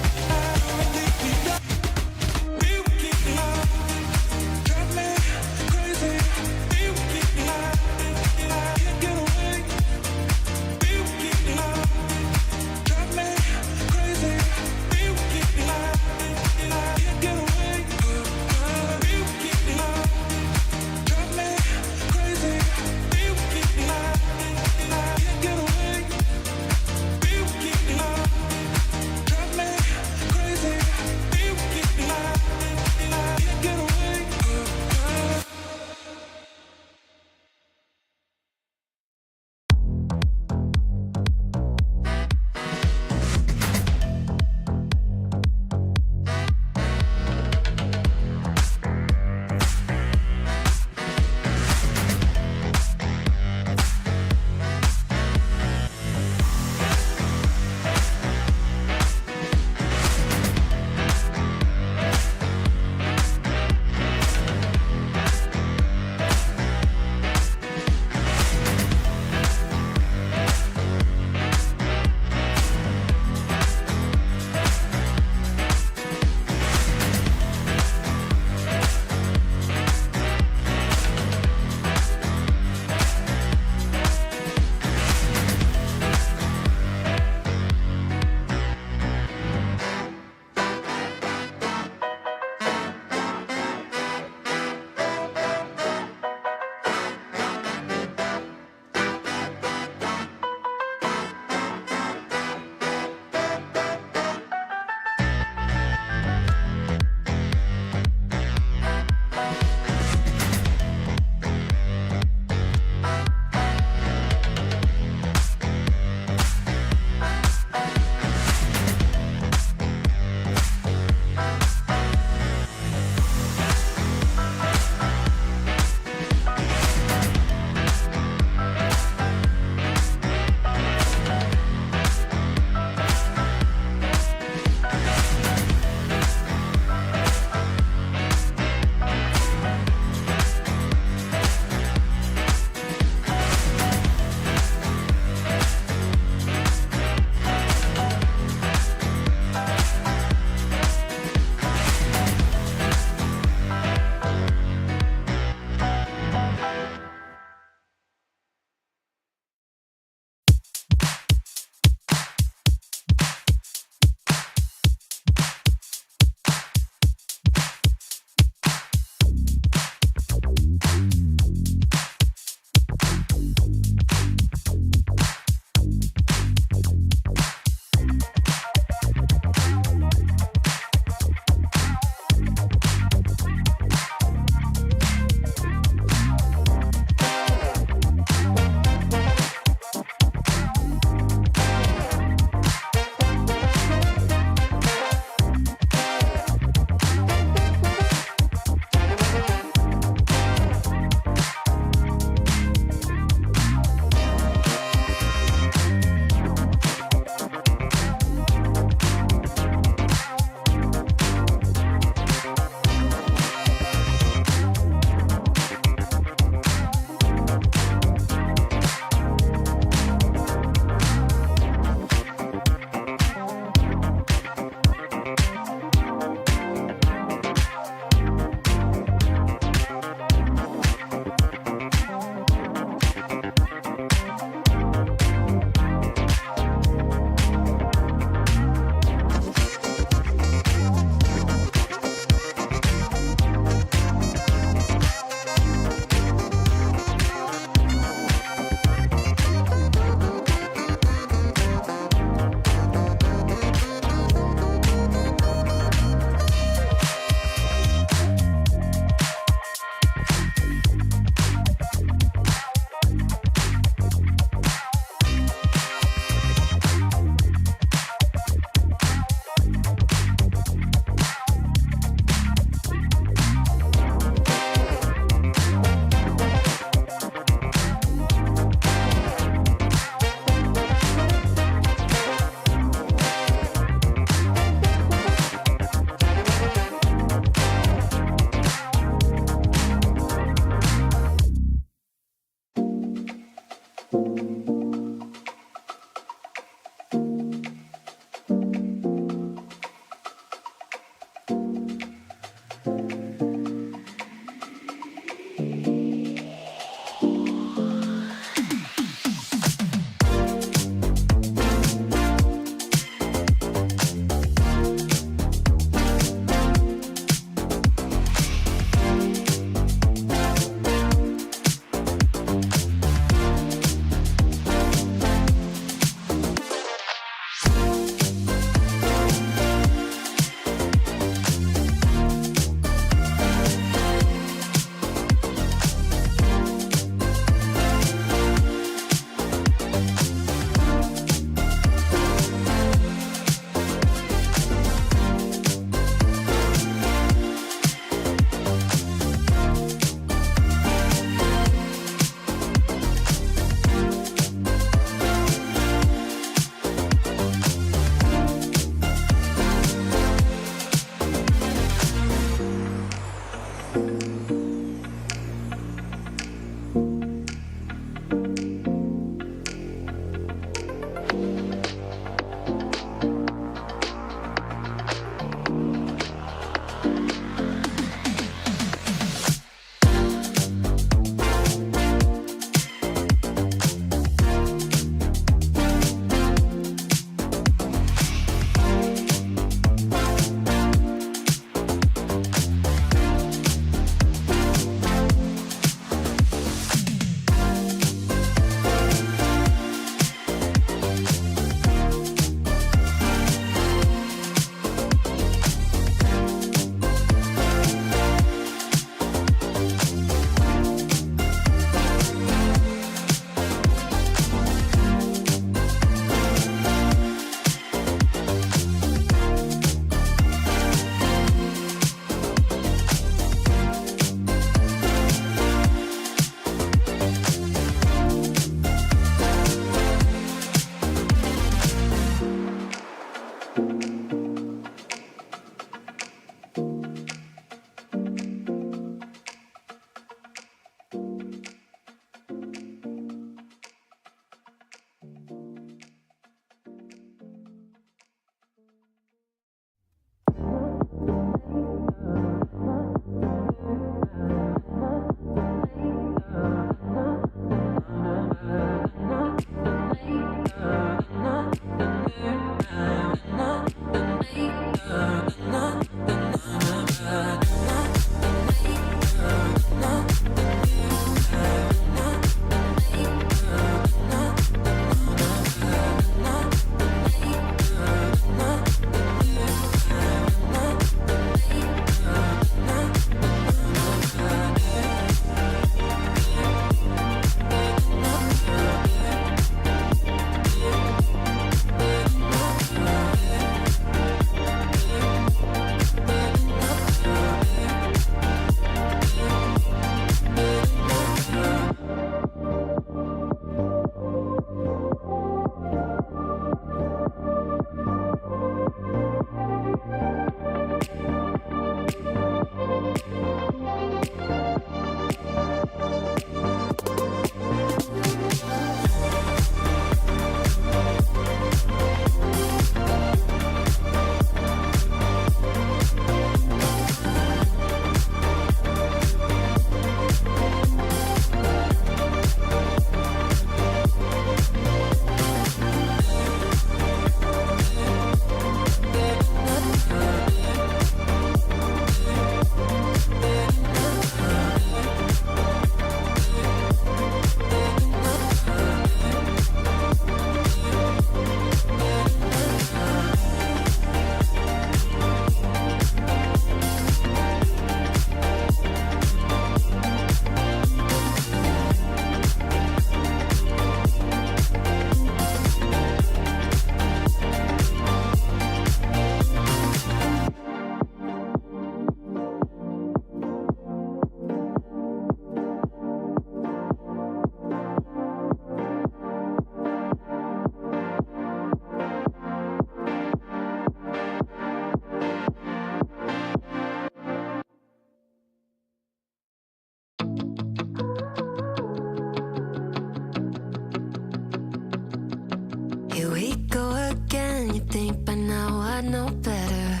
know better.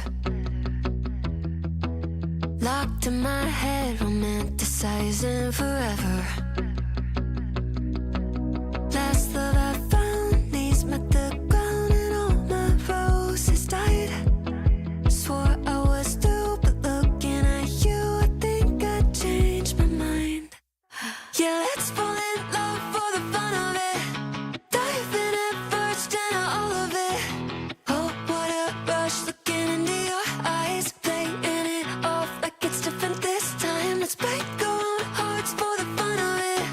Locked in my head, romanticizing forever. Last love I found, knees met the ground and all my roses died. Swore I was through, but looking at you, I think I changed my mind. Yeah, let's fall in love for the fun of it. Dive in at first and all of it. Oh, what a rush looking into your eyes, playing it off like it's different this time. Let's break our own hearts for the fun of it.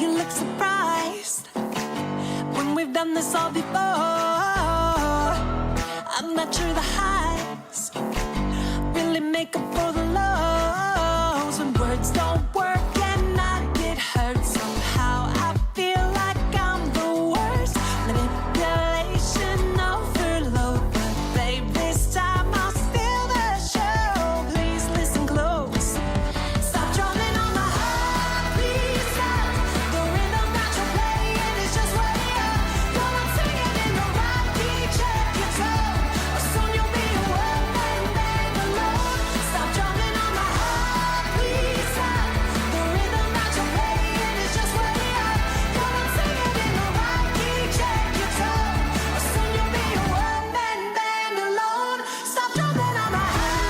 you look surprised when we've done this all before. I'm not sure the highs really make up for the lows. When words don't work and I get hurt, somehow I feel like I'm the worst. Manipulation overload, but babe, this time I'll steal the show. Please listen close. Stop drumming on the heart, please stop. The rhythm that you're playing is just way up. You're not singing in the right key, check your tone, or soon you'll be a one-man band alone. Stop drumming on the heart, please stop. The rhythm that you're playing is just way up. You're not singing in the right key, check your tone, or soon you'll be a one-man band alone. Stop drumming on the heart.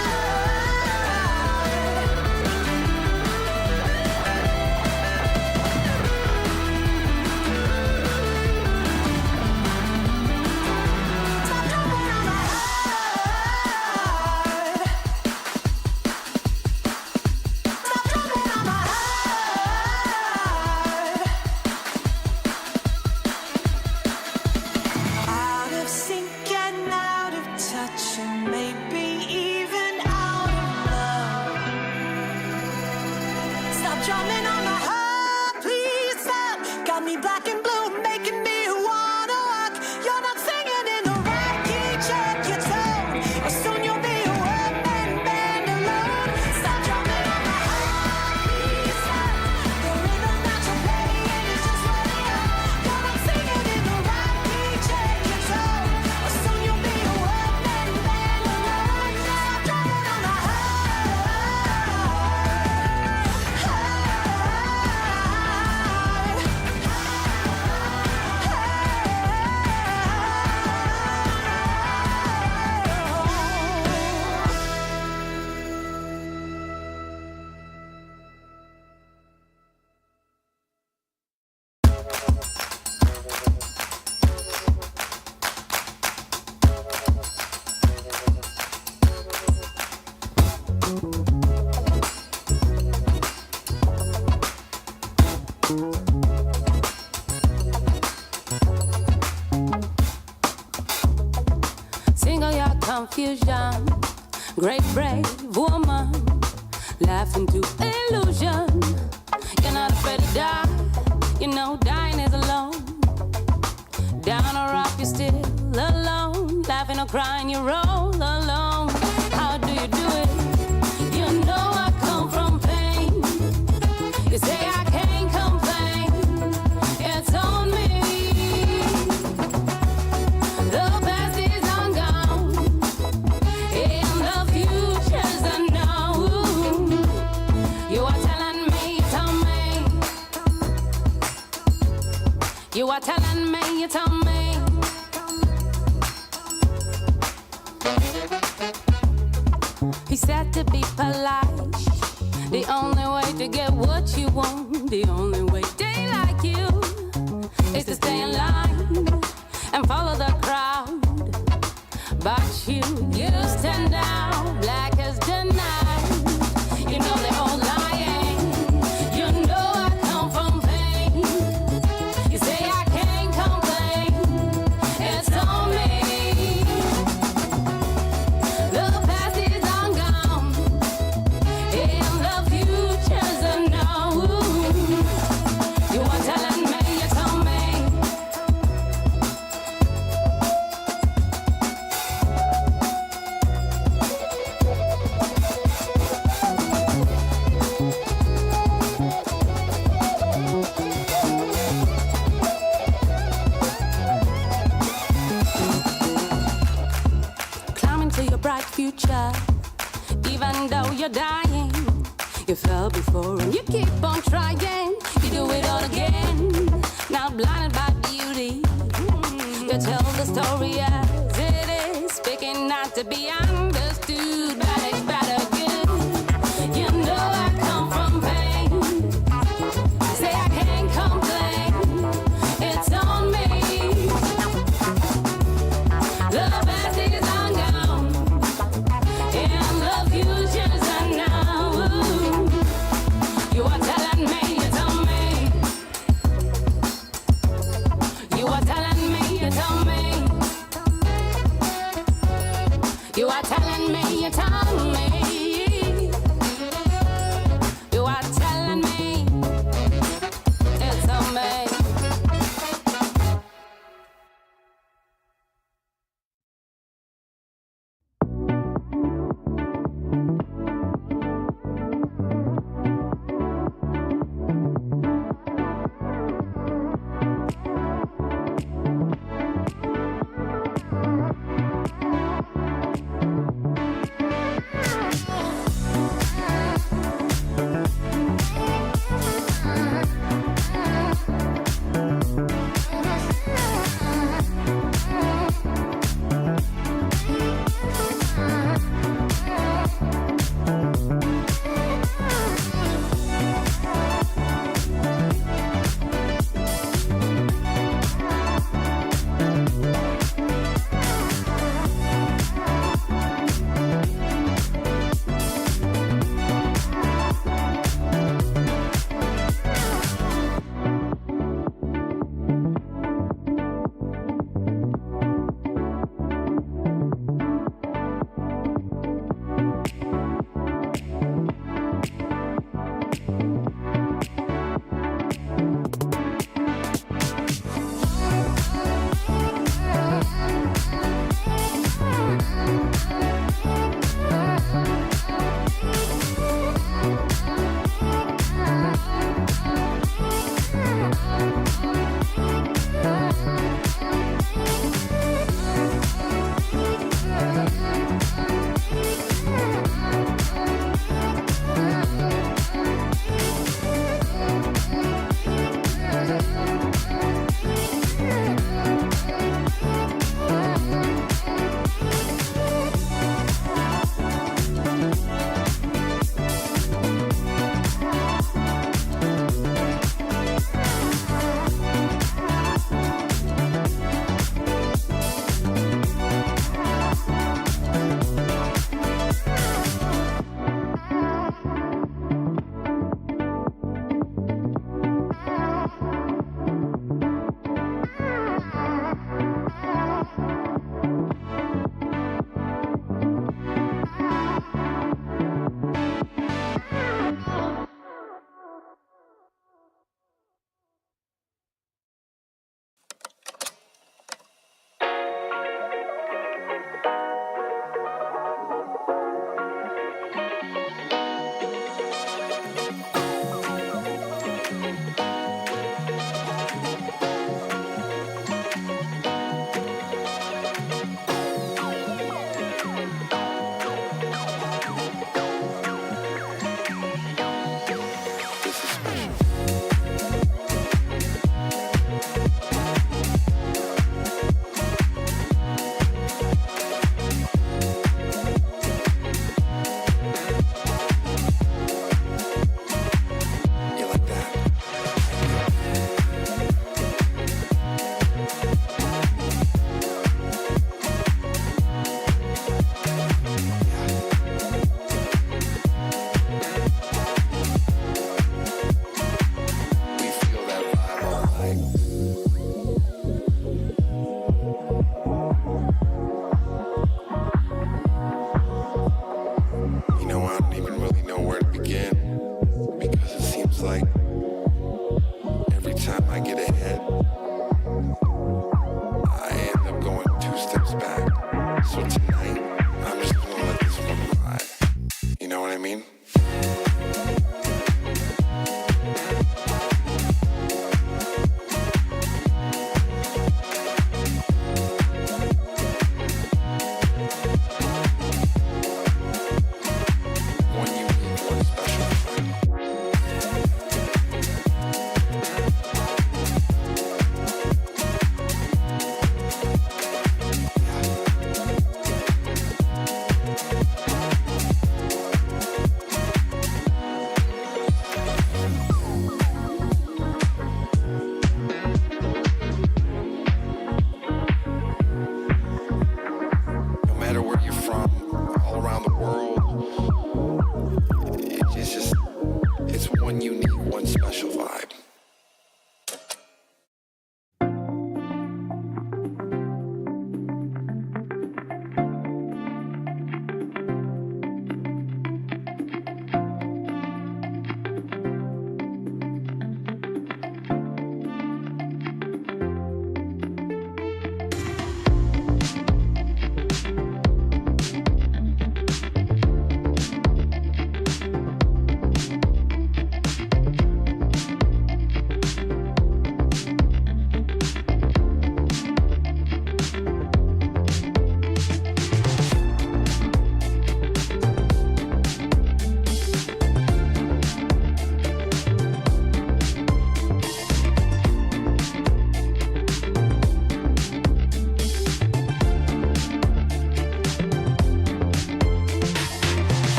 Out of sync and out of touch, and maybe even out of love. Stop drumming on the heart, please stop. Got me black and blue, making me wanna walk. You're not singing in the right key, check your tone, or soon you'll be a one-man band alone. Stop drumming on the heart, please stop. The rhythm that you're playing is just way up. You're not singing in the right key, check your tone, or soon you'll be a one-man band alone. Stop drumming on the heart. Single your confusion, great brave woman, laughing to illusion. You're not afraid to die, you know dying is alone. Down or up, you're still alone, laughing or crying, you roll alone. How do you do it? You know I come from pain. You say I can't complain, it's on me. The past is on gone, and the future's unknown. You are telling me, tell me. You are telling me, you tell me. He said to be polite. The only way to get what you want, the only way they like you, is to stay in line and follow the crowd. But you stand out, black as the night. You know they're all lying. You know I come from pain. You say I can't complain, it's on me. The past is on gone, and the future's unknown. You are telling me, you tell me. Climbing to your bright future, even though you're dying. You fell before and you keep on trying. You do it all again. Now blinded by beauty, you tell the story as it is, speaking not to be understood. Bad is better good. You know I come from pain. Say I can't complain, it's on me. The past is on gone, and the future's unknown. You are telling me, you tell me.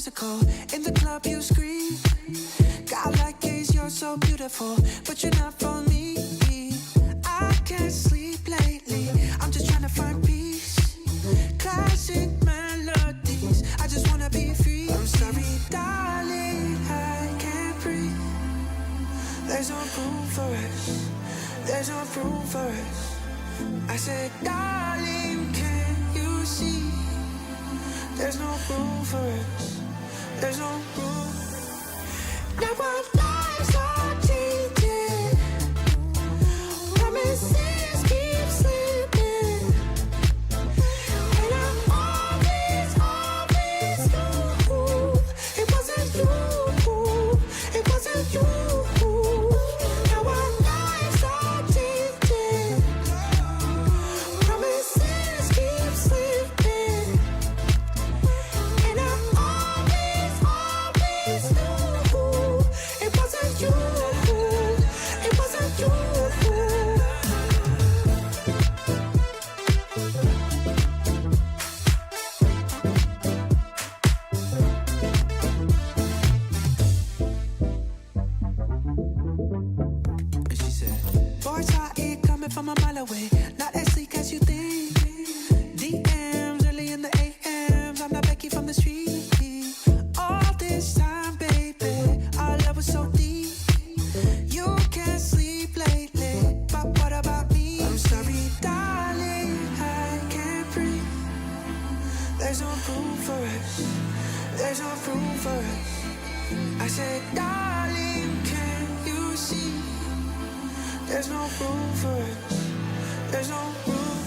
musical. In the club you scream. God like gaze, you're so beautiful, but you're not for me. I can't sleep lately. I'm just trying to find peace. Classic melodies. I just wanna be free. I'm sorry, darling, I can't breathe. There's no room for us. There's no room for us. I said, darling, can you see? There's no room for us. There's no room. Now our lives are changing. Promises keep slipping. And I always knew it wasn't you. It wasn't you. Now our lives are changing. Promises keep slipping. And I always knew it wasn't you. It wasn't you. And she said, boys saw it coming from a mile away. Not as sleek as you think. DMs early in the AMs. I'm not Becky from the street. All this time, baby, our love was so deep. You can't sleep lately, but what about me? I'm sorry, darling, I can't breathe. There's no room for us. There's no room for us. I said, darling, can you see? There's no room for us. There's no room.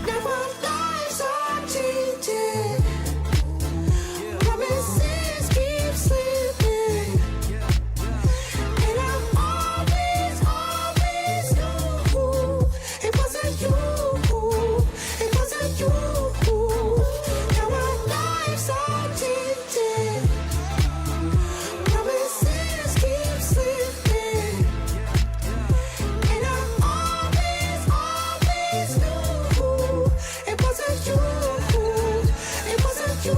Now our lives are changing. Promises keep slipping. And I always knew it wasn't you. It wasn't you. Now our lives are changing. Promises keep slipping. And I always knew it wasn't you. It wasn't you.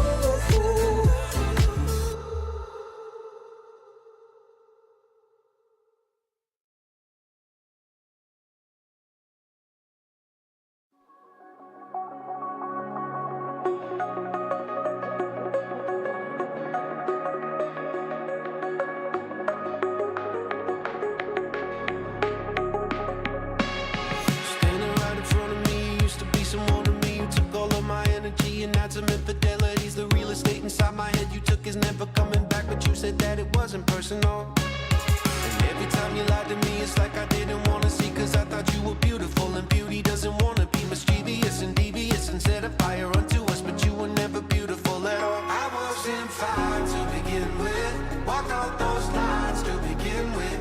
Standing right in front of me, used to be someone to me. You took all of my energy and had some infidelities. The real estate inside my head you took is never coming back, but you said that it wasn't personal. And every time you lied to me, it's like I didn't want to see, cause I thought you were beautiful, and beauty doesn't want to be mischievous and devious and set a fire unto us, but you were never beautiful at all. I wasn't fine to begin with, walked out those lines to begin with,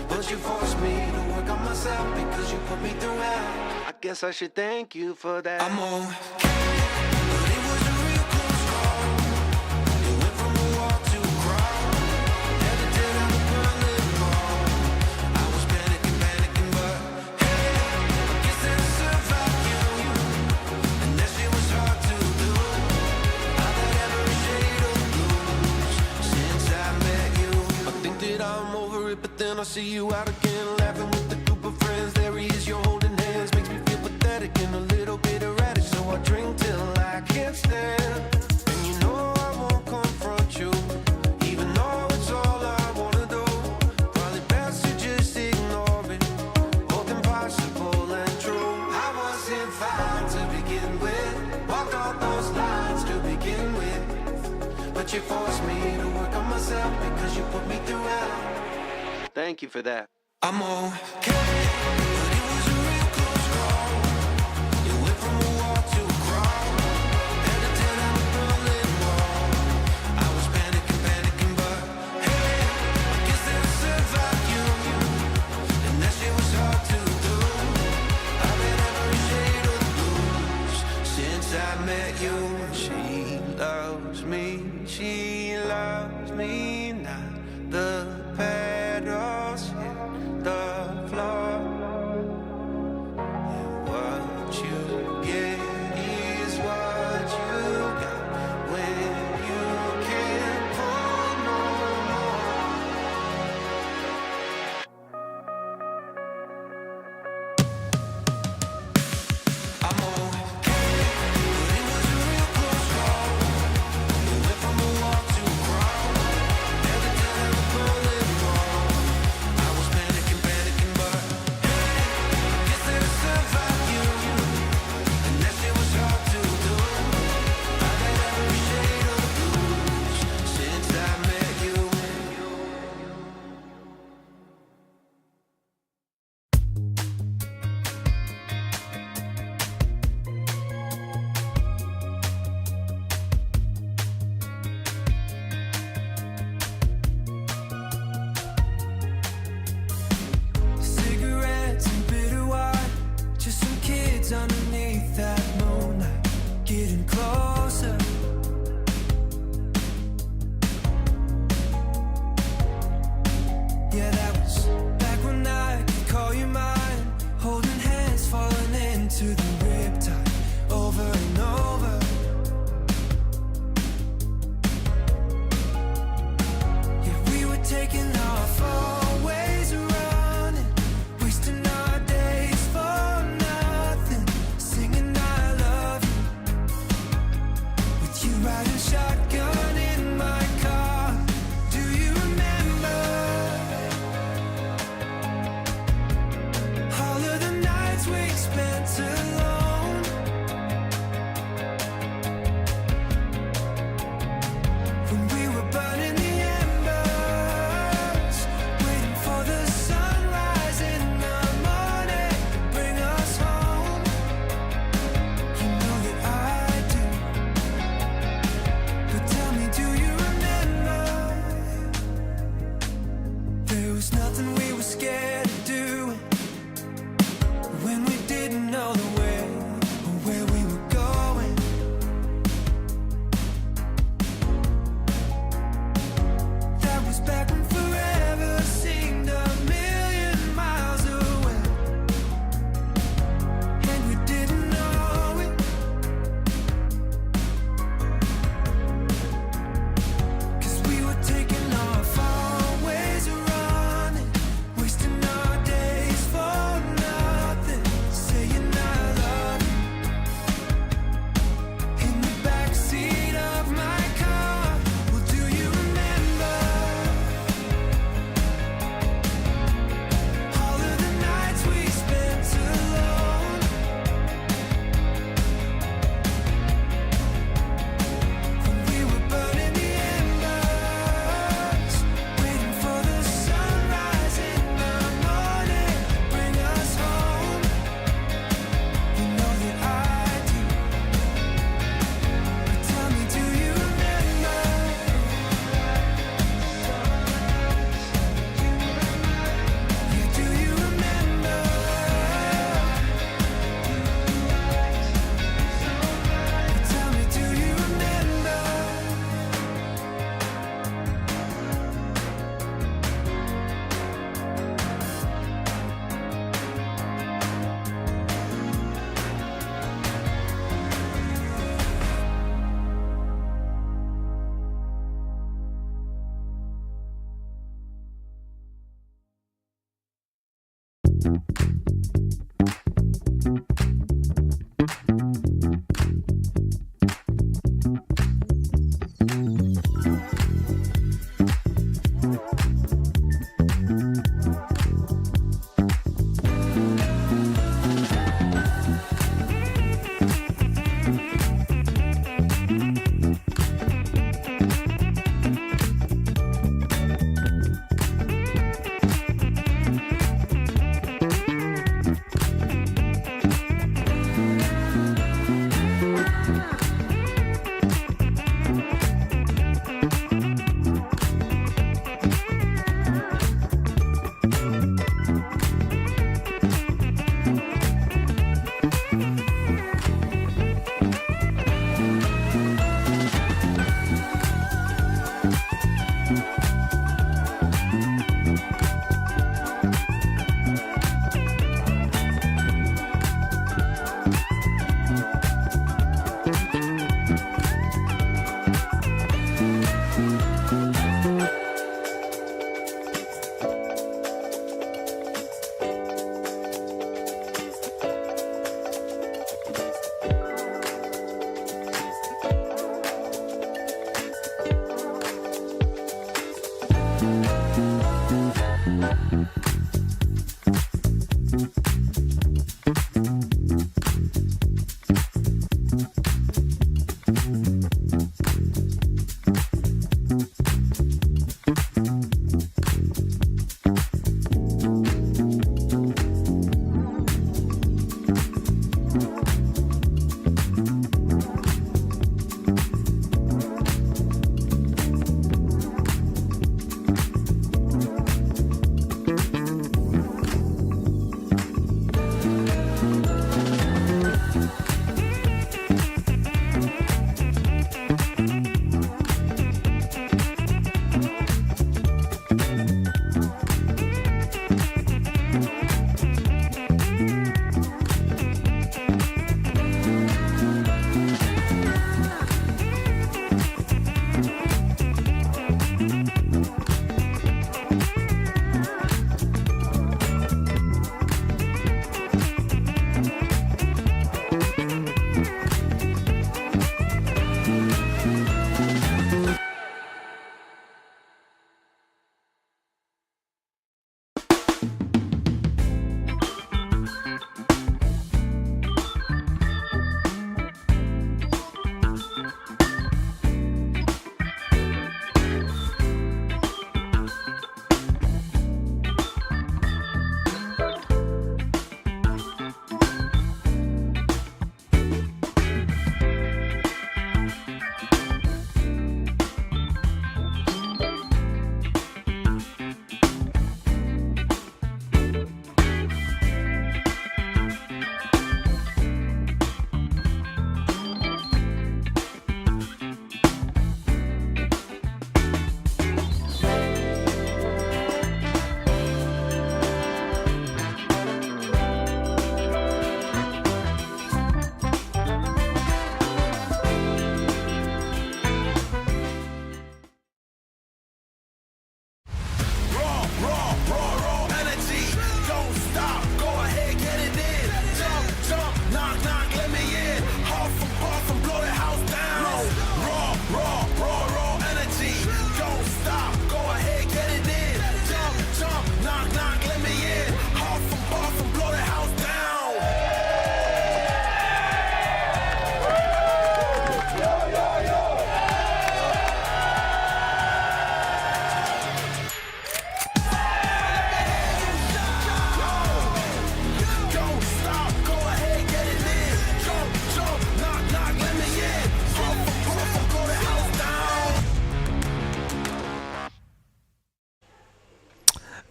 but you forced me to work on myself because you put me through hell. I guess I should thank you for that. I'm okay, but it was a real close call. It went from a walk to a crawl. Had to tear down the Berlin Wall. I was panicking, but hey, I guess that I survived you. And that shit was hard to do. I've had every shade of blues since I met you. I think that I'm over it, but then I see you out again, laughing with a group of friends. There he is, you're holding hands, makes me feel pathetic and a little bit erratic. So I drink till I can't stand. And you know I won't confront you, even though it's all I wanna do. Probably best to just ignore it, both impossible and true. I wasn't fine to begin with, walked all those lines to begin with, but you forced me to work on myself because you put me through hell. Thank you for that. I'm okay, but it was a real close call. It went from a walk to a crawl. Had to tear down the Berlin Wall. I was panicking, but hey, I guess that I survived you. And that shit was hard to do. I've had every shade of blues since I met you. She loves me not. The petals hit the floor.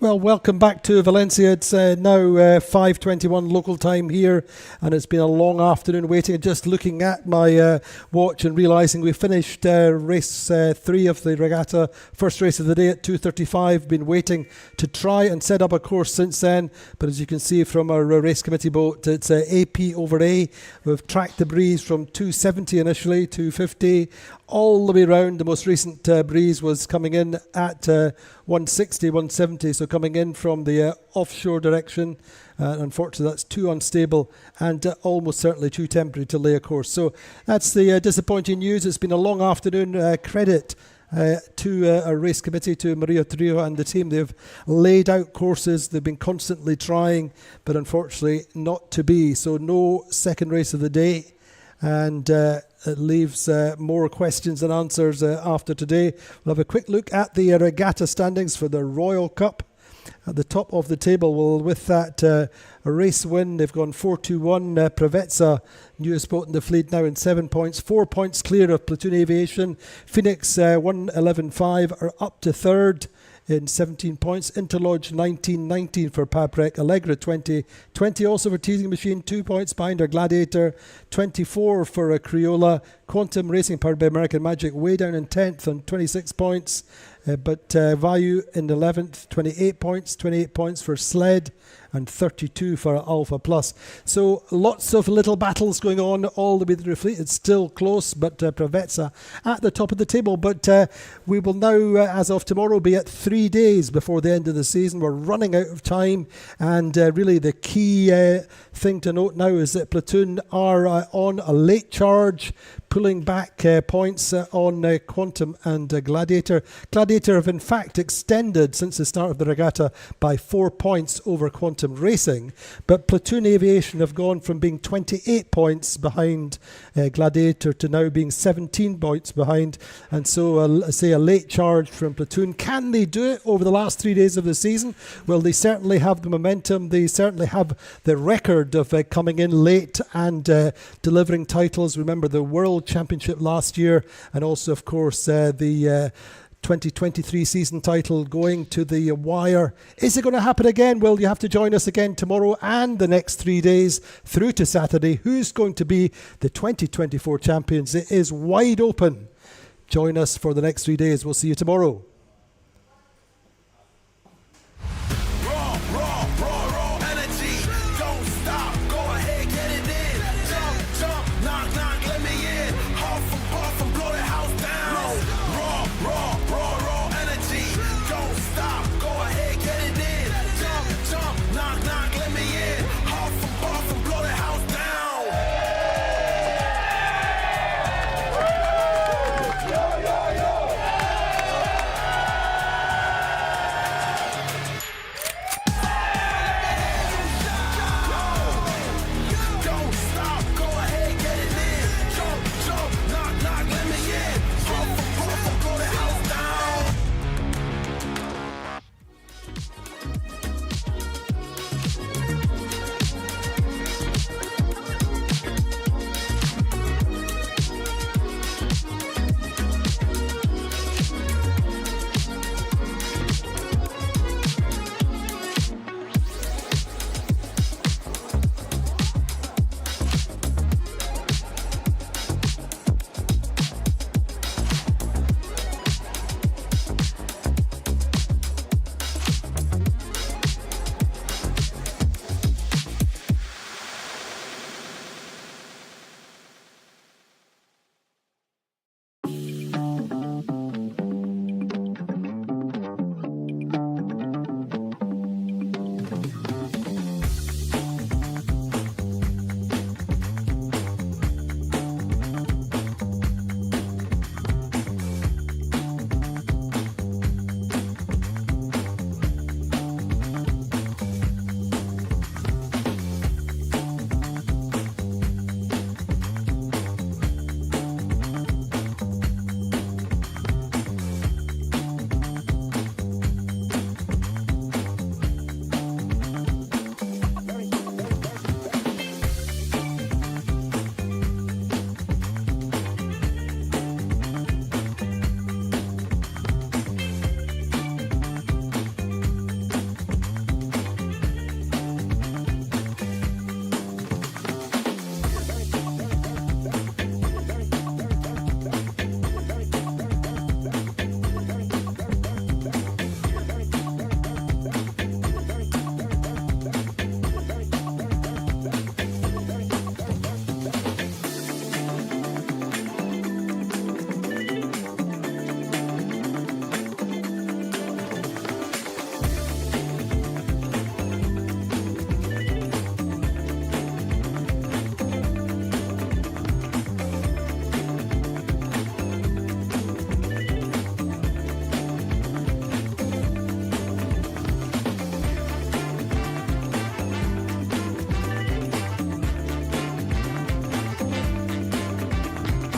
Well, welcome back to Valencia. It's now 5:21 local time here, and it's been a long afternoon waiting. Just looking at my watch and realising we finished race 3 of the regatta, first race of the day at 2:35. Been waiting to try and set up a course since then, but as you can see from our race committee boat, it's AP over A. We've tracked the breeze from 270 initially, 250, all the way round. The most recent breeze was coming in at 160, 170. So coming in from the offshore direction. Unfortunately, that's too unstable and almost certainly too temporary to lay a course. So that's the disappointing news. It's been a long afternoon. Credit to a race committee, to Maria Trio and the team. They've laid out courses. They've been constantly trying, but unfortunately not to be. So no second race of the day. And it leaves more questions than answers after today. We'll have a quick look at the regatta standings for the Royal Cup. At the top of the table, well, with that a race win, they've gone 4-2-1. Prevezza, newest boat in the fleet, now in 7 points, 4 points clear of Platoon Aviation. Phoenix 111.5 are up to third in 17 points. Interlude 19 for Paprec. Allegra 20 also for Teasing Machine, 2 points behind her Gladiator. 24 for a Criolla. Quantum Racing, powered by American Magic, way down in 10th on 26 points. But Vayu in 11th, 28 points for Sled, and 32 for Alpha Plus. So lots of little battles going on all the way through the fleet. It's still close, but Prevezza at the top of the table. But we will now, as of tomorrow, be at 3 days before the end of the season. We're running out of time, and really the key thing to note now is that Platoon are on a late charge, pulling back points on Quantum and Gladiator. Gladiator have in fact extended since the start of the regatta by 4 points over Quantum Racing, but Platoon Aviation have gone from being 28 points behind Gladiator to now being 17 points behind, and so say a late charge from Platoon. Can they do it over the last 3 days of the season? Well, they certainly have the momentum. They certainly have the record of coming in late and delivering titles. Remember the World Championship last year, and also of course the 2023 season title going to the wire. Is it going to happen again? Well, you have to join us again tomorrow and the next 3 days through to Saturday. Who's going to be the 2024 champions? It is wide open. Join us for the next 3 days. We'll see you tomorrow.